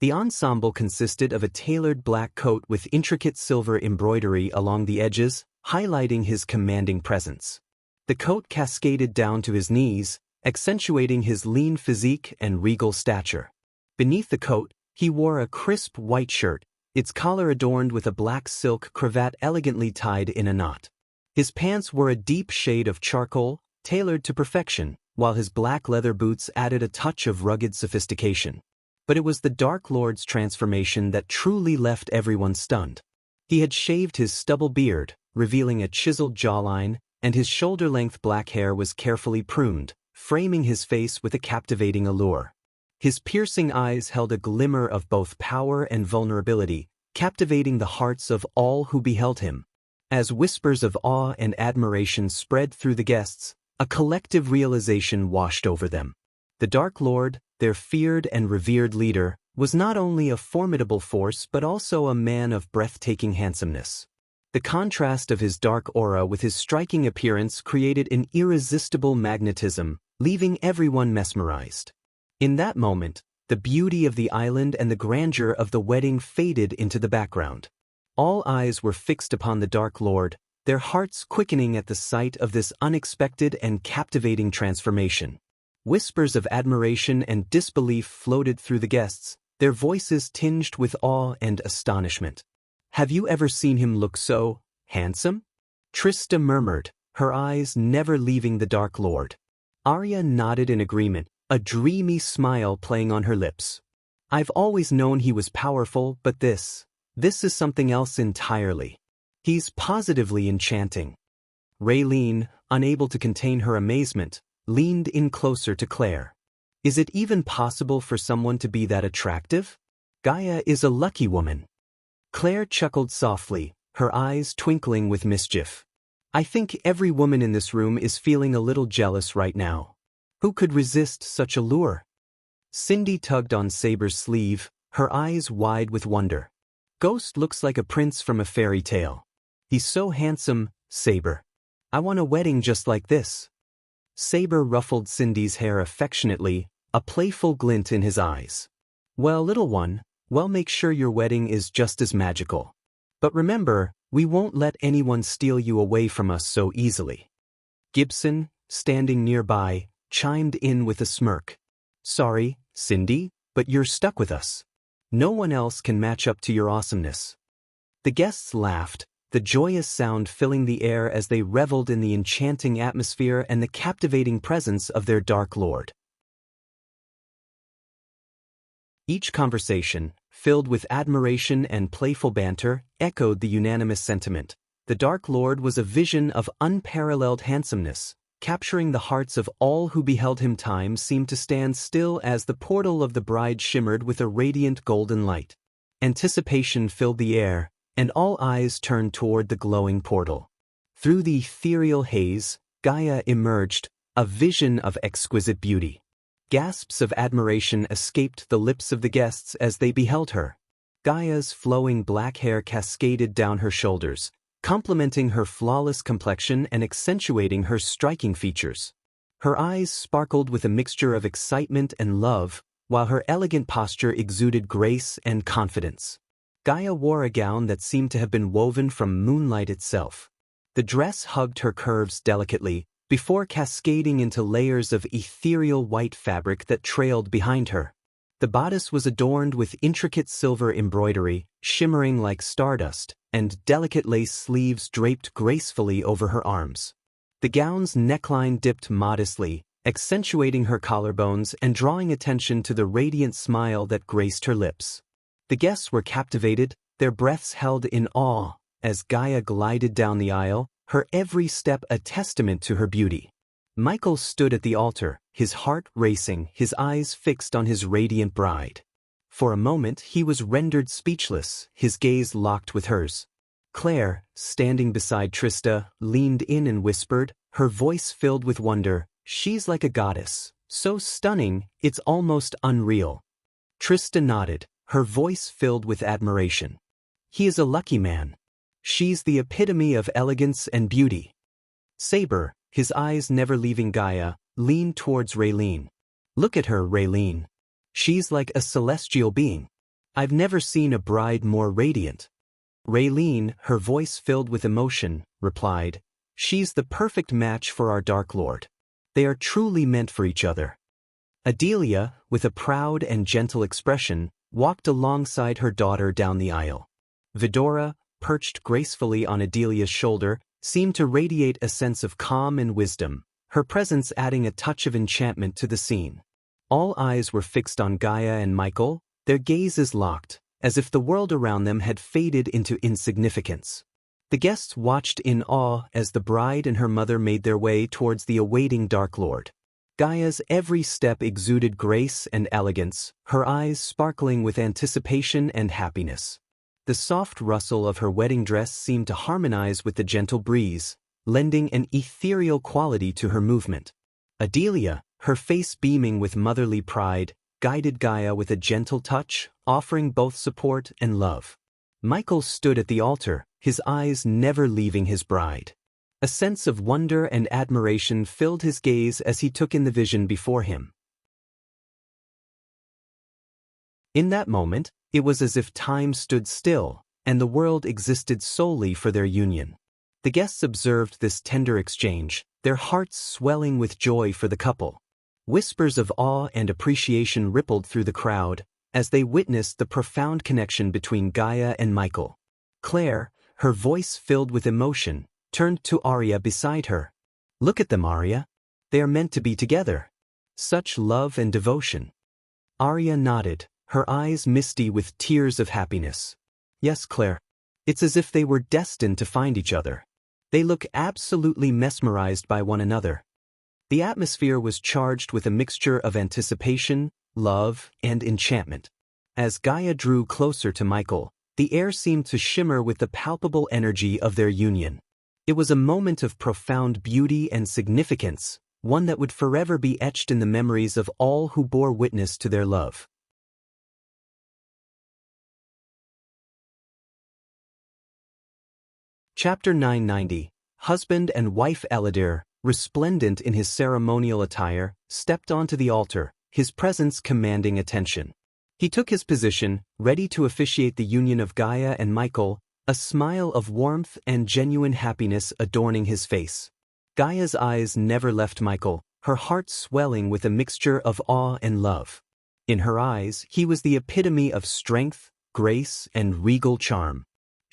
The ensemble consisted of a tailored black coat with intricate silver embroidery along the edges, highlighting his commanding presence. The coat cascaded down to his knees, accentuating his lean physique and regal stature. Beneath the coat, he wore a crisp white shirt, its collar adorned with a black silk cravat elegantly tied in a knot. His pants were a deep shade of charcoal, tailored to perfection, while his black leather boots added a touch of rugged sophistication. But it was the Dark Lord's transformation that truly left everyone stunned. He had shaved his stubble beard, revealing a chiseled jawline, and his shoulder-length black hair was carefully pruned, framing his face with a captivating allure. His piercing eyes held a glimmer of both power and vulnerability, captivating the hearts of all who beheld him. As whispers of awe and admiration spread through the guests, a collective realization washed over them. The Dark Lord, their feared and revered leader, was not only a formidable force but also a man of breathtaking handsomeness. The contrast of his dark aura with his striking appearance created an irresistible magnetism, leaving everyone mesmerized. In that moment, the beauty of the island and the grandeur of the wedding faded into the background. All eyes were fixed upon the Dark Lord, their hearts quickening at the sight of this unexpected and captivating transformation. Whispers of admiration and disbelief floated through the guests, their voices tinged with awe and astonishment. "Have you ever seen him look so handsome?" Trista murmured, her eyes never leaving the Dark Lord. Arya nodded in agreement, a dreamy smile playing on her lips. "I've always known he was powerful, but this is something else entirely. He's positively enchanting." Raylene, unable to contain her amazement, leaned in closer to Claire. "Is it even possible for someone to be that attractive? Gaia is a lucky woman." Claire chuckled softly, her eyes twinkling with mischief. "I think every woman in this room is feeling a little jealous right now. Who could resist such a lure?" Cindy tugged on Saber's sleeve, her eyes wide with wonder. "Ghost looks like a prince from a fairy tale. He's so handsome, Saber. I want a wedding just like this." Saber ruffled Cindy's hair affectionately, a playful glint in his eyes. "Well, little one, we'll make sure your wedding is just as magical. But remember, we won't let anyone steal you away from us so easily." Gibson, standing nearby, chimed in with a smirk. "Sorry, Cindy, but you're stuck with us. No one else can match up to your awesomeness." The guests laughed, the joyous sound filling the air as they reveled in the enchanting atmosphere and the captivating presence of their Dark Lord. Each conversation, filled with admiration and playful banter, echoed the unanimous sentiment. The Dark Lord was a vision of unparalleled handsomeness, capturing the hearts of all who beheld him. Time seemed to stand still as the portal of the bride shimmered with a radiant golden light. Anticipation filled the air, and all eyes turned toward the glowing portal. Through the ethereal haze, Gaia emerged, a vision of exquisite beauty. Gasps of admiration escaped the lips of the guests as they beheld her. Gaia's flowing black hair cascaded down her shoulders, complementing her flawless complexion and accentuating her striking features. Her eyes sparkled with a mixture of excitement and love, while her elegant posture exuded grace and confidence. Gaia wore a gown that seemed to have been woven from moonlight itself. The dress hugged her curves delicately, before cascading into layers of ethereal white fabric that trailed behind her. The bodice was adorned with intricate silver embroidery, shimmering like stardust, and delicate lace sleeves draped gracefully over her arms. The gown's neckline dipped modestly, accentuating her collarbones and drawing attention to the radiant smile that graced her lips. The guests were captivated, their breaths held in awe, as Gaia glided down the aisle, her every step a testament to her beauty. Michael stood at the altar, his heart racing, his eyes fixed on his radiant bride. For a moment he was rendered speechless, his gaze locked with hers. Claire, standing beside Trista, leaned in and whispered, her voice filled with wonder, "She's like a goddess, so stunning, it's almost unreal." Trista nodded, her voice filled with admiration. "He is a lucky man. She's the epitome of elegance and beauty." Saber, his eyes never leaving Gaia, leaned towards Raylene. "Look at her, Raylene. She's like a celestial being. I've never seen a bride more radiant." Raylene, her voice filled with emotion, replied, "She's the perfect match for our Dark Lord. They are truly meant for each other." Adelia, with a proud and gentle expression, walked alongside her daughter down the aisle. Vidora, perched gracefully on Adelia's shoulder, seemed to radiate a sense of calm and wisdom, her presence adding a touch of enchantment to the scene. All eyes were fixed on Gaia and Michael, their gazes locked, as if the world around them had faded into insignificance. The guests watched in awe as the bride and her mother made their way towards the awaiting Dark Lord. Gaia's every step exuded grace and elegance, her eyes sparkling with anticipation and happiness. The soft rustle of her wedding dress seemed to harmonize with the gentle breeze, lending an ethereal quality to her movement. Adelia, her face beaming with motherly pride, guided Gaia with a gentle touch, offering both support and love. Michael stood at the altar, his eyes never leaving his bride. A sense of wonder and admiration filled his gaze as he took in the vision before him. In that moment, it was as if time stood still, and the world existed solely for their union. The guests observed this tender exchange, their hearts swelling with joy for the couple. Whispers of awe and appreciation rippled through the crowd, as they witnessed the profound connection between Gaia and Michael. Claire, her voice filled with emotion, turned to Arya beside her. "Look at them, Arya. They are meant to be together. Such love and devotion." Arya nodded, her eyes misty with tears of happiness. "Yes, Claire. It's as if they were destined to find each other. They look absolutely mesmerized by one another." The atmosphere was charged with a mixture of anticipation, love, and enchantment. As Gaia drew closer to Michael, the air seemed to shimmer with the palpable energy of their union. It was a moment of profound beauty and significance, one that would forever be etched in the memories of all who bore witness to their love. Chapter 990. Husband and wife Eladir, resplendent in his ceremonial attire, stepped onto the altar, his presence commanding attention. He took his position, ready to officiate the union of Gaia and Michael, a smile of warmth and genuine happiness adorning his face. Gaia's eyes never left Michael, her heart swelling with a mixture of awe and love. In her eyes, he was the epitome of strength, grace, and regal charm.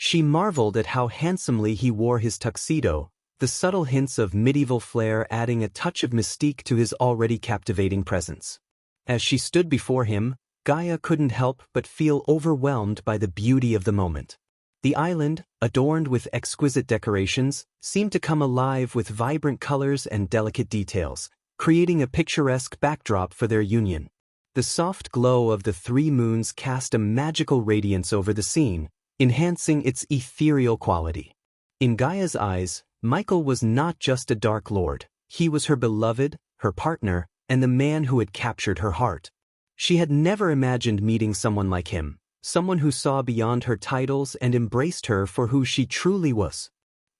She marveled at how handsomely he wore his tuxedo, the subtle hints of medieval flair adding a touch of mystique to his already captivating presence. As she stood before him, Gaia couldn't help but feel overwhelmed by the beauty of the moment. The island, adorned with exquisite decorations, seemed to come alive with vibrant colors and delicate details, creating a picturesque backdrop for their union. The soft glow of the three moons cast a magical radiance over the scene, enhancing its ethereal quality. In Gaia's eyes, Michael was not just a Dark Lord, he was her beloved, her partner, and the man who had captured her heart. She had never imagined meeting someone like him, someone who saw beyond her titles and embraced her for who she truly was.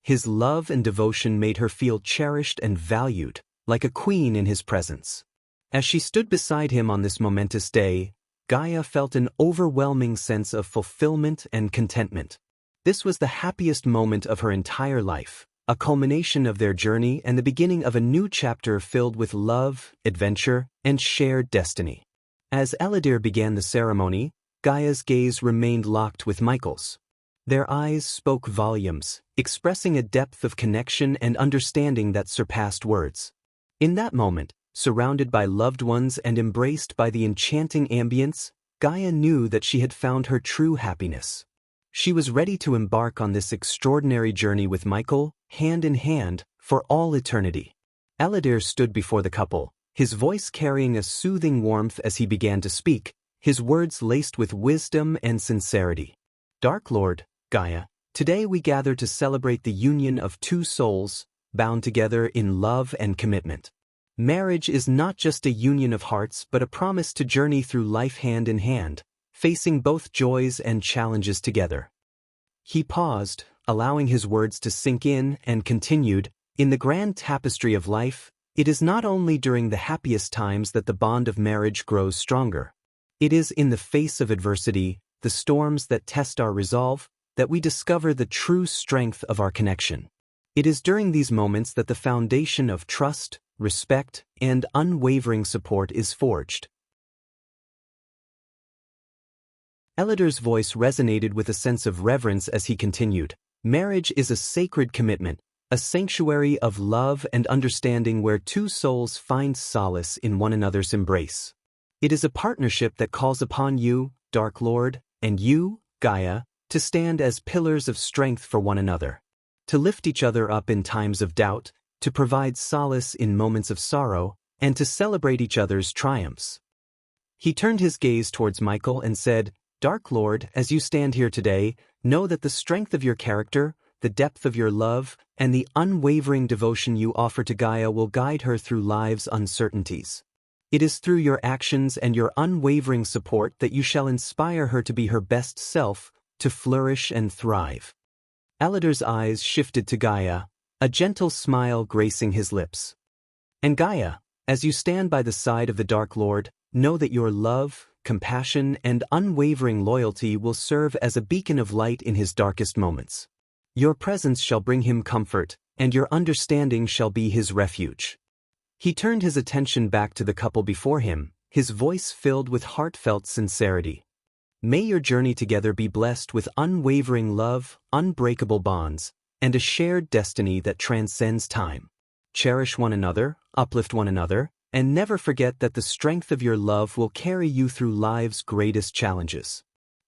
His love and devotion made her feel cherished and valued, like a queen in his presence. As she stood beside him on this momentous day, Gaia felt an overwhelming sense of fulfillment and contentment. This was the happiest moment of her entire life, a culmination of their journey and the beginning of a new chapter filled with love, adventure, and shared destiny. As Eladir began the ceremony, Gaia's gaze remained locked with Michael's. Their eyes spoke volumes, expressing a depth of connection and understanding that surpassed words. In that moment, surrounded by loved ones and embraced by the enchanting ambience, Gaia knew that she had found her true happiness. She was ready to embark on this extraordinary journey with Michael, hand in hand, for all eternity. Eladir stood before the couple, his voice carrying a soothing warmth as he began to speak, his words laced with wisdom and sincerity. Dark Lord, Gaia, today we gather to celebrate the union of two souls, bound together in love and commitment. Marriage is not just a union of hearts but a promise to journey through life hand in hand, facing both joys and challenges together. He paused, allowing his words to sink in, and continued, in the grand tapestry of life, it is not only during the happiest times that the bond of marriage grows stronger. It is in the face of adversity, the storms that test our resolve, that we discover the true strength of our connection. It is during these moments that the foundation of trust, respect, and unwavering support is forged. Eladir's voice resonated with a sense of reverence as he continued, marriage is a sacred commitment, a sanctuary of love and understanding where two souls find solace in one another's embrace. It is a partnership that calls upon you, Dark Lord, and you, Gaia, to stand as pillars of strength for one another, to lift each other up in times of doubt, to provide solace in moments of sorrow, and to celebrate each other's triumphs. He turned his gaze towards Michael and said, Dark Lord, as you stand here today, know that the strength of your character, the depth of your love, and the unwavering devotion you offer to Gaia will guide her through life's uncertainties. It is through your actions and your unwavering support that you shall inspire her to be her best self, to flourish and thrive. Eladir's eyes shifted to Gaia, a gentle smile gracing his lips. And Gaia, as you stand by the side of the Dark Lord, know that your love, compassion, and unwavering loyalty will serve as a beacon of light in his darkest moments. Your presence shall bring him comfort, and your understanding shall be his refuge. He turned his attention back to the couple before him, his voice filled with heartfelt sincerity. May your journey together be blessed with unwavering love, unbreakable bonds, and a shared destiny that transcends time. Cherish one another, uplift one another, and never forget that the strength of your love will carry you through life's greatest challenges.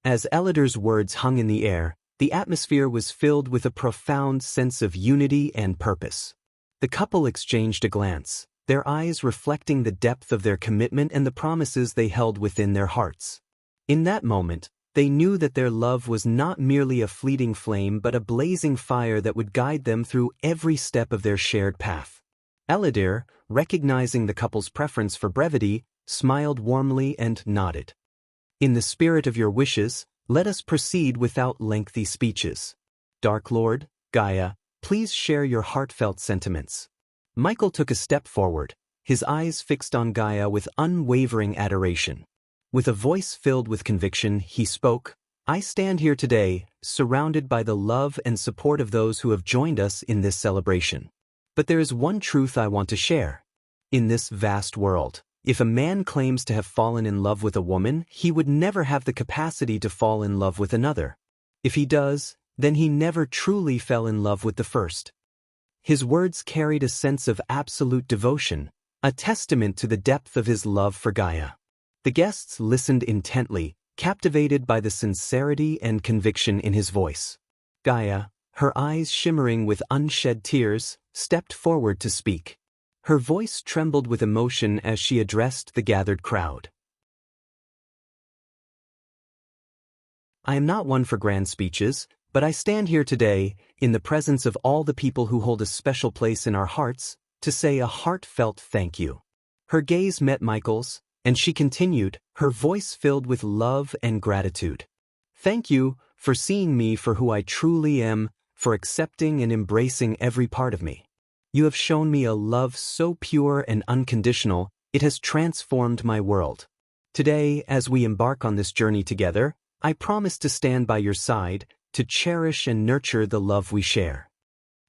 As Eladir's words hung in the air, the atmosphere was filled with a profound sense of unity and purpose. The couple exchanged a glance, their eyes reflecting the depth of their commitment and the promises they held within their hearts. In that moment, they knew that their love was not merely a fleeting flame but a blazing fire that would guide them through every step of their shared path. Eladir, recognizing the couple's preference for brevity, smiled warmly and nodded. In the spirit of your wishes, let us proceed without lengthy speeches. Dark Lord, Gaia, please share your heartfelt sentiments. Michael took a step forward, his eyes fixed on Gaia with unwavering adoration. With a voice filled with conviction, he spoke, I stand here today, surrounded by the love and support of those who have joined us in this celebration. But there is one truth I want to share. In this vast world, if a man claims to have fallen in love with a woman, he would never have the capacity to fall in love with another. If he does, then he never truly fell in love with the first. His words carried a sense of absolute devotion, a testament to the depth of his love for Gaia. The guests listened intently, captivated by the sincerity and conviction in his voice. Gaia, her eyes shimmering with unshed tears, stepped forward to speak. Her voice trembled with emotion as she addressed the gathered crowd. I am not one for grand speeches, but I stand here today, in the presence of all the people who hold a special place in our hearts, to say a heartfelt thank you. Her gaze met Michael's, and she continued, her voice filled with love and gratitude. Thank you for seeing me for who I truly am, for accepting and embracing every part of me. You have shown me a love so pure and unconditional, it has transformed my world. Today, as we embark on this journey together, I promise to stand by your side, to cherish and nurture the love we share.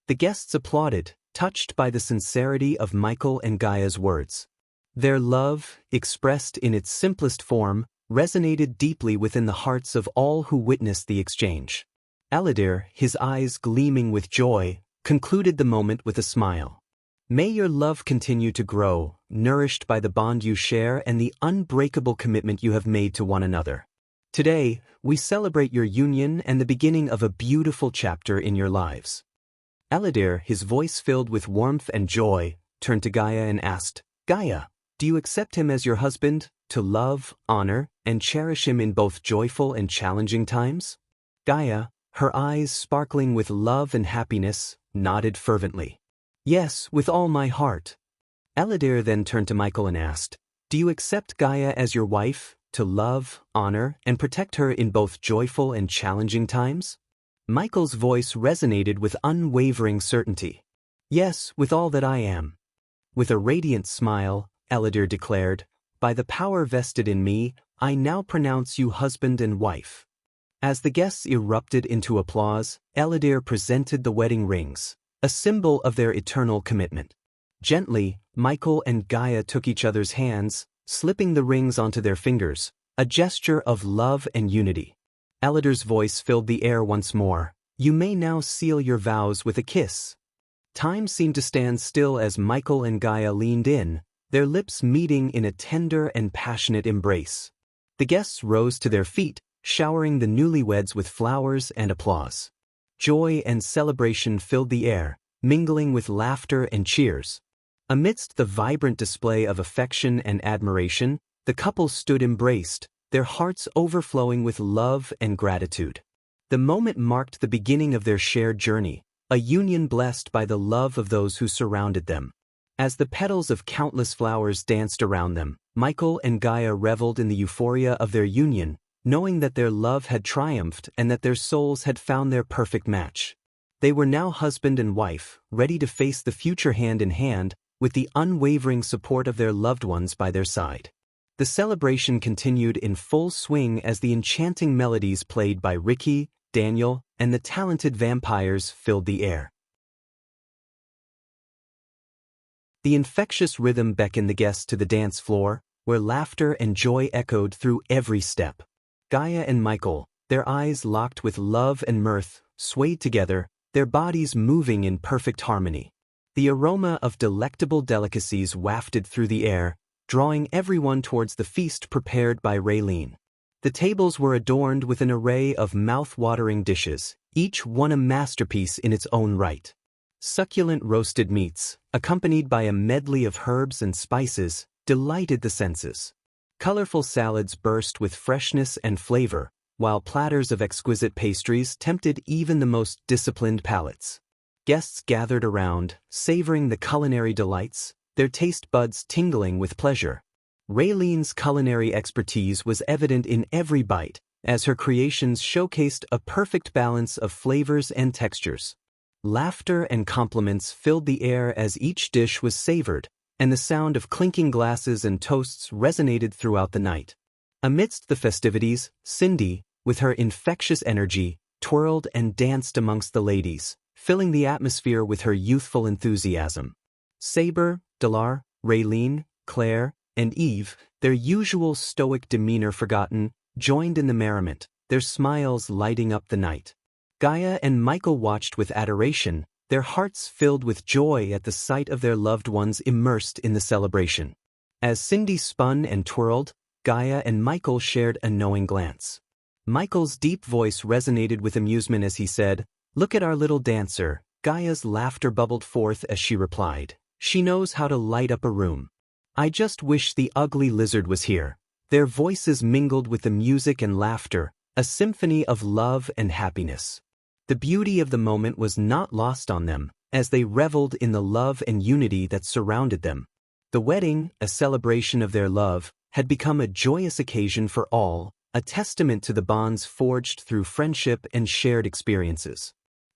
The guests applauded, touched by the sincerity of Michael and Gaia's words. Their love, expressed in its simplest form, resonated deeply within the hearts of all who witnessed the exchange. Eladir, his eyes gleaming with joy, concluded the moment with a smile. May your love continue to grow, nourished by the bond you share and the unbreakable commitment you have made to one another. Today, we celebrate your union and the beginning of a beautiful chapter in your lives. Eladir, his voice filled with warmth and joy, turned to Gaia and asked, Gaia, do you accept him as your husband, to love, honor, and cherish him in both joyful and challenging times? Gaia, her eyes sparkling with love and happiness, nodded fervently. Yes, with all my heart. Eladir then turned to Michael and asked, do you accept Gaia as your wife, to love, honor, and protect her in both joyful and challenging times? Michael's voice resonated with unwavering certainty. Yes, with all that I am. With a radiant smile, Eladir declared, by the power vested in me, I now pronounce you husband and wife. As the guests erupted into applause, Eladir presented the wedding rings, a symbol of their eternal commitment. Gently, Michael and Gaia took each other's hands, slipping the rings onto their fingers, a gesture of love and unity. Eladir's voice filled the air once more. You may now seal your vows with a kiss. Time seemed to stand still as Michael and Gaia leaned in, their lips meeting in a tender and passionate embrace. The guests rose to their feet, showering the newlyweds with flowers and applause. Joy and celebration filled the air, mingling with laughter and cheers. Amidst the vibrant display of affection and admiration, the couple stood embraced, their hearts overflowing with love and gratitude. The moment marked the beginning of their shared journey, a union blessed by the love of those who surrounded them. As the petals of countless flowers danced around them, Michael and Gaia reveled in the euphoria of their union, knowing that their love had triumphed and that their souls had found their perfect match. They were now husband and wife, ready to face the future hand in hand, with the unwavering support of their loved ones by their side. The celebration continued in full swing as the enchanting melodies played by Ricky, Daniel, and the talented vampires filled the air. The infectious rhythm beckoned the guests to the dance floor, where laughter and joy echoed through every step. Gaia and Michael, their eyes locked with love and mirth, swayed together, their bodies moving in perfect harmony. The aroma of delectable delicacies wafted through the air, drawing everyone towards the feast prepared by Wang Lin. The tables were adorned with an array of mouth-watering dishes, each one a masterpiece in its own right. Succulent roasted meats, accompanied by a medley of herbs and spices, delighted the senses. Colorful salads burst with freshness and flavor, while platters of exquisite pastries tempted even the most disciplined palates. Guests gathered around, savoring the culinary delights, their taste buds tingling with pleasure. Raylene's culinary expertise was evident in every bite, as her creations showcased a perfect balance of flavors and textures. Laughter and compliments filled the air as each dish was savored, and the sound of clinking glasses and toasts resonated throughout the night. Amidst the festivities, Cindy, with her infectious energy, twirled and danced amongst the ladies, filling the atmosphere with her youthful enthusiasm. Saber, Delar, Raylene, Claire, and Eve, their usual stoic demeanor forgotten, joined in the merriment, their smiles lighting up the night. Gaia and Michael watched with adoration, their hearts filled with joy at the sight of their loved ones immersed in the celebration. As Cindy spun and twirled, Gaia and Michael shared a knowing glance. Michael's deep voice resonated with amusement as he said, "Look at our little dancer." Gaia's laughter bubbled forth as she replied, "She knows how to light up a room. I just wish the ugly lizard was here." Their voices mingled with the music and laughter, a symphony of love and happiness. The beauty of the moment was not lost on them, as they reveled in the love and unity that surrounded them. The wedding, a celebration of their love, had become a joyous occasion for all, a testament to the bonds forged through friendship and shared experiences.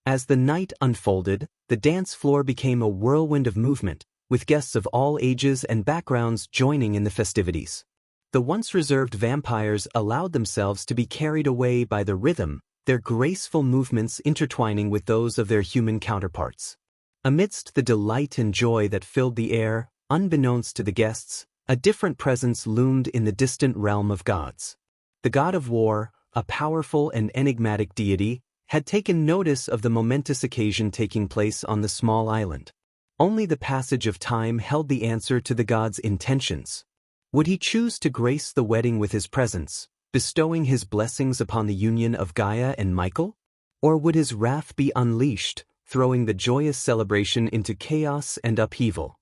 As the night unfolded, the dance floor became a whirlwind of movement, with guests of all ages and backgrounds joining in the festivities. The once reserved vampires allowed themselves to be carried away by the rhythm, their graceful movements intertwining with those of their human counterparts. Amidst the delight and joy that filled the air, unbeknownst to the guests, a different presence loomed in the distant realm of gods. The god of war, a powerful and enigmatic deity, had taken notice of the momentous occasion taking place on the small island. Only the passage of time held the answer to the god's intentions. Would he choose to grace the wedding with his presence, bestowing his blessings upon the union of Gaia and Michael? Or would his wrath be unleashed, throwing the joyous celebration into chaos and upheaval?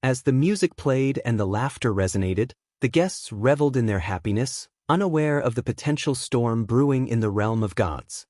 As the music played and the laughter resonated, the guests reveled in their happiness, unaware of the potential storm brewing in the realm of gods.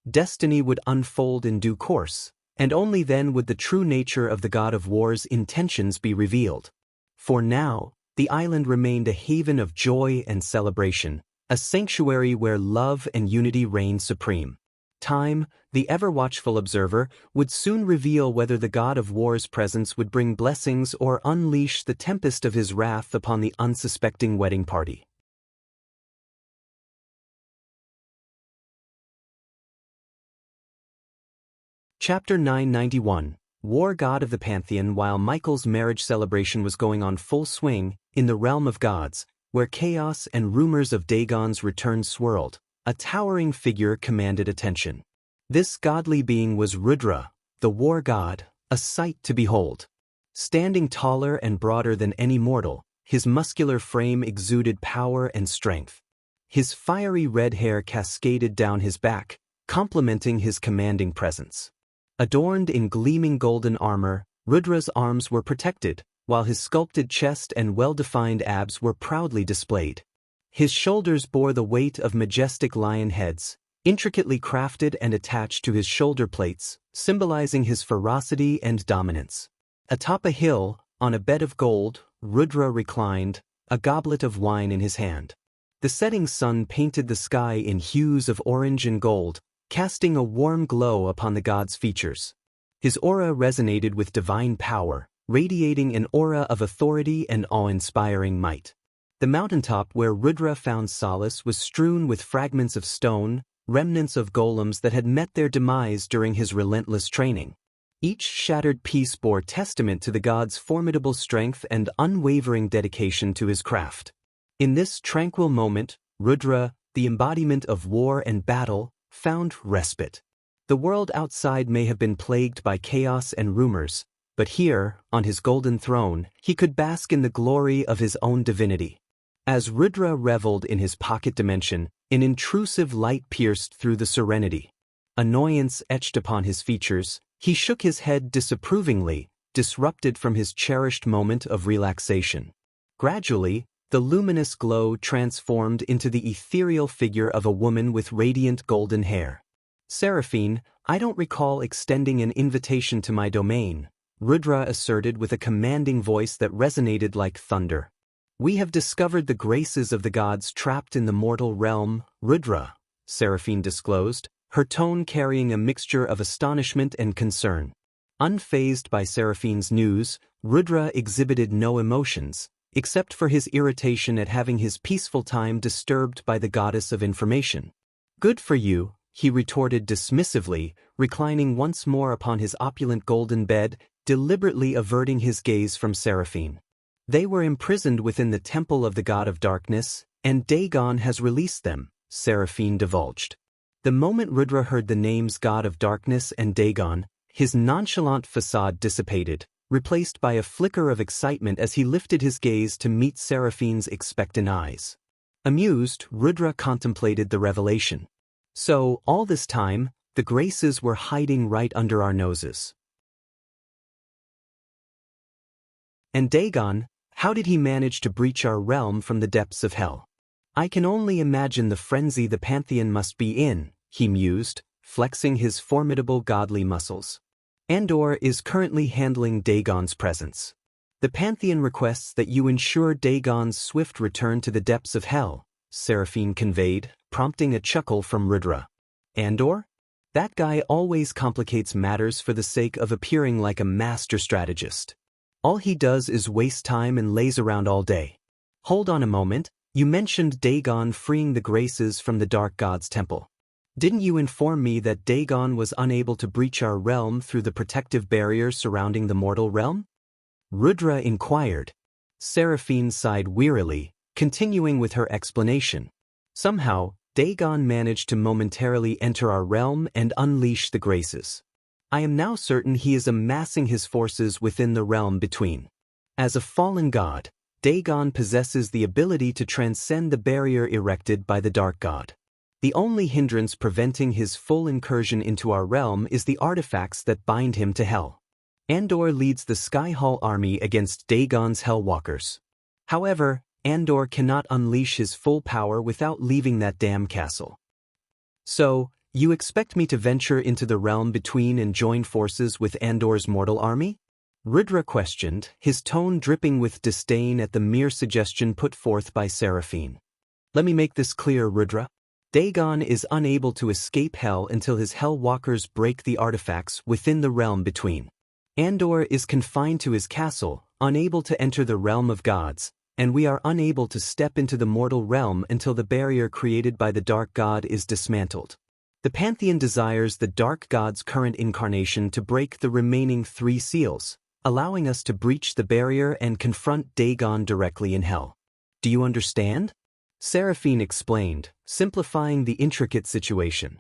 Destiny would unfold in due course, and only then would the true nature of the god of war's intentions be revealed. For now, the island remained a haven of joy and celebration, a sanctuary where love and unity reigned supreme. Time, the ever-watchful observer, would soon reveal whether the god of war's presence would bring blessings or unleash the tempest of his wrath upon the unsuspecting wedding party. Chapter 991, War God of the Pantheon. While Michael's marriage celebration was going on full swing, in the realm of gods, where chaos and rumors of Dagon's return swirled, a towering figure commanded attention. This godly being was Rudra, the war god, a sight to behold. Standing taller and broader than any mortal, his muscular frame exuded power and strength. His fiery red hair cascaded down his back, complementing his commanding presence. Adorned in gleaming golden armor, Rudra's arms were protected, while his sculpted chest and well-defined abs were proudly displayed. His shoulders bore the weight of majestic lion heads, intricately crafted and attached to his shoulder plates, symbolizing his ferocity and dominance. Atop a hill, on a bed of gold, Rudra reclined, a goblet of wine in his hand. The setting sun painted the sky in hues of orange and gold, casting a warm glow upon the god's features. His aura resonated with divine power, radiating an aura of authority and awe-inspiring might. The mountaintop where Rudra found solace was strewn with fragments of stone, remnants of golems that had met their demise during his relentless training. Each shattered piece bore testament to the god's formidable strength and unwavering dedication to his craft. In this tranquil moment, Rudra, the embodiment of war and battle, found respite. The world outside may have been plagued by chaos and rumors, but here, on his golden throne, he could bask in the glory of his own divinity. As Rudra reveled in his pocket dimension, an intrusive light pierced through the serenity. Annoyance etched upon his features, he shook his head disapprovingly, disrupted from his cherished moment of relaxation. Gradually, the luminous glow transformed into the ethereal figure of a woman with radiant golden hair. "Seraphine, I don't recall extending an invitation to my domain," Rudra asserted with a commanding voice that resonated like thunder. "We have discovered the graces of the gods trapped in the mortal realm, Rudra," Seraphine disclosed, her tone carrying a mixture of astonishment and concern. Unfazed by Seraphine's news, Rudra exhibited no emotions, except for his irritation at having his peaceful time disturbed by the goddess of information. "Good for you," he retorted dismissively, reclining once more upon his opulent golden bed, deliberately averting his gaze from Seraphine. "They were imprisoned within the temple of the god of darkness, and Dagon has released them, Seraphine divulged. The moment Rudra heard the names God of Darkness and Dagon, his nonchalant facade dissipated, replaced by a flicker of excitement as he lifted his gaze to meet Seraphine's expectant eyes. Amused, Rudra contemplated the revelation. So, all this time, the graces were hiding right under our noses. And Dagon, how did he manage to breach our realm from the depths of hell? I can only imagine the frenzy the Pantheon must be in, he mused, flexing his formidable godly muscles. Andor is currently handling Dagon's presence. The Pantheon requests that you ensure Dagon's swift return to the depths of hell, Seraphine conveyed, prompting a chuckle from Rudra. Andor? That guy always complicates matters for the sake of appearing like a master strategist. All he does is waste time and lays around all day. Hold on a moment, you mentioned Dagon freeing the graces from the Dark God's temple. Didn't you inform me that Dagon was unable to breach our realm through the protective barrier surrounding the mortal realm? Rudra inquired. Seraphine sighed wearily, continuing with her explanation. Somehow, Dagon managed to momentarily enter our realm and unleash the graces. I am now certain he is amassing his forces within the realm between. As a fallen god, Dagon possesses the ability to transcend the barrier erected by the Dark God. The only hindrance preventing his full incursion into our realm is the artifacts that bind him to hell. Andor leads the Skyhall army against Dagon's Hellwalkers. However, Andor cannot unleash his full power without leaving that damn castle. So, you expect me to venture into the realm between and join forces with Andor's mortal army? Rudra questioned, his tone dripping with disdain at the mere suggestion put forth by Seraphine. Let me make this clear, Rudra. Dagon is unable to escape hell until his Hellwalkers break the artifacts within the realm between. Andor is confined to his castle, unable to enter the realm of gods, and we are unable to step into the mortal realm until the barrier created by the Dark God is dismantled. The Pantheon desires the Dark God's current incarnation to break the remaining 3 seals, allowing us to breach the barrier and confront Dagon directly in hell. Do you understand? Seraphine explained, simplifying the intricate situation.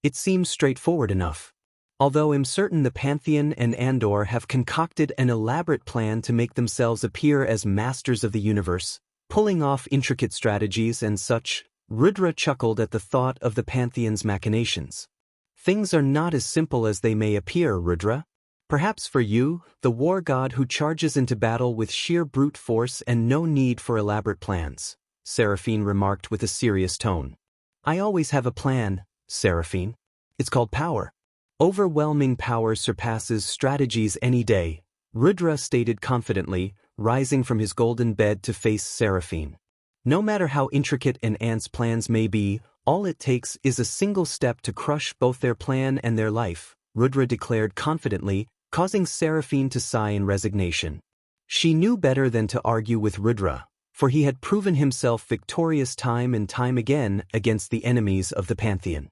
It seems straightforward enough. Although I'm certain the Pantheon and Andor have concocted an elaborate plan to make themselves appear as masters of the universe, pulling off intricate strategies and such, Rudra chuckled at the thought of the Pantheon's machinations. Things are not as simple as they may appear, Rudra. Perhaps for you, the war god who charges into battle with sheer brute force and no need for elaborate plans, Seraphine remarked with a serious tone. I always have a plan, Seraphine. It's called power. Overwhelming power surpasses strategies any day, Rudra stated confidently, rising from his golden bed to face Seraphine. No matter how intricate an ant's plans may be, all it takes is a single step to crush both their plan and their life, Rudra declared confidently, causing Seraphine to sigh in resignation. She knew better than to argue with Rudra, for he had proven himself victorious time and time again against the enemies of the Pantheon.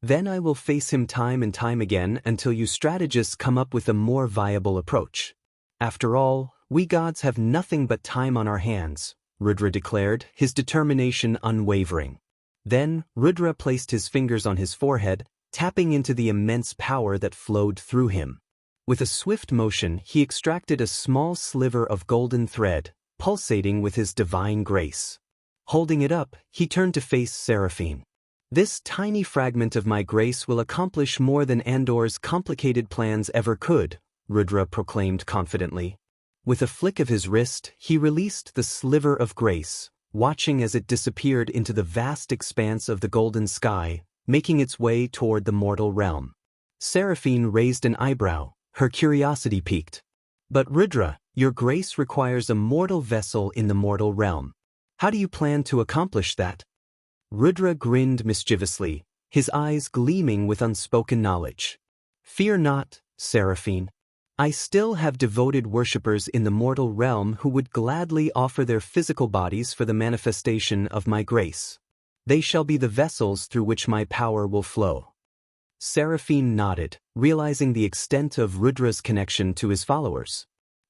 Then I will face him time and time again until you strategists come up with a more viable approach. After all, we gods have nothing but time on our hands, Rudra declared, his determination unwavering. Then, Rudra placed his fingers on his forehead, tapping into the immense power that flowed through him. With a swift motion, he extracted a small sliver of golden thread, pulsating with his divine grace. Holding it up, he turned to face Seraphine. This tiny fragment of my grace will accomplish more than Andor's complicated plans ever could, Rudra proclaimed confidently. With a flick of his wrist, he released the sliver of grace, watching as it disappeared into the vast expanse of the golden sky, making its way toward the mortal realm. Seraphine raised an eyebrow, her curiosity piqued. But Rudra, your grace requires a mortal vessel in the mortal realm. How do you plan to accomplish that? Rudra grinned mischievously, his eyes gleaming with unspoken knowledge. Fear not, Seraphine. I still have devoted worshippers in the mortal realm who would gladly offer their physical bodies for the manifestation of my grace. They shall be the vessels through which my power will flow. Seraphine nodded, realizing the extent of Rudra's connection to his followers.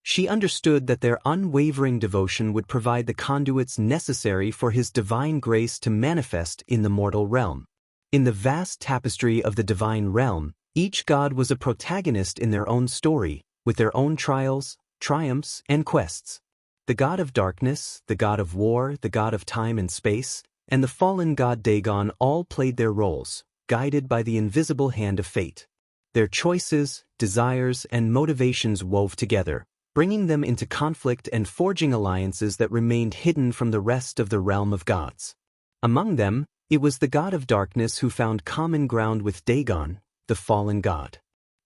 She understood that their unwavering devotion would provide the conduits necessary for his divine grace to manifest in the mortal realm. In the vast tapestry of the divine realm, each god was a protagonist in their own story, with their own trials, triumphs, and quests. The god of darkness, the god of war, the god of time and space, and the fallen god Dagon all played their roles, guided by the invisible hand of fate. Their choices, desires, and motivations wove together, bringing them into conflict and forging alliances that remained hidden from the rest of the realm of gods. Among them, it was the god of darkness who found common ground with Dagon, the fallen god.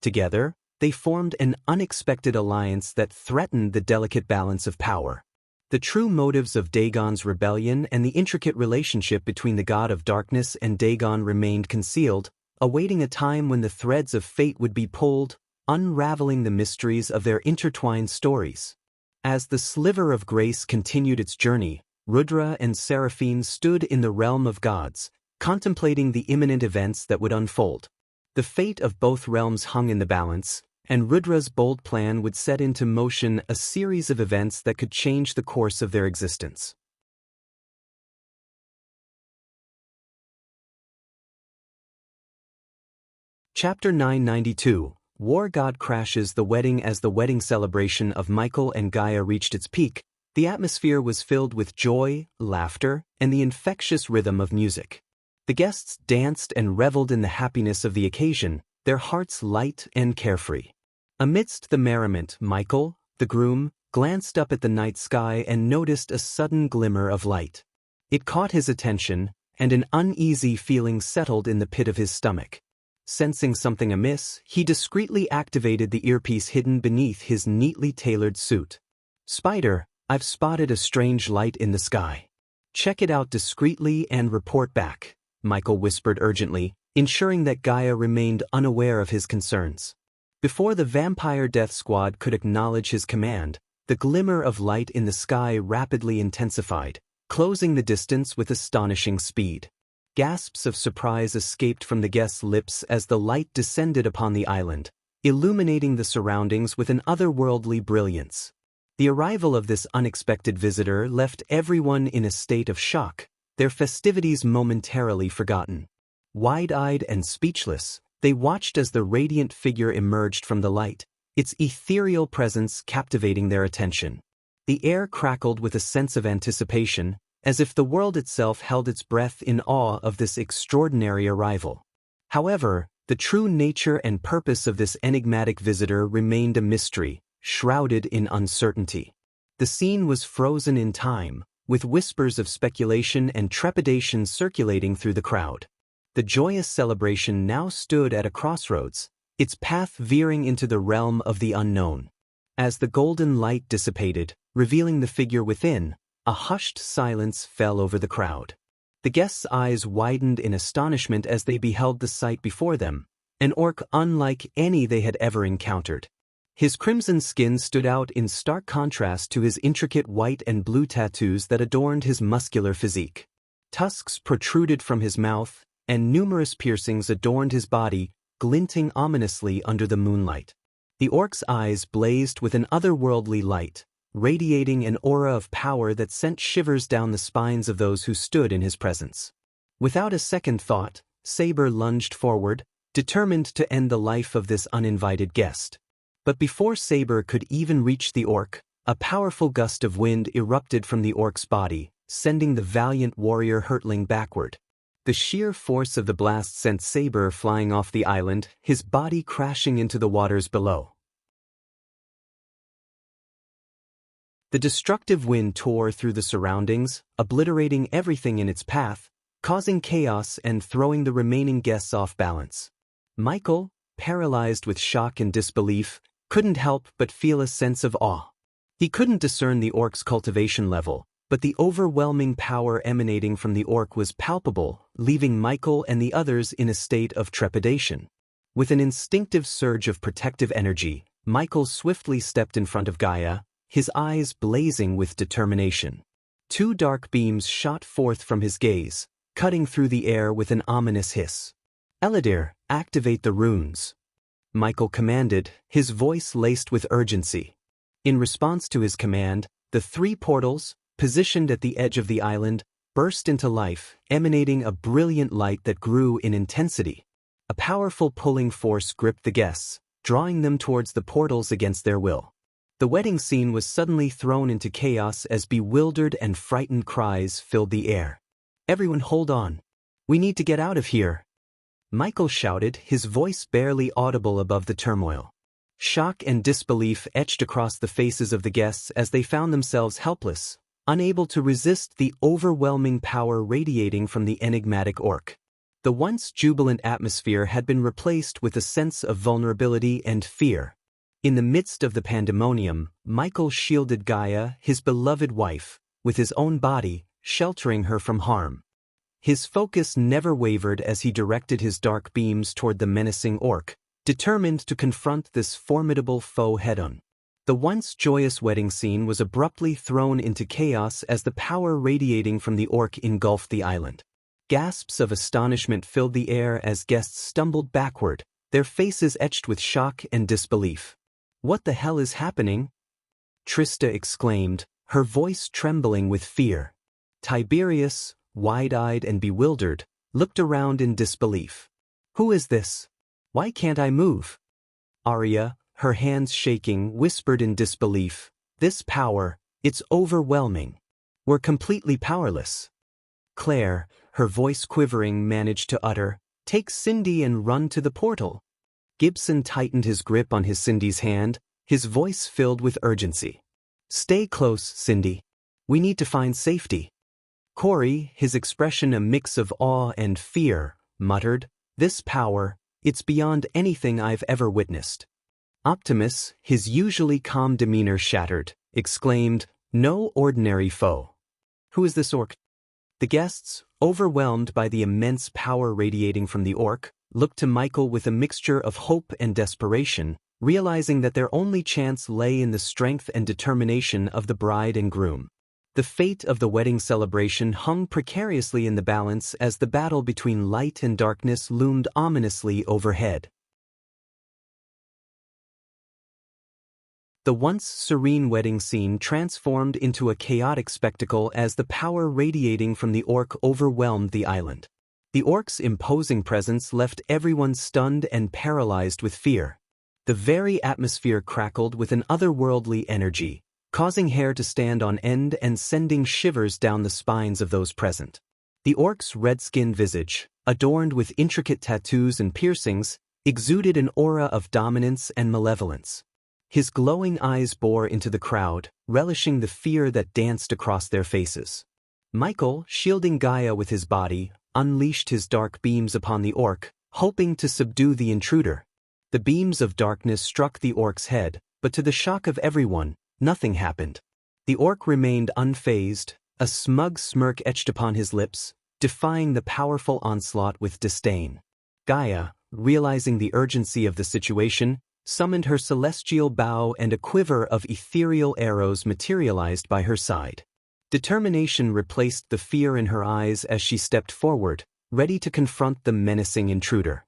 Together, they formed an unexpected alliance that threatened the delicate balance of power. The true motives of Dagon's rebellion and the intricate relationship between the god of darkness and Dagon remained concealed, awaiting a time when the threads of fate would be pulled, unraveling the mysteries of their intertwined stories. As the sliver of grace continued its journey, Rudra and Seraphine stood in the realm of gods, contemplating the imminent events that would unfold. The fate of both realms hung in the balance, and Rudra's bold plan would set into motion a series of events that could change the course of their existence. Chapter 992. War God crashes the wedding. As the wedding celebration of Michael and Gaia reached its peak, the atmosphere was filled with joy, laughter, and the infectious rhythm of music. The guests danced and reveled in the happiness of the occasion, their hearts light and carefree. Amidst the merriment, Michael, the groom, glanced up at the night sky and noticed a sudden glimmer of light. It caught his attention, and an uneasy feeling settled in the pit of his stomach. Sensing something amiss, he discreetly activated the earpiece hidden beneath his neatly tailored suit. "Spider, I've spotted a strange light in the sky. Check it out discreetly and report back," Michael whispered urgently, ensuring that Gaia remained unaware of his concerns. Before the Vampire Death Squad could acknowledge his command, the glimmer of light in the sky rapidly intensified, closing the distance with astonishing speed. Gasps of surprise escaped from the guests' lips as the light descended upon the island, illuminating the surroundings with an otherworldly brilliance. The arrival of this unexpected visitor left everyone in a state of shock, their festivities momentarily forgotten. Wide-eyed and speechless, they watched as the radiant figure emerged from the light, its ethereal presence captivating their attention. The air crackled with a sense of anticipation, as if the world itself held its breath in awe of this extraordinary arrival. However, the true nature and purpose of this enigmatic visitor remained a mystery, shrouded in uncertainty. The scene was frozen in time, with whispers of speculation and trepidation circulating through the crowd. The joyous celebration now stood at a crossroads, its path veering into the realm of the unknown. As the golden light dissipated, revealing the figure within, a hushed silence fell over the crowd. The guests' eyes widened in astonishment as they beheld the sight before them, an orc unlike any they had ever encountered. His crimson skin stood out in stark contrast to his intricate white and blue tattoos that adorned his muscular physique. Tusks protruded from his mouth, and numerous piercings adorned his body, glinting ominously under the moonlight. The orc's eyes blazed with an otherworldly light, radiating an aura of power that sent shivers down the spines of those who stood in his presence. Without a second thought, Saber lunged forward, determined to end the life of this uninvited guest. But before Saber could even reach the orc, a powerful gust of wind erupted from the orc's body, sending the valiant warrior hurtling backward. The sheer force of the blast sent Saber flying off the island, his body crashing into the waters below. The destructive wind tore through the surroundings, obliterating everything in its path, causing chaos and throwing the remaining guests off balance. Michael, paralyzed with shock and disbelief, couldn't help but feel a sense of awe. He couldn't discern the orc's cultivation level, but the overwhelming power emanating from the orc was palpable, leaving Michael and the others in a state of trepidation. With an instinctive surge of protective energy, Michael swiftly stepped in front of Gaia, his eyes blazing with determination. Two dark beams shot forth from his gaze, cutting through the air with an ominous hiss. "Eladir, activate the runes," Michael commanded, his voice laced with urgency. In response to his command, the 3 portals, positioned at the edge of the island, burst into life, emanating a brilliant light that grew in intensity. A powerful pulling force gripped the guests, drawing them towards the portals against their will. The wedding scene was suddenly thrown into chaos as bewildered and frightened cries filled the air. "Everyone hold on. We need to get out of here," Michael shouted, his voice barely audible above the turmoil. Shock and disbelief etched across the faces of the guests as they found themselves helpless, unable to resist the overwhelming power radiating from the enigmatic orc. The once jubilant atmosphere had been replaced with a sense of vulnerability and fear. In the midst of the pandemonium, Michael shielded Gaia, his beloved wife, with his own body, sheltering her from harm. His focus never wavered as he directed his dark beams toward the menacing orc, determined to confront this formidable foe head-on. The once joyous wedding scene was abruptly thrown into chaos as the power radiating from the orc engulfed the island. Gasps of astonishment filled the air as guests stumbled backward, their faces etched with shock and disbelief. "What the hell is happening?" Trista exclaimed, her voice trembling with fear. Tiberius, wide-eyed and bewildered, looked around in disbelief. "Who is this? Why can't I move?" Arya, her hands shaking, whispered in disbelief, "This power, it's overwhelming. We're completely powerless." Claire, her voice quivering, managed to utter, "Take Cindy and run to the portal." Gibson tightened his grip on his Cindy's hand, his voice filled with urgency. "Stay close, Cindy. We need to find safety." Corey, his expression a mix of awe and fear, muttered, "This power, it's beyond anything I've ever witnessed." Optimus, his usually calm demeanor shattered, exclaimed, "No ordinary foe." "Who is this orc?" The guests, overwhelmed by the immense power radiating from the orc, looked to Michael with a mixture of hope and desperation, realizing that their only chance lay in the strength and determination of the bride and groom. The fate of the wedding celebration hung precariously in the balance as the battle between light and darkness loomed ominously overhead. The once serene wedding scene transformed into a chaotic spectacle as the power radiating from the orc overwhelmed the island. The orc's imposing presence left everyone stunned and paralyzed with fear. The very atmosphere crackled with an otherworldly energy, causing hair to stand on end and sending shivers down the spines of those present. The orc's red-skinned visage, adorned with intricate tattoos and piercings, exuded an aura of dominance and malevolence. His glowing eyes bore into the crowd, relishing the fear that danced across their faces. Michael, shielding Gaia with his body, unleashed his dark beams upon the orc, hoping to subdue the intruder. The beams of darkness struck the orc's head, but to the shock of everyone, nothing happened. The orc remained unfazed, a smug smirk etched upon his lips, defying the powerful onslaught with disdain. Gaia, realizing the urgency of the situation, summoned her celestial bow and a quiver of ethereal arrows materialized by her side. Determination replaced the fear in her eyes as she stepped forward, ready to confront the menacing intruder.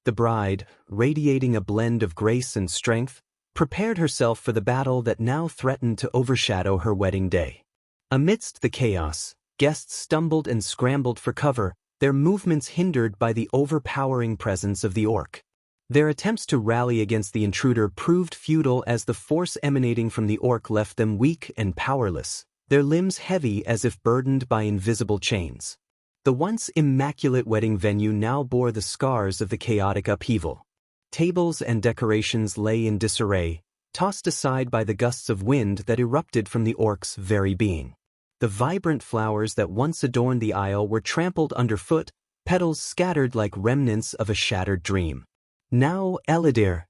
The bride, radiating a blend of grace and strength, prepared herself for the battle that now threatened to overshadow her wedding day. Amidst the chaos, guests stumbled and scrambled for cover, their movements hindered by the overpowering presence of the orc. Their attempts to rally against the intruder proved futile as the force emanating from the orc left them weak and powerless, their limbs heavy as if burdened by invisible chains. The once immaculate wedding venue now bore the scars of the chaotic upheaval. Tables and decorations lay in disarray, tossed aside by the gusts of wind that erupted from the orc's very being. The vibrant flowers that once adorned the aisle were trampled underfoot, petals scattered like remnants of a shattered dream. "Now, Eladir!"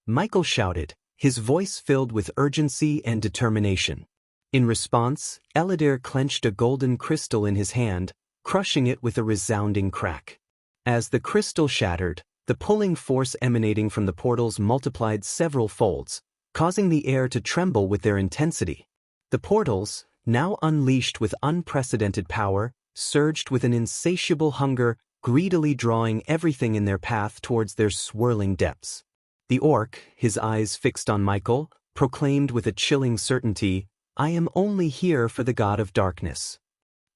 Michael shouted, his voice filled with urgency and determination. In response, Eladir clenched a golden crystal in his hand, crushing it with a resounding crack. As the crystal shattered, the pulling force emanating from the portals multiplied several folds, causing the air to tremble with their intensity. The portals, now unleashed with unprecedented power, surged with an insatiable hunger, greedily drawing everything in their path towards their swirling depths. The orc, his eyes fixed on Michael, proclaimed with a chilling certainty, "I am only here for the god of darkness."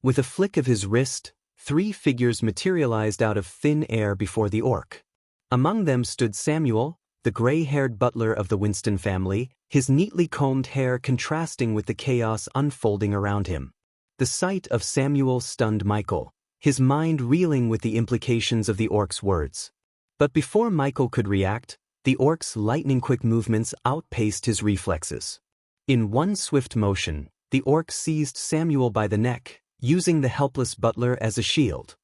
With a flick of his wrist, 3 figures materialized out of thin air before the orc. Among them stood Samuel, the gray-haired butler of the Winston family, his neatly combed hair contrasting with the chaos unfolding around him. The sight of Samuel stunned Michael, his mind reeling with the implications of the orc's words. But before Michael could react, the orc's lightning-quick movements outpaced his reflexes. In one swift motion, the orc seized Samuel by the neck, using the helpless butler as a shield.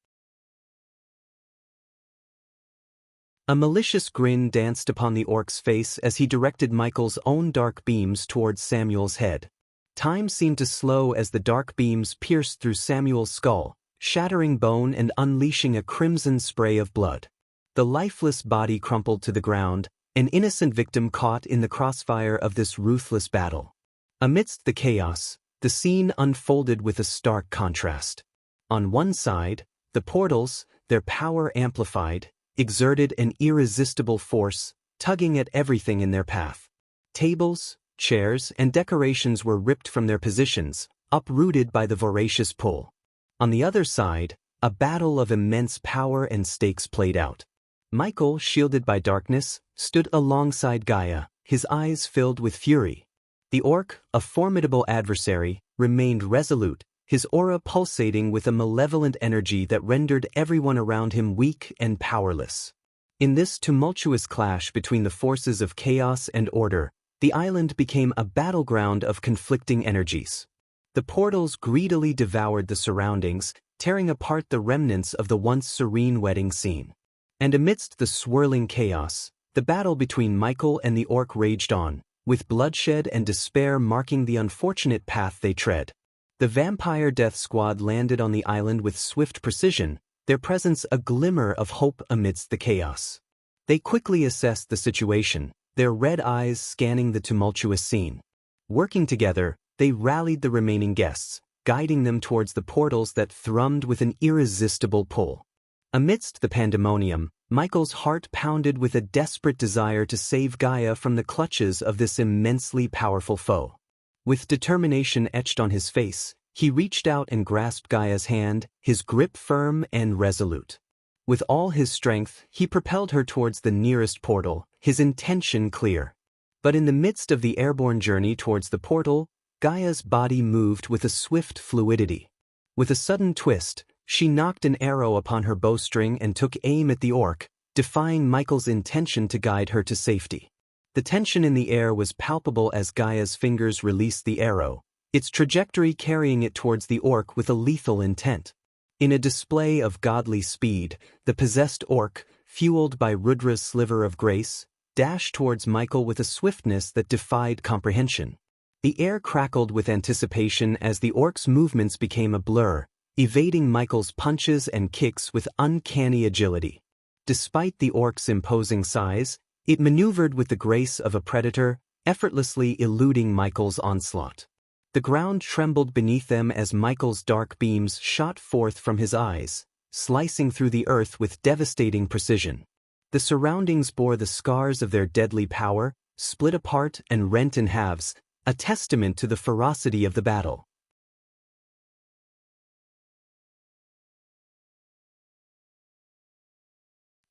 A malicious grin danced upon the orc's face as he directed Michael's own dark beams towards Samuel's head. Time seemed to slow as the dark beams pierced through Samuel's skull, shattering bone and unleashing a crimson spray of blood. The lifeless body crumpled to the ground, an innocent victim caught in the crossfire of this ruthless battle. Amidst the chaos, the scene unfolded with a stark contrast. On one side, the portals, their power amplified, exerted an irresistible force, tugging at everything in their path. Tables, chairs, and decorations were ripped from their positions, uprooted by the voracious pull. On the other side, a battle of immense power and stakes played out. Michael, shielded by darkness, stood alongside Gaia, his eyes filled with fury. The orc, a formidable adversary, remained resolute, his aura pulsating with a malevolent energy that rendered everyone around him weak and powerless. In this tumultuous clash between the forces of chaos and order, the island became a battleground of conflicting energies. The portals greedily devoured the surroundings, tearing apart the remnants of the once serene wedding scene. And amidst the swirling chaos, the battle between Michael and the orc raged on, with bloodshed and despair marking the unfortunate path they tread. The vampire death squad landed on the island with swift precision, their presence a glimmer of hope amidst the chaos. They quickly assessed the situation, their red eyes scanning the tumultuous scene. Working together, they rallied the remaining guests, guiding them towards the portals that thrummed with an irresistible pull. Amidst the pandemonium, Michael's heart pounded with a desperate desire to save Gaia from the clutches of this immensely powerful foe. With determination etched on his face, he reached out and grasped Gaia's hand, his grip firm and resolute. With all his strength, he propelled her towards the nearest portal, his intention clear. But in the midst of the airborne journey towards the portal, Gaia's body moved with a swift fluidity. With a sudden twist, she knocked an arrow upon her bowstring and took aim at the orc, defying Michael's intention to guide her to safety. The tension in the air was palpable as Gaia's fingers released the arrow, its trajectory carrying it towards the orc with a lethal intent. In a display of godly speed, the possessed orc, fueled by Rudra's sliver of grace, dashed towards Michael with a swiftness that defied comprehension. The air crackled with anticipation as the orc's movements became a blur, evading Michael's punches and kicks with uncanny agility. Despite the orc's imposing size, it maneuvered with the grace of a predator, effortlessly eluding Michael's onslaught. The ground trembled beneath them as Michael's dark beams shot forth from his eyes, slicing through the earth with devastating precision. The surroundings bore the scars of their deadly power, split apart and rent in halves, a testament to the ferocity of the battle.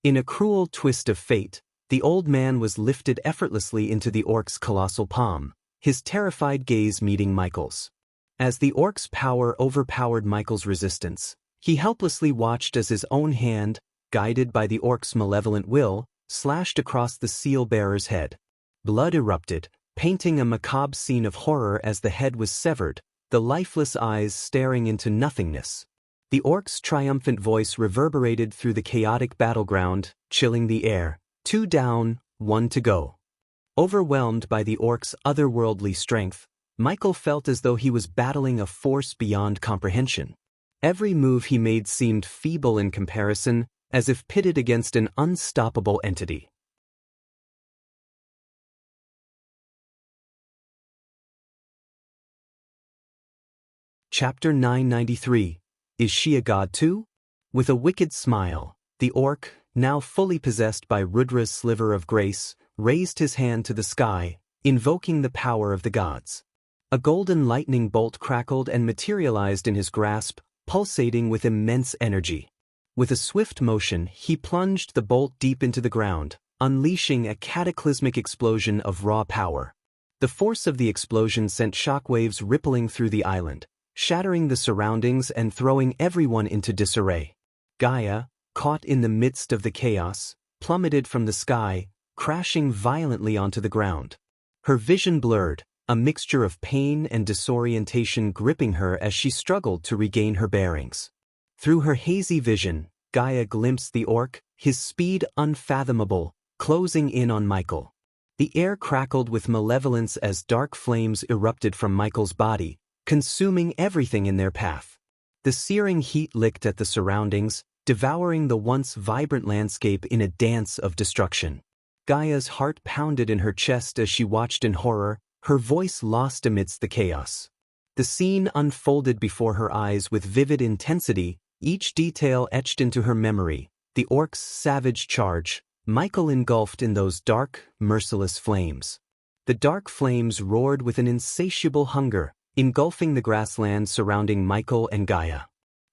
In a cruel twist of fate, the old man was lifted effortlessly into the orc's colossal palm, his terrified gaze meeting Michael's. As the orc's power overpowered Michael's resistance, he helplessly watched as his own hand, guided by the orc's malevolent will, slashed across the seal-bearer's head. Blood erupted, painting a macabre scene of horror as the head was severed, the lifeless eyes staring into nothingness. The orc's triumphant voice reverberated through the chaotic battleground, chilling the air. 2 down, 1 to go. Overwhelmed by the orc's otherworldly strength, Michael felt as though he was battling a force beyond comprehension. Every move he made seemed feeble in comparison, as if pitted against an unstoppable entity. Chapter 993. Is she a god too? With a wicked smile, the orc, now fully possessed by Rudra's sliver of grace, raised his hand to the sky, invoking the power of the gods. A golden lightning bolt crackled and materialized in his grasp, pulsating with immense energy. With a swift motion, he plunged the bolt deep into the ground, unleashing a cataclysmic explosion of raw power. The force of the explosion sent shockwaves rippling through the island, shattering the surroundings and throwing everyone into disarray. Gaia, caught in the midst of the chaos, plummeted from the sky, crashing violently onto the ground. Her vision blurred, a mixture of pain and disorientation gripping her as she struggled to regain her bearings. Through her hazy vision, Gaia glimpsed the orc, his speed unfathomable, closing in on Michael. The air crackled with malevolence as dark flames erupted from Michael's body, consuming everything in their path. The searing heat licked at the surroundings, devouring the once vibrant landscape in a dance of destruction. Gaia's heart pounded in her chest as she watched in horror, her voice lost amidst the chaos. The scene unfolded before her eyes with vivid intensity, each detail etched into her memory. The orc's savage charge, Michael engulfed in those dark, merciless flames. The dark flames roared with an insatiable hunger, engulfing the grassland surrounding Michael and Gaia.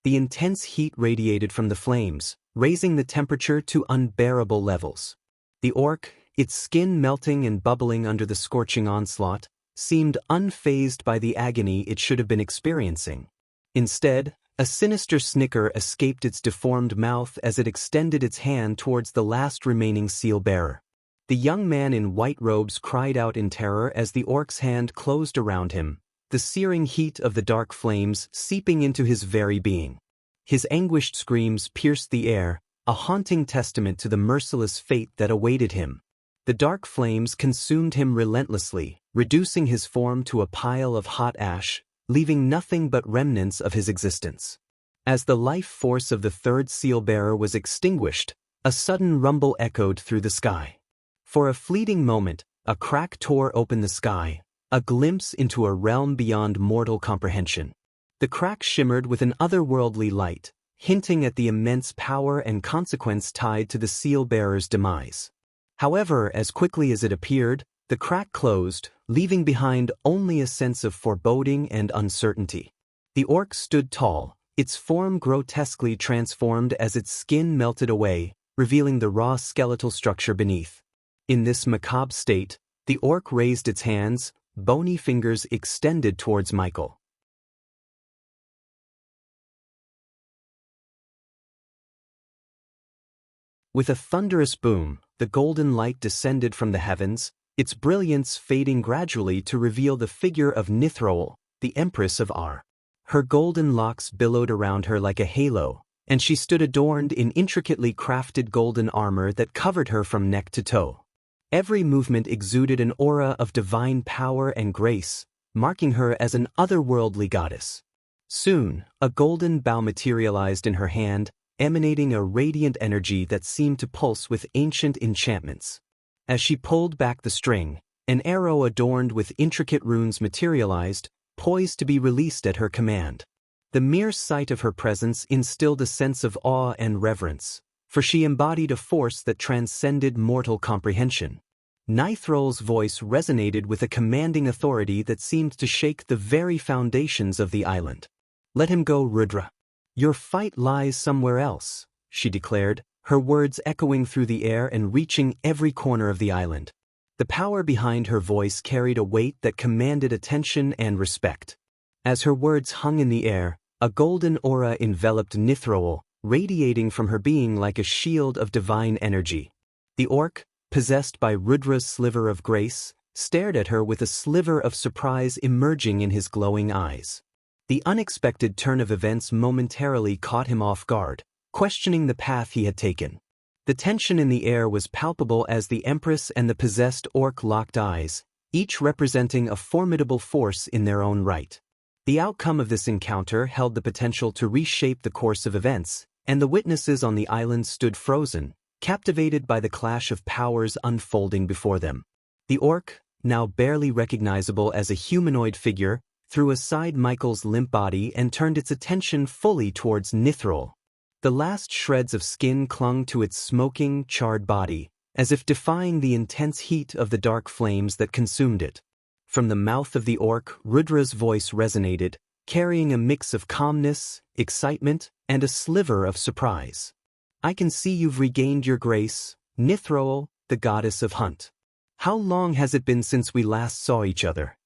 The intense heat radiated from the flames, raising the temperature to unbearable levels. The orc, its skin melting and bubbling under the scorching onslaught, seemed unfazed by the agony it should have been experiencing. Instead, a sinister snicker escaped its deformed mouth as it extended its hand towards the last remaining seal-bearer. The young man in white robes cried out in terror as the orc's hand closed around him, the searing heat of the dark flames seeping into his very being. His anguished screams pierced the air, a haunting testament to the merciless fate that awaited him. The dark flames consumed him relentlessly, reducing his form to a pile of hot ash, leaving nothing but remnants of his existence. As the life force of the third seal-bearer was extinguished, a sudden rumble echoed through the sky. For a fleeting moment, a crack tore open the sky, a glimpse into a realm beyond mortal comprehension. The crack shimmered with an otherworldly light, hinting at the immense power and consequence tied to the seal-bearer's demise. However, as quickly as it appeared, the crack closed, leaving behind only a sense of foreboding and uncertainty. The orc stood tall, its form grotesquely transformed as its skin melted away, revealing the raw skeletal structure beneath. In this macabre state, the orc raised its hands, bony fingers extended towards Michael. With a thunderous boom, the golden light descended from the heavens, its brilliance fading gradually to reveal the figure of Nithroel, the Empress of Ar. Her golden locks billowed around her like a halo, and she stood adorned in intricately crafted golden armor that covered her from neck to toe. Every movement exuded an aura of divine power and grace, marking her as an otherworldly goddess. Soon, a golden bow materialized in her hand, emanating a radiant energy that seemed to pulse with ancient enchantments. As she pulled back the string, an arrow adorned with intricate runes materialized, poised to be released at her command. The mere sight of her presence instilled a sense of awe and reverence, for she embodied a force that transcended mortal comprehension. Nithrol's voice resonated with a commanding authority that seemed to shake the very foundations of the island. "Let him go, Rudra. Your fight lies somewhere else," she declared, her words echoing through the air and reaching every corner of the island. The power behind her voice carried a weight that commanded attention and respect. As her words hung in the air, a golden aura enveloped Nithroel, radiating from her being like a shield of divine energy. The orc, possessed by Rudra's sliver of grace, stared at her with a sliver of surprise emerging in his glowing eyes. The unexpected turn of events momentarily caught him off guard, questioning the path he had taken. The tension in the air was palpable as the Empress and the possessed orc locked eyes, each representing a formidable force in their own right. The outcome of this encounter held the potential to reshape the course of events, and the witnesses on the island stood frozen, captivated by the clash of powers unfolding before them. The orc, now barely recognizable as a humanoid figure, threw aside Michael's limp body and turned its attention fully towards Nithroel. The last shreds of skin clung to its smoking, charred body, as if defying the intense heat of the dark flames that consumed it. From the mouth of the orc, Rudra's voice resonated, carrying a mix of calmness, excitement, and a sliver of surprise. "I can see you've regained your grace, Nithroel, the goddess of hunt. How long has it been since we last saw each other?"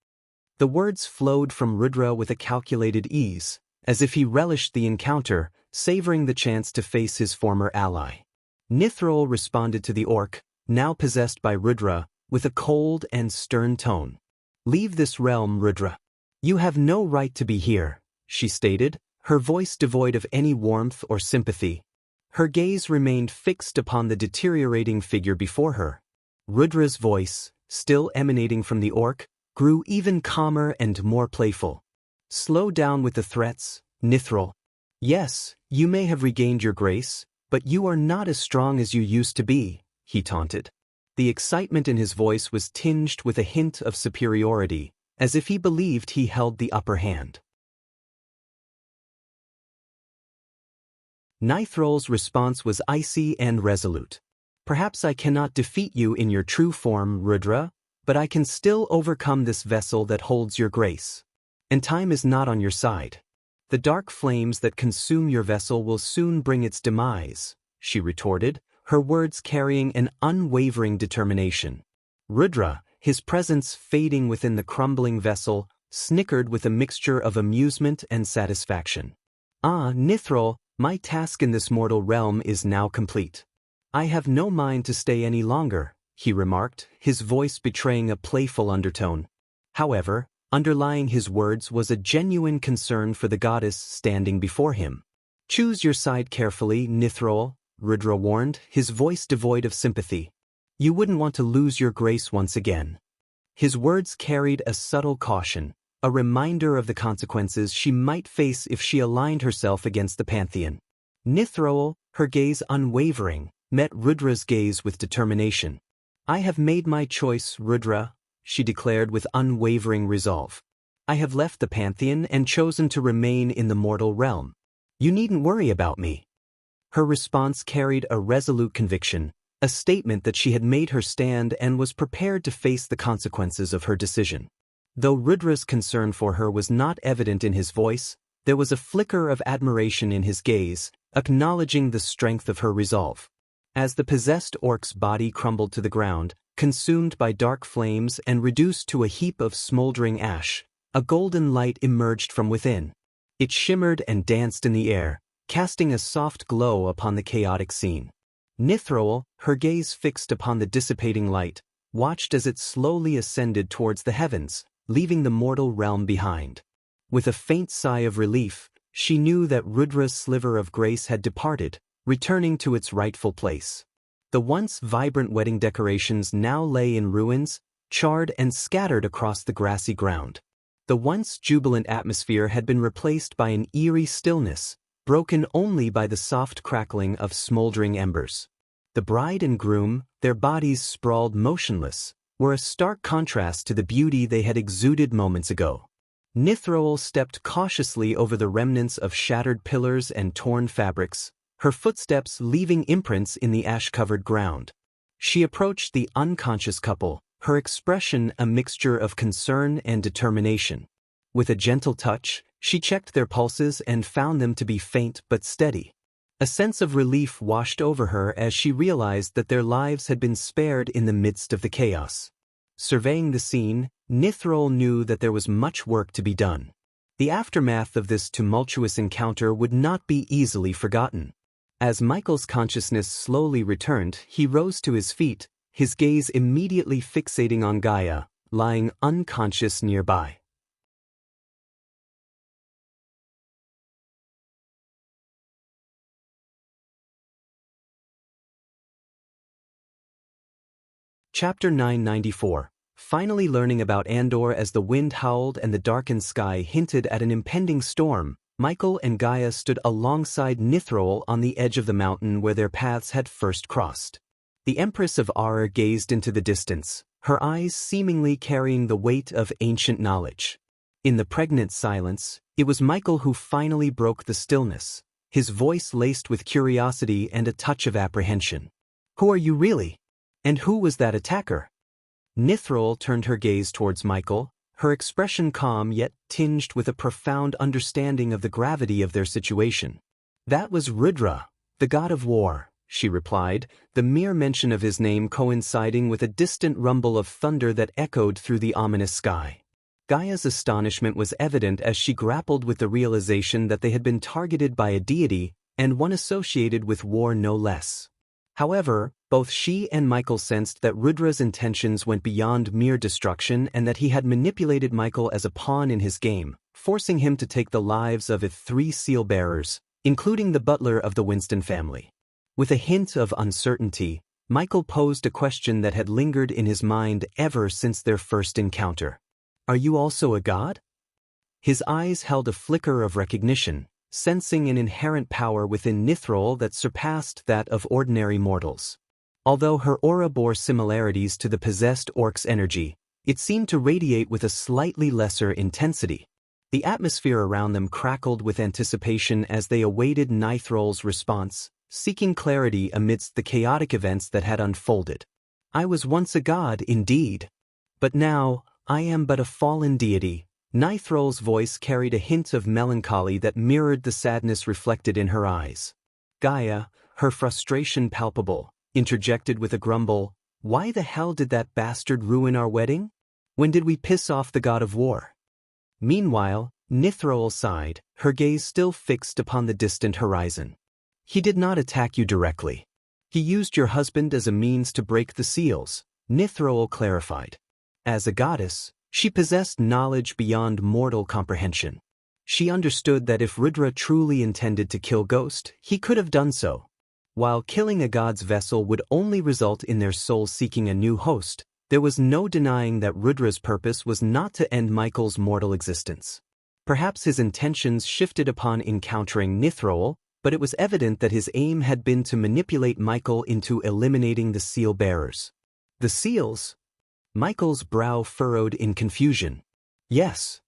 The words flowed from Rudra with a calculated ease, as if he relished the encounter, savoring the chance to face his former ally. Nithroel responded to the orc, now possessed by Rudra, with a cold and stern tone. "Leave this realm, Rudra. You have no right to be here," she stated, her voice devoid of any warmth or sympathy. Her gaze remained fixed upon the deteriorating figure before her. Rudra's voice, still emanating from the orc, grew even calmer and more playful. "Slow down with the threats, Nithroel. Yes, you may have regained your grace, but you are not as strong as you used to be," he taunted. The excitement in his voice was tinged with a hint of superiority, as if he believed he held the upper hand. Nithroel's response was icy and resolute. "Perhaps I cannot defeat you in your true form, Rudra, but I can still overcome this vessel that holds your grace. And time is not on your side. The dark flames that consume your vessel will soon bring its demise," she retorted, her words carrying an unwavering determination. Rudra, his presence fading within the crumbling vessel, snickered with a mixture of amusement and satisfaction. "Ah, Nithroel, my task in this mortal realm is now complete. I have no mind to stay any longer," he remarked, his voice betraying a playful undertone. However, underlying his words was a genuine concern for the goddess standing before him. "Choose your side carefully, Nithroel," Rudra warned, his voice devoid of sympathy. "You wouldn't want to lose your grace once again." His words carried a subtle caution, a reminder of the consequences she might face if she aligned herself against the pantheon. Nithroel, her gaze unwavering, met Rudra's gaze with determination. "I have made my choice, Rudra," she declared with unwavering resolve. "I have left the pantheon and chosen to remain in the mortal realm. You needn't worry about me." Her response carried a resolute conviction, a statement that she had made her stand and was prepared to face the consequences of her decision. Though Rudra's concern for her was not evident in his voice, there was a flicker of admiration in his gaze, acknowledging the strength of her resolve. As the possessed orc's body crumbled to the ground, consumed by dark flames and reduced to a heap of smoldering ash, a golden light emerged from within. It shimmered and danced in the air, casting a soft glow upon the chaotic scene. Nithroel, her gaze fixed upon the dissipating light, watched as it slowly ascended towards the heavens, leaving the mortal realm behind. With a faint sigh of relief, she knew that Rudra's sliver of grace had departed, returning to its rightful place. The once vibrant wedding decorations now lay in ruins, charred and scattered across the grassy ground. The once jubilant atmosphere had been replaced by an eerie stillness, broken only by the soft crackling of smoldering embers. The bride and groom, their bodies sprawled motionless, were a stark contrast to the beauty they had exuded moments ago. Nithroel stepped cautiously over the remnants of shattered pillars and torn fabrics, her footsteps leaving imprints in the ash-covered ground. She approached the unconscious couple, her expression a mixture of concern and determination. With a gentle touch, she checked their pulses and found them to be faint but steady. A sense of relief washed over her as she realized that their lives had been spared in the midst of the chaos. Surveying the scene, Nithroel knew that there was much work to be done. The aftermath of this tumultuous encounter would not be easily forgotten. As Michael's consciousness slowly returned, he rose to his feet, his gaze immediately fixating on Gaia, lying unconscious nearby. Chapter 994. Finally learning about Andor. As the wind howled and the darkened sky hinted at an impending storm, Michael and Gaia stood alongside Nithroel on the edge of the mountain where their paths had first crossed. The Empress of Ar gazed into the distance, her eyes seemingly carrying the weight of ancient knowledge. In the pregnant silence, it was Michael who finally broke the stillness, his voice laced with curiosity and a touch of apprehension. "Who are you really?" And who was that attacker? Nithrol turned her gaze towards Michael, her expression calm yet tinged with a profound understanding of the gravity of their situation. That was Rudra, the god of war, she replied, the mere mention of his name coinciding with a distant rumble of thunder that echoed through the ominous sky. Gaia's astonishment was evident as she grappled with the realization that they had been targeted by a deity, and one associated with war no less. However, both she and Michael sensed that Rudra's intentions went beyond mere destruction and that he had manipulated Michael as a pawn in his game, forcing him to take the lives of its 3 seal-bearers, including the butler of the Winston family. With a hint of uncertainty, Michael posed a question that had lingered in his mind ever since their first encounter. Are you also a god? His eyes held a flicker of recognition, sensing an inherent power within Nithrol that surpassed that of ordinary mortals. Although her aura bore similarities to the possessed orc's energy, it seemed to radiate with a slightly lesser intensity. The atmosphere around them crackled with anticipation as they awaited Nithrol's response, seeking clarity amidst the chaotic events that had unfolded. I was once a god, indeed. But now, I am but a fallen deity. Nithrol's voice carried a hint of melancholy that mirrored the sadness reflected in her eyes. Gaia, her frustration palpable, interjected with a grumble, "Why the hell did that bastard ruin our wedding? When did we piss off the god of war?" Meanwhile, Nithrol sighed, her gaze still fixed upon the distant horizon. He did not attack you directly. He used your husband as a means to break the seals, Nithrol clarified. As a goddess, she possessed knowledge beyond mortal comprehension. She understood that if Rudra truly intended to kill Ghost, he could have done so. While killing a god's vessel would only result in their soul seeking a new host, there was no denying that Rudra's purpose was not to end Michael's mortal existence. Perhaps his intentions shifted upon encountering Nithrol, but it was evident that his aim had been to manipulate Michael into eliminating the seal-bearers. The seals? Michael's brow furrowed in confusion. Yes.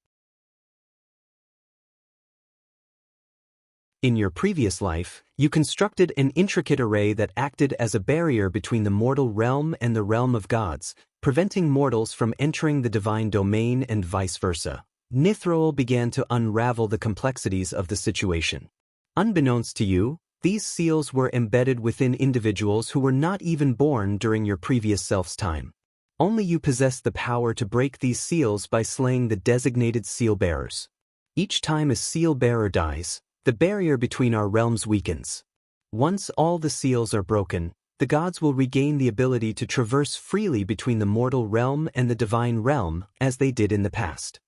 In your previous life, you constructed an intricate array that acted as a barrier between the mortal realm and the realm of gods, preventing mortals from entering the divine domain and vice versa. Nithrol began to unravel the complexities of the situation. Unbeknownst to you, these seals were embedded within individuals who were not even born during your previous self's time. Only you possess the power to break these seals by slaying the designated seal-bearers. Each time a seal-bearer dies, the barrier between our realms weakens. Once all the seals are broken, the gods will regain the ability to traverse freely between the mortal realm and the divine realm, as they did in the past.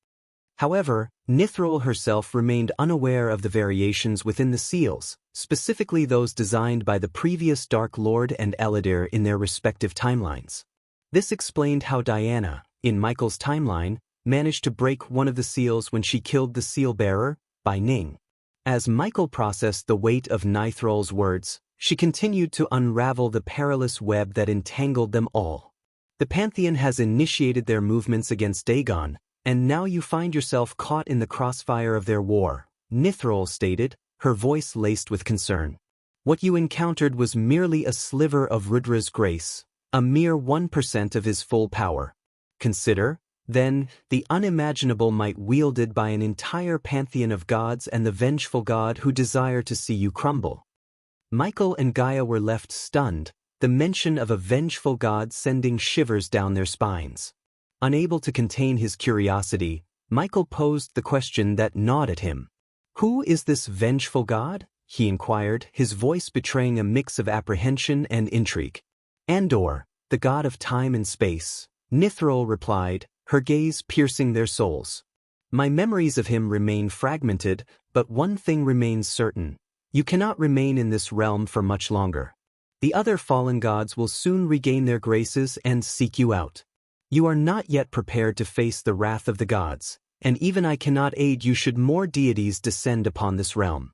However, Nithrol herself remained unaware of the variations within the seals, specifically those designed by the previous Dark Lord and Eladir in their respective timelines. This explained how Diana, in Michael's timeline, managed to break one of the seals when she killed the seal-bearer, Bai Ning. As Michael processed the weight of Nithrol's words, she continued to unravel the perilous web that entangled them all. The Pantheon has initiated their movements against Dagon, and now you find yourself caught in the crossfire of their war, Nithrol stated, her voice laced with concern. What you encountered was merely a sliver of Rudra's grace, a mere 1% of his full power. Consider, then, the unimaginable might wielded by an entire pantheon of gods and the vengeful god who desire to see you crumble. Michael and Gaia were left stunned, the mention of a vengeful god sending shivers down their spines. Unable to contain his curiosity, Michael posed the question that gnawed at him. Who is this vengeful god? He inquired, his voice betraying a mix of apprehension and intrigue. Andor, the god of time and space, Nithrol replied, her gaze piercing their souls. My memories of him remain fragmented, but one thing remains certain. You cannot remain in this realm for much longer. The other fallen gods will soon regain their graces and seek you out. You are not yet prepared to face the wrath of the gods, and even I cannot aid you should more deities descend upon this realm.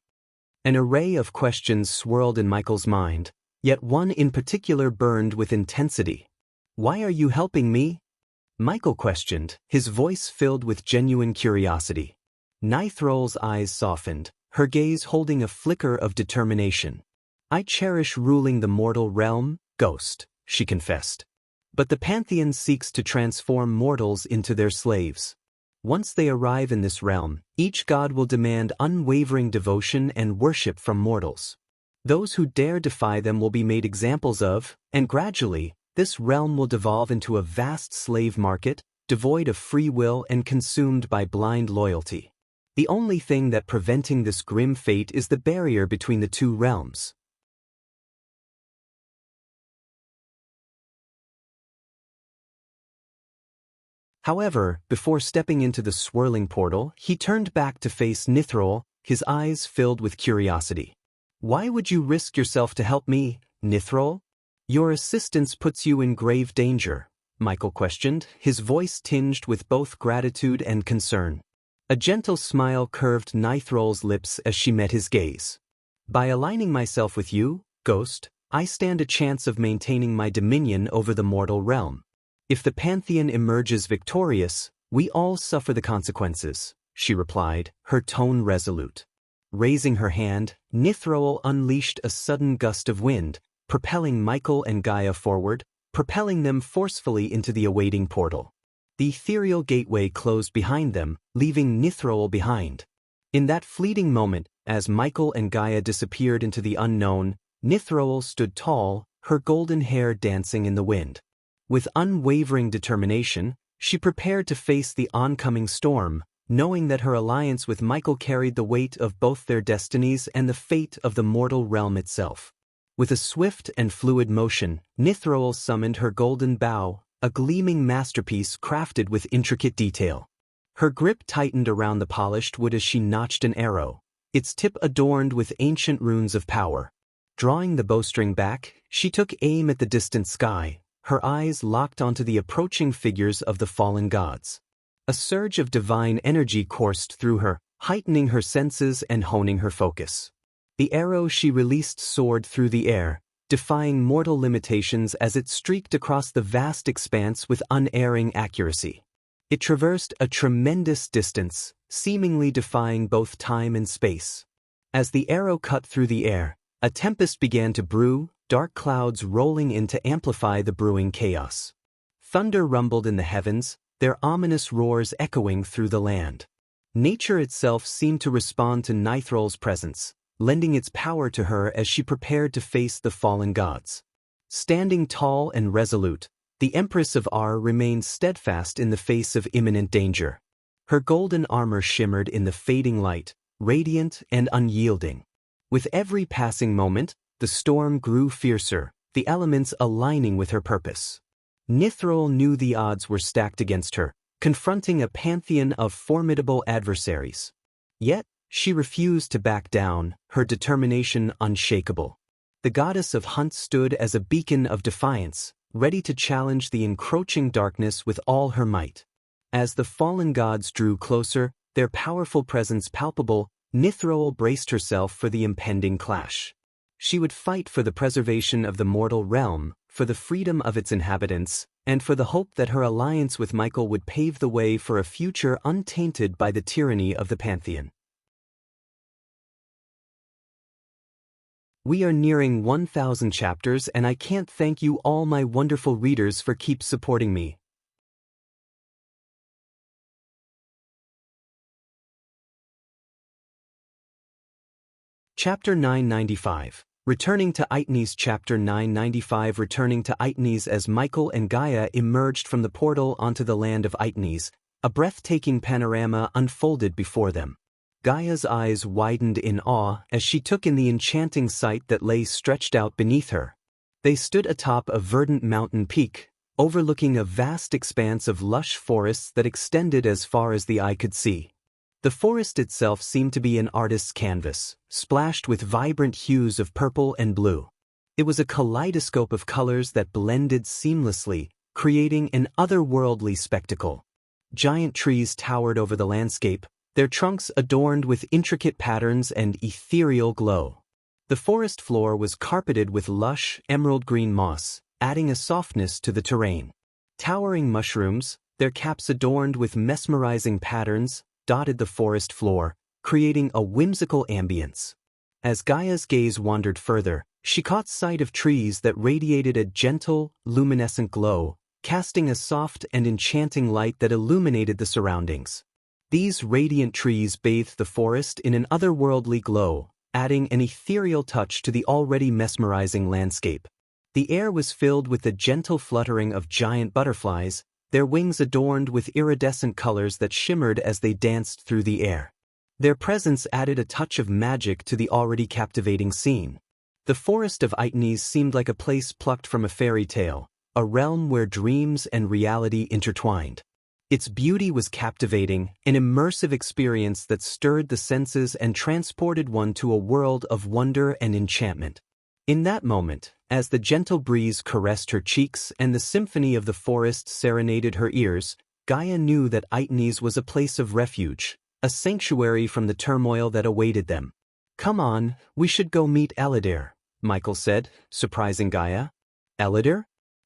An array of questions swirled in Michael's mind, yet one in particular burned with intensity. Why are you helping me? Michael questioned, his voice filled with genuine curiosity. Nithrol's eyes softened, her gaze holding a flicker of determination. I cherish ruling the mortal realm, Ghost, she confessed. But the Pantheon seeks to transform mortals into their slaves. Once they arrive in this realm, each god will demand unwavering devotion and worship from mortals. Those who dare defy them will be made examples of, and gradually, this realm will devolve into a vast slave market, devoid of free will and consumed by blind loyalty. The only thing that preventing this grim fate is the barrier between the two realms. However, before stepping into the swirling portal, he turned back to face Nithrol, his eyes filled with curiosity. "Why would you risk yourself to help me, Nithrol? Your assistance puts you in grave danger," Michael questioned, his voice tinged with both gratitude and concern. A gentle smile curved Nithrol's lips as she met his gaze. "By aligning myself with you, Ghost, I stand a chance of maintaining my dominion over the mortal realm. If the Pantheon emerges victorious, we all suffer the consequences," she replied, her tone resolute. Raising her hand, Nithrol unleashed a sudden gust of wind, propelling Michael and Gaia forward, propelling them forcefully into the awaiting portal. The ethereal gateway closed behind them, leaving Nithrol behind. In that fleeting moment, as Michael and Gaia disappeared into the unknown, Nithrol stood tall, her golden hair dancing in the wind. With unwavering determination, she prepared to face the oncoming storm, knowing that her alliance with Michael carried the weight of both their destinies and the fate of the mortal realm itself. With a swift and fluid motion, Nithrol summoned her golden bow, a gleaming masterpiece crafted with intricate detail. Her grip tightened around the polished wood as she notched an arrow, its tip adorned with ancient runes of power. Drawing the bowstring back, she took aim at the distant sky, her eyes locked onto the approaching figures of the fallen gods. A surge of divine energy coursed through her, heightening her senses and honing her focus. The arrow she released soared through the air, defying mortal limitations as it streaked across the vast expanse with unerring accuracy. It traversed a tremendous distance, seemingly defying both time and space. As the arrow cut through the air, a tempest began to brew, dark clouds rolling in to amplify the brewing chaos. Thunder rumbled in the heavens, their ominous roars echoing through the land. Nature itself seemed to respond to Nithrol's presence, lending its power to her as she prepared to face the fallen gods. Standing tall and resolute, the Empress of Ar remained steadfast in the face of imminent danger. Her golden armor shimmered in the fading light, radiant and unyielding. With every passing moment, the storm grew fiercer, the elements aligning with her purpose. Nithrol knew the odds were stacked against her, confronting a pantheon of formidable adversaries. Yet, she refused to back down, her determination unshakable. The goddess of Hunt stood as a beacon of defiance, ready to challenge the encroaching darkness with all her might. As the fallen gods drew closer, their powerful presence palpable, Nithrol braced herself for the impending clash. She would fight for the preservation of the mortal realm, for the freedom of its inhabitants, and for the hope that her alliance with Michael would pave the way for a future untainted by the tyranny of the Pantheon. We are nearing 1,000 chapters, and I can't thank you all my wonderful readers for keep supporting me. Chapter 995. Returning to Itnes. Chapter 995. Returning to Itnes. As Michael and Gaia emerged from the portal onto the land of Itnes, a breathtaking panorama unfolded before them. Gaia's eyes widened in awe as she took in the enchanting sight that lay stretched out beneath her. They stood atop a verdant mountain peak, overlooking a vast expanse of lush forests that extended as far as the eye could see. The forest itself seemed to be an artist's canvas, splashed with vibrant hues of purple and blue. It was a kaleidoscope of colors that blended seamlessly, creating an otherworldly spectacle. Giant trees towered over the landscape, their trunks adorned with intricate patterns and ethereal glow. The forest floor was carpeted with lush, emerald-green moss, adding a softness to the terrain. Towering mushrooms, their caps adorned with mesmerizing patterns, dotted the forest floor, creating a whimsical ambience. As Gaia's gaze wandered further, She caught sight of trees that radiated a gentle, luminescent glow, casting a soft and enchanting light that illuminated the surroundings. These radiant trees bathed the forest in an otherworldly glow, adding an ethereal touch to the already mesmerizing landscape. The air was filled with the gentle fluttering of giant butterflies, their wings adorned with iridescent colors that shimmered as they danced through the air. Their presence added a touch of magic to the already captivating scene. The forest of Itnes seemed like a place plucked from a fairy tale, a realm where dreams and reality intertwined. Its beauty was captivating, an immersive experience that stirred the senses and transported one to a world of wonder and enchantment. In that moment, as the gentle breeze caressed her cheeks and the symphony of the forest serenaded her ears, Gaia knew that Itnes was a place of refuge, a sanctuary from the turmoil that awaited them. "Come on, we should go meet Eladir," Michael said, surprising Gaia. "Eladir?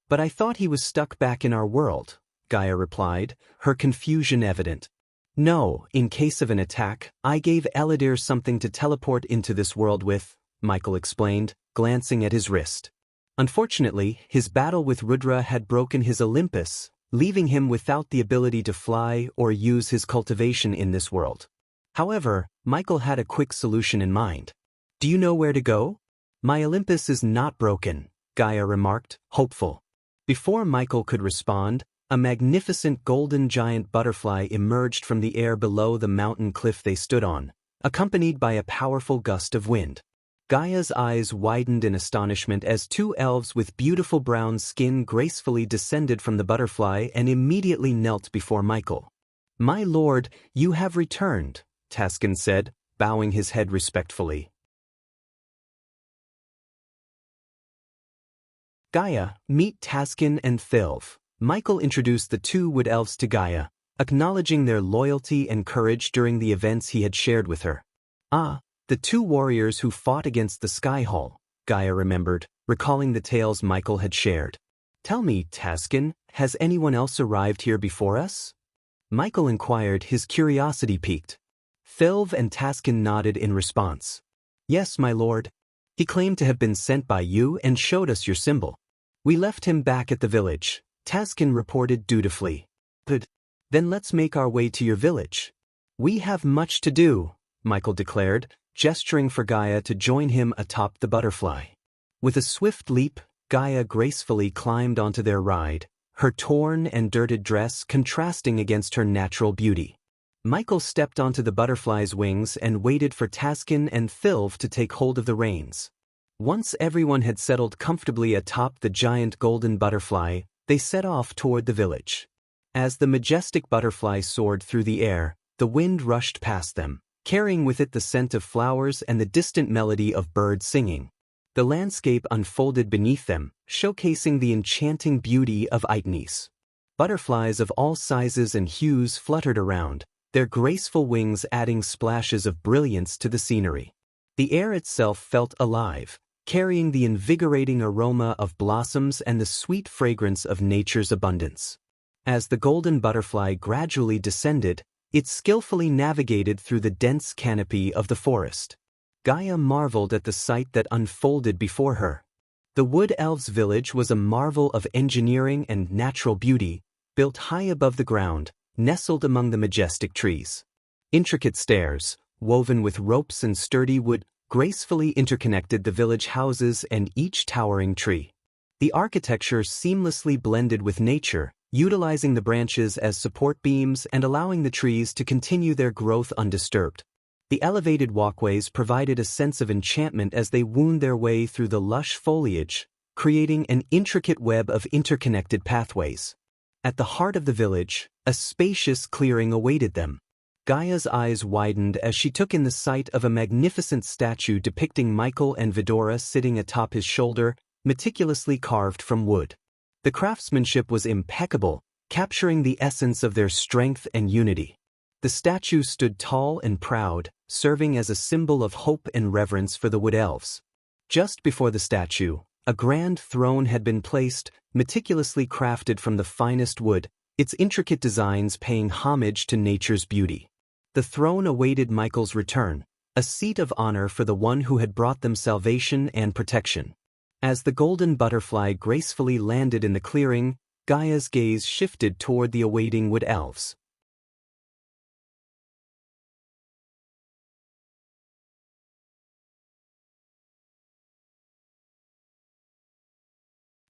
But I thought he was stuck back in our world," Gaia replied, her confusion evident. "No, in case of an attack, I gave Eladir something to teleport into this world with," Michael explained, glancing at his wrist. Unfortunately, his battle with Rudra had broken his Olympus, leaving him without the ability to fly or use his cultivation in this world. However, Michael had a quick solution in mind. "Do you know where to go?" "My Olympus is not broken," Gaia remarked, hopeful. Before Michael could respond, a magnificent golden giant butterfly emerged from the air below the mountain cliff they stood on, accompanied by a powerful gust of wind. Gaia's eyes widened in astonishment as two elves with beautiful brown skin gracefully descended from the butterfly and immediately knelt before Michael. "My lord, you have returned," Taskin said, bowing his head respectfully. "Gaia, meet Taskin and Thilv." Michael introduced the two wood elves to Gaia, acknowledging their loyalty and courage during the events he had shared with her. "Ah, the two warriors who fought against the Sky Hall," Gaia remembered, recalling the tales Michael had shared. "Tell me, Taskin, has anyone else arrived here before us?" Michael inquired, his curiosity piqued. Thilv and Taskin nodded in response. "Yes, my lord. He claimed to have been sent by you and showed us your symbol. We left him back at the village," Taskin reported dutifully. "Good. Then let's make our way to your village." "We have much to do," Michael declared, gesturing for Gaia to join him atop the butterfly. With a swift leap, Gaia gracefully climbed onto their ride, her torn and dirted dress contrasting against her natural beauty. Michael stepped onto the butterfly's wings and waited for Taskin and Thilv to take hold of the reins. Once everyone had settled comfortably atop the giant golden butterfly, they set off toward the village. As the majestic butterfly soared through the air, the wind rushed past them, carrying with it the scent of flowers and the distant melody of birds singing. The landscape unfolded beneath them, showcasing the enchanting beauty of Itnes. Butterflies of all sizes and hues fluttered around, their graceful wings adding splashes of brilliance to the scenery. The air itself felt alive, carrying the invigorating aroma of blossoms and the sweet fragrance of nature's abundance. As the golden butterfly gradually descended, it skillfully navigated through the dense canopy of the forest. Gaia marveled at the sight that unfolded before her. The Wood Elves' village was a marvel of engineering and natural beauty, built high above the ground, nestled among the majestic trees. Intricate stairs, woven with ropes and sturdy wood, gracefully interconnected the village houses and each towering tree. The architecture seamlessly blended with nature, utilizing the branches as support beams and allowing the trees to continue their growth undisturbed. The elevated walkways provided a sense of enchantment as they wound their way through the lush foliage, creating an intricate web of interconnected pathways. At the heart of the village, a spacious clearing awaited them. Gaia's eyes widened as she took in the sight of a magnificent statue depicting Michael and Vidora sitting atop his shoulder, meticulously carved from wood. The craftsmanship was impeccable, capturing the essence of their strength and unity. The statue stood tall and proud, serving as a symbol of hope and reverence for the Wood Elves. Just before the statue, a grand throne had been placed, meticulously crafted from the finest wood, its intricate designs paying homage to nature's beauty. The throne awaited Michael's return, a seat of honor for the one who had brought them salvation and protection. As the golden butterfly gracefully landed in the clearing, Gaia's gaze shifted toward the awaiting wood elves.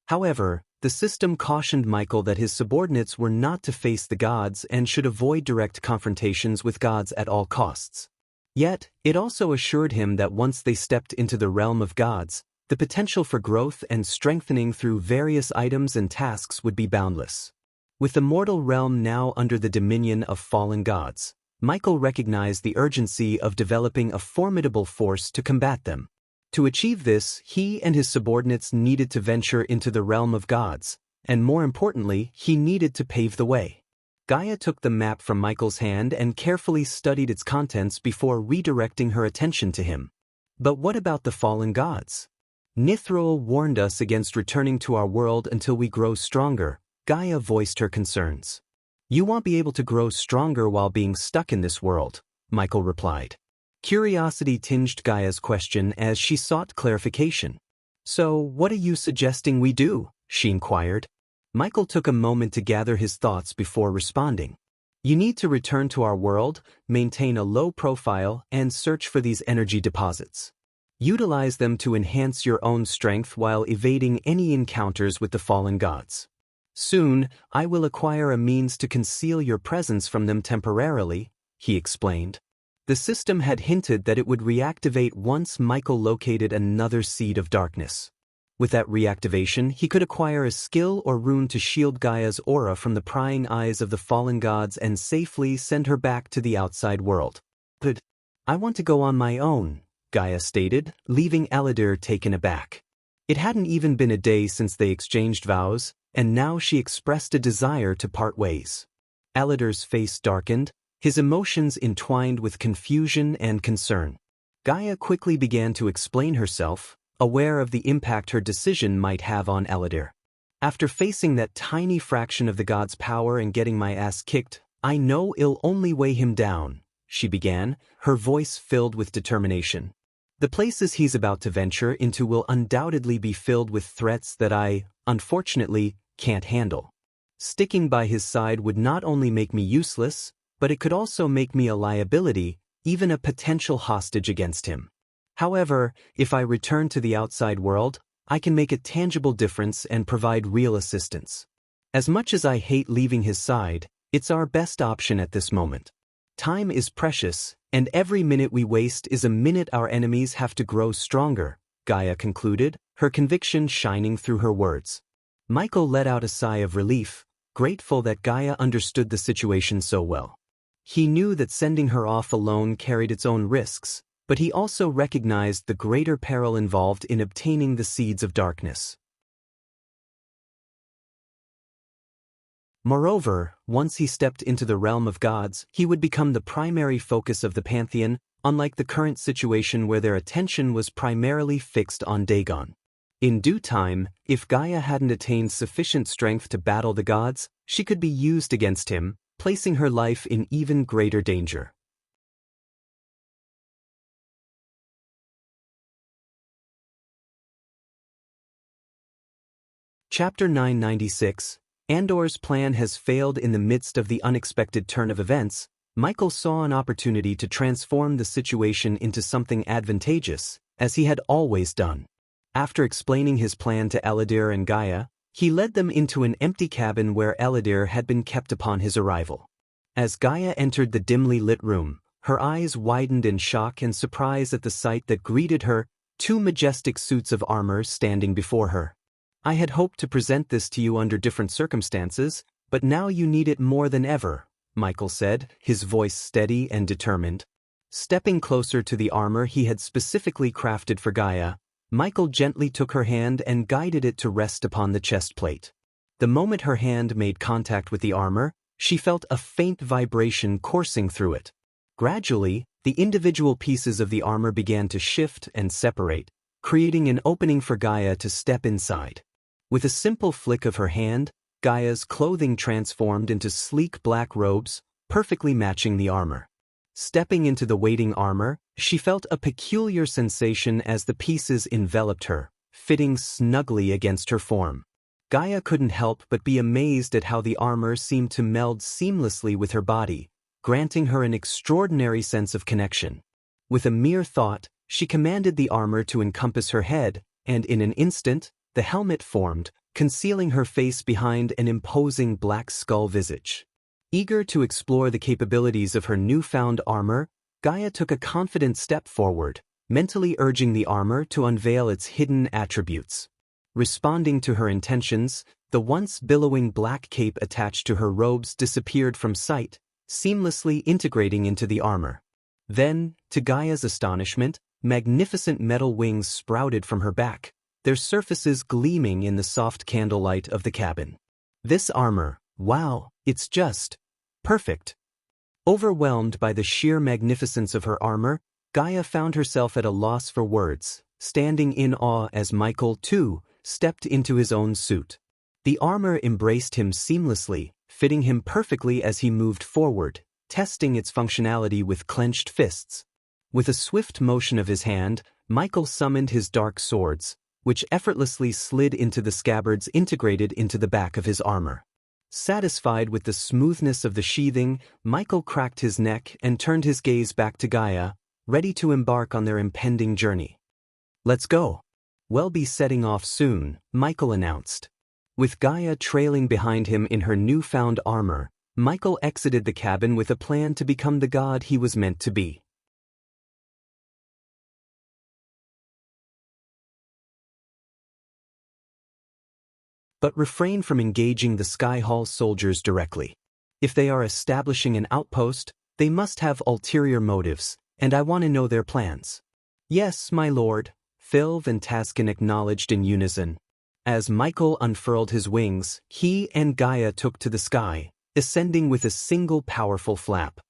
However, the system cautioned Michael that his subordinates were not to face the gods and should avoid direct confrontations with gods at all costs. Yet, it also assured him that once they stepped into the realm of gods, the potential for growth and strengthening through various items and tasks would be boundless. With the mortal realm now under the dominion of fallen gods, Michael recognized the urgency of developing a formidable force to combat them. To achieve this, he and his subordinates needed to venture into the realm of gods, and more importantly, he needed to pave the way. Gaia took the map from Michael's hand and carefully studied its contents before redirecting her attention to him. But what about the fallen gods? Nithroel warned us against returning to our world until we grow stronger, Gaia voiced her concerns. You won't be able to grow stronger while being stuck in this world, Michael replied. Curiosity tinged Gaia's question as she sought clarification. So, what are you suggesting we do? She inquired. Michael took a moment to gather his thoughts before responding. You need to return to our world, maintain a low profile, and search for these energy deposits. Utilize them to enhance your own strength while evading any encounters with the fallen gods. Soon, I will acquire a means to conceal your presence from them temporarily, he explained. The system had hinted that it would reactivate once Michael located another seed of darkness. With that reactivation, he could acquire a skill or rune to shield Gaia's aura from the prying eyes of the fallen gods and safely send her back to the outside world. But I want to go on my own, Gaia stated, leaving Eladir taken aback. It hadn't even been a day since they exchanged vows, and now she expressed a desire to part ways. Eladir's face darkened, his emotions entwined with confusion and concern. Gaia quickly began to explain herself, aware of the impact her decision might have on Eladir. After facing that tiny fraction of the god's power and getting my ass kicked, I know it'll only weigh him down, she began, her voice filled with determination. The places he's about to venture into will undoubtedly be filled with threats that I, unfortunately, can't handle. Sticking by his side would not only make me useless, but it could also make me a liability, even a potential hostage against him. However, if I return to the outside world, I can make a tangible difference and provide real assistance. As much as I hate leaving his side, it's our best option at this moment. Time is precious, and every minute we waste is a minute our enemies have to grow stronger, Gaia concluded, her conviction shining through her words. Michael let out a sigh of relief, grateful that Gaia understood the situation so well. He knew that sending her off alone carried its own risks, but he also recognized the greater peril involved in obtaining the seeds of darkness. Moreover, once he stepped into the realm of gods, he would become the primary focus of the pantheon, unlike the current situation where their attention was primarily fixed on Dagon. In due time, if Gaia hadn't attained sufficient strength to battle the gods, she could be used against him, placing her life in even greater danger. Chapter 996, Andor's plan has failed. In the midst of the unexpected turn of events, Michael saw an opportunity to transform the situation into something advantageous, as he had always done. After explaining his plan to Eladir and Gaia, he led them into an empty cabin where Eladir had been kept upon his arrival. As Gaia entered the dimly lit room, her eyes widened in shock and surprise at the sight that greeted her, two majestic suits of armor standing before her. I had hoped to present this to you under different circumstances, but now you need it more than ever, Michael said, his voice steady and determined. Stepping closer to the armor he had specifically crafted for Gaia, Michael gently took her hand and guided it to rest upon the chest plate. The moment her hand made contact with the armor, she felt a faint vibration coursing through it. Gradually, the individual pieces of the armor began to shift and separate, creating an opening for Gaia to step inside. With a simple flick of her hand, Gaia's clothing transformed into sleek black robes, perfectly matching the armor. Stepping into the waiting armor, she felt a peculiar sensation as the pieces enveloped her, fitting snugly against her form. Gaia couldn't help but be amazed at how the armor seemed to meld seamlessly with her body, granting her an extraordinary sense of connection. With a mere thought, she commanded the armor to encompass her head, and in an instant, the helmet formed, concealing her face behind an imposing black skull visage. Eager to explore the capabilities of her newfound armor, Gaia took a confident step forward, mentally urging the armor to unveil its hidden attributes. Responding to her intentions, the once billowing black cape attached to her robes disappeared from sight, seamlessly integrating into the armor. Then, to Gaia's astonishment, magnificent metal wings sprouted from her back, their surfaces gleaming in the soft candlelight of the cabin. This armor, wow, it's just perfect. Overwhelmed by the sheer magnificence of her armor, Gaia found herself at a loss for words, standing in awe as Michael, too, stepped into his own suit. The armor embraced him seamlessly, fitting him perfectly as he moved forward, testing its functionality with clenched fists. With a swift motion of his hand, Michael summoned his dark swords, which effortlessly slid into the scabbards integrated into the back of his armor. Satisfied with the smoothness of the sheathing, Michael cracked his neck and turned his gaze back to Gaia, ready to embark on their impending journey. "Let's go. We'll be setting off soon," Michael announced. With Gaia trailing behind him in her newfound armor, Michael exited the cabin with a plan to become the god he was meant to be. But refrain from engaging the Sky Hall soldiers directly. If they are establishing an outpost, they must have ulterior motives, and I want to know their plans. "Yes, my lord," Philv and Taskin acknowledged in unison. As Michael unfurled his wings, he and Gaia took to the sky, ascending with a single powerful flap.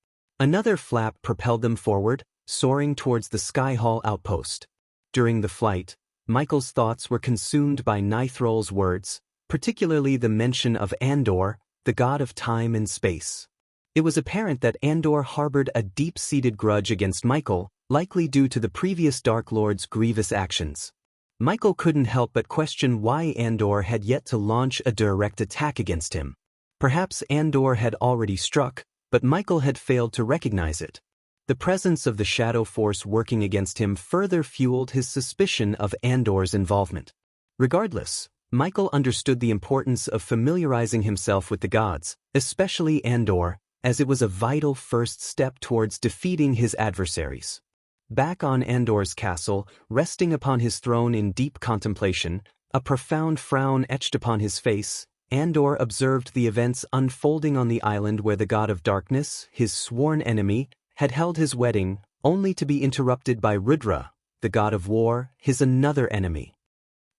Another flap propelled them forward, soaring towards the Sky Hall outpost. During the flight, Michael's thoughts were consumed by Nithrol's words, particularly the mention of Andor, the god of time and space. It was apparent that Andor harbored a deep-seated grudge against Michael, likely due to the previous Dark Lord's grievous actions. Michael couldn't help but question why Andor had yet to launch a direct attack against him. Perhaps Andor had already struck, but Michael had failed to recognize it. The presence of the Shadow Force working against him further fueled his suspicion of Andor's involvement. Regardless, Michael understood the importance of familiarizing himself with the gods, especially Andor, as it was a vital first step towards defeating his adversaries. Back on Andor's castle, resting upon his throne in deep contemplation, a profound frown etched upon his face, Andor observed the events unfolding on the island where the god of darkness, his sworn enemy, had held his wedding, only to be interrupted by Rudra, the god of war, his another enemy.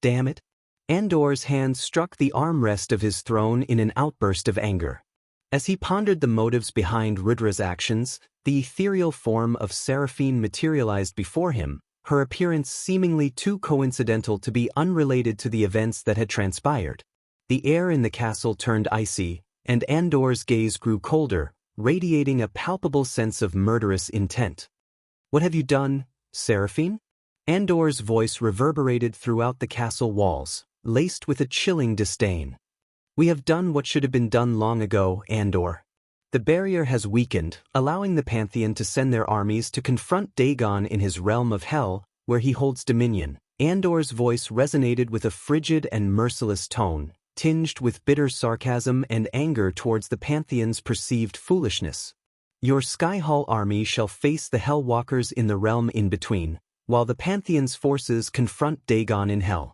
Damn it! Andor's hand struck the armrest of his throne in an outburst of anger. As he pondered the motives behind Rudra's actions, the ethereal form of Seraphine materialized before him, her appearance seemingly too coincidental to be unrelated to the events that had transpired. The air in the castle turned icy, and Andor's gaze grew colder, radiating a palpable sense of murderous intent. "What have you done, Seraphine?" Andor's voice reverberated throughout the castle walls, laced with a chilling disdain. "We have done what should have been done long ago, Andor. The barrier has weakened, allowing the Pantheon to send their armies to confront Dagon in his realm of hell, where he holds dominion." Andor's voice resonated with a frigid and merciless tone, tinged with bitter sarcasm and anger towards the Pantheon's perceived foolishness. "Your Skyhall army shall face the Hellwalkers in the realm in between, while the Pantheon's forces confront Dagon in hell.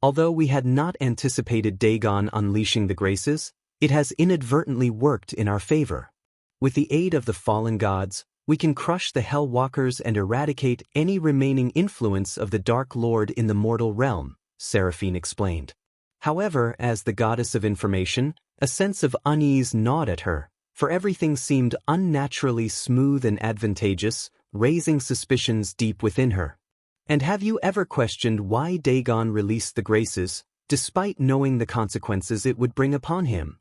Although we had not anticipated Dagon unleashing the Graces, it has inadvertently worked in our favor. With the aid of the fallen gods, we can crush the Hellwalkers and eradicate any remaining influence of the Dark Lord in the mortal realm," Seraphine explained. However, as the goddess of information, a sense of unease gnawed at her, for everything seemed unnaturally smooth and advantageous, raising suspicions deep within her. "And have you ever questioned why Dagon released the Graces, despite knowing the consequences it would bring upon him?"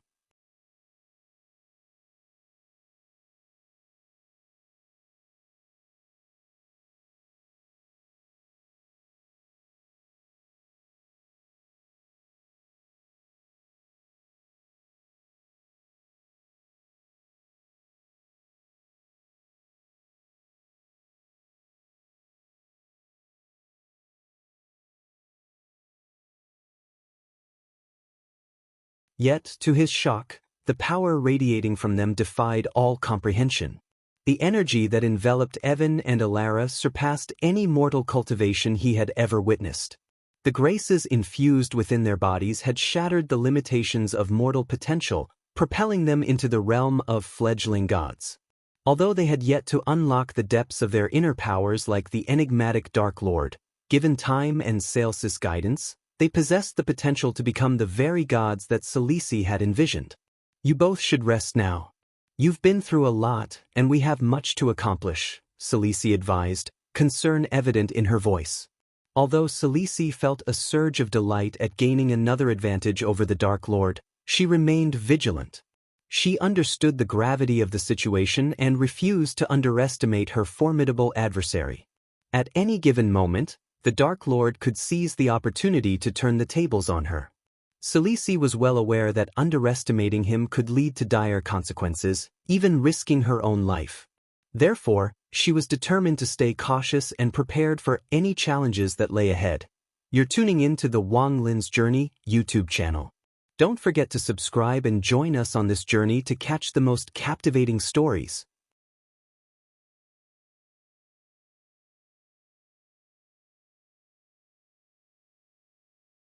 Yet, to his shock, the power radiating from them defied all comprehension. The energy that enveloped Evan and Alara surpassed any mortal cultivation he had ever witnessed. The graces infused within their bodies had shattered the limitations of mortal potential, propelling them into the realm of fledgling gods. Although they had yet to unlock the depths of their inner powers like the enigmatic Dark Lord, given time and Celsus' guidance, they possessed the potential to become the very gods that Selisi had envisioned. You both should rest now. You've been through a lot, and we have much to accomplish, Selisi advised, concern evident in her voice. Although Selisi felt a surge of delight at gaining another advantage over the Dark Lord, she remained vigilant. She understood the gravity of the situation and refused to underestimate her formidable adversary. At any given moment, the Dark Lord could seize the opportunity to turn the tables on her. Selisi was well aware that underestimating him could lead to dire consequences, even risking her own life. Therefore, she was determined to stay cautious and prepared for any challenges that lay ahead. You're tuning in to the Wang Lin's Journey YouTube channel. Don't forget to subscribe and join us on this journey to catch the most captivating stories.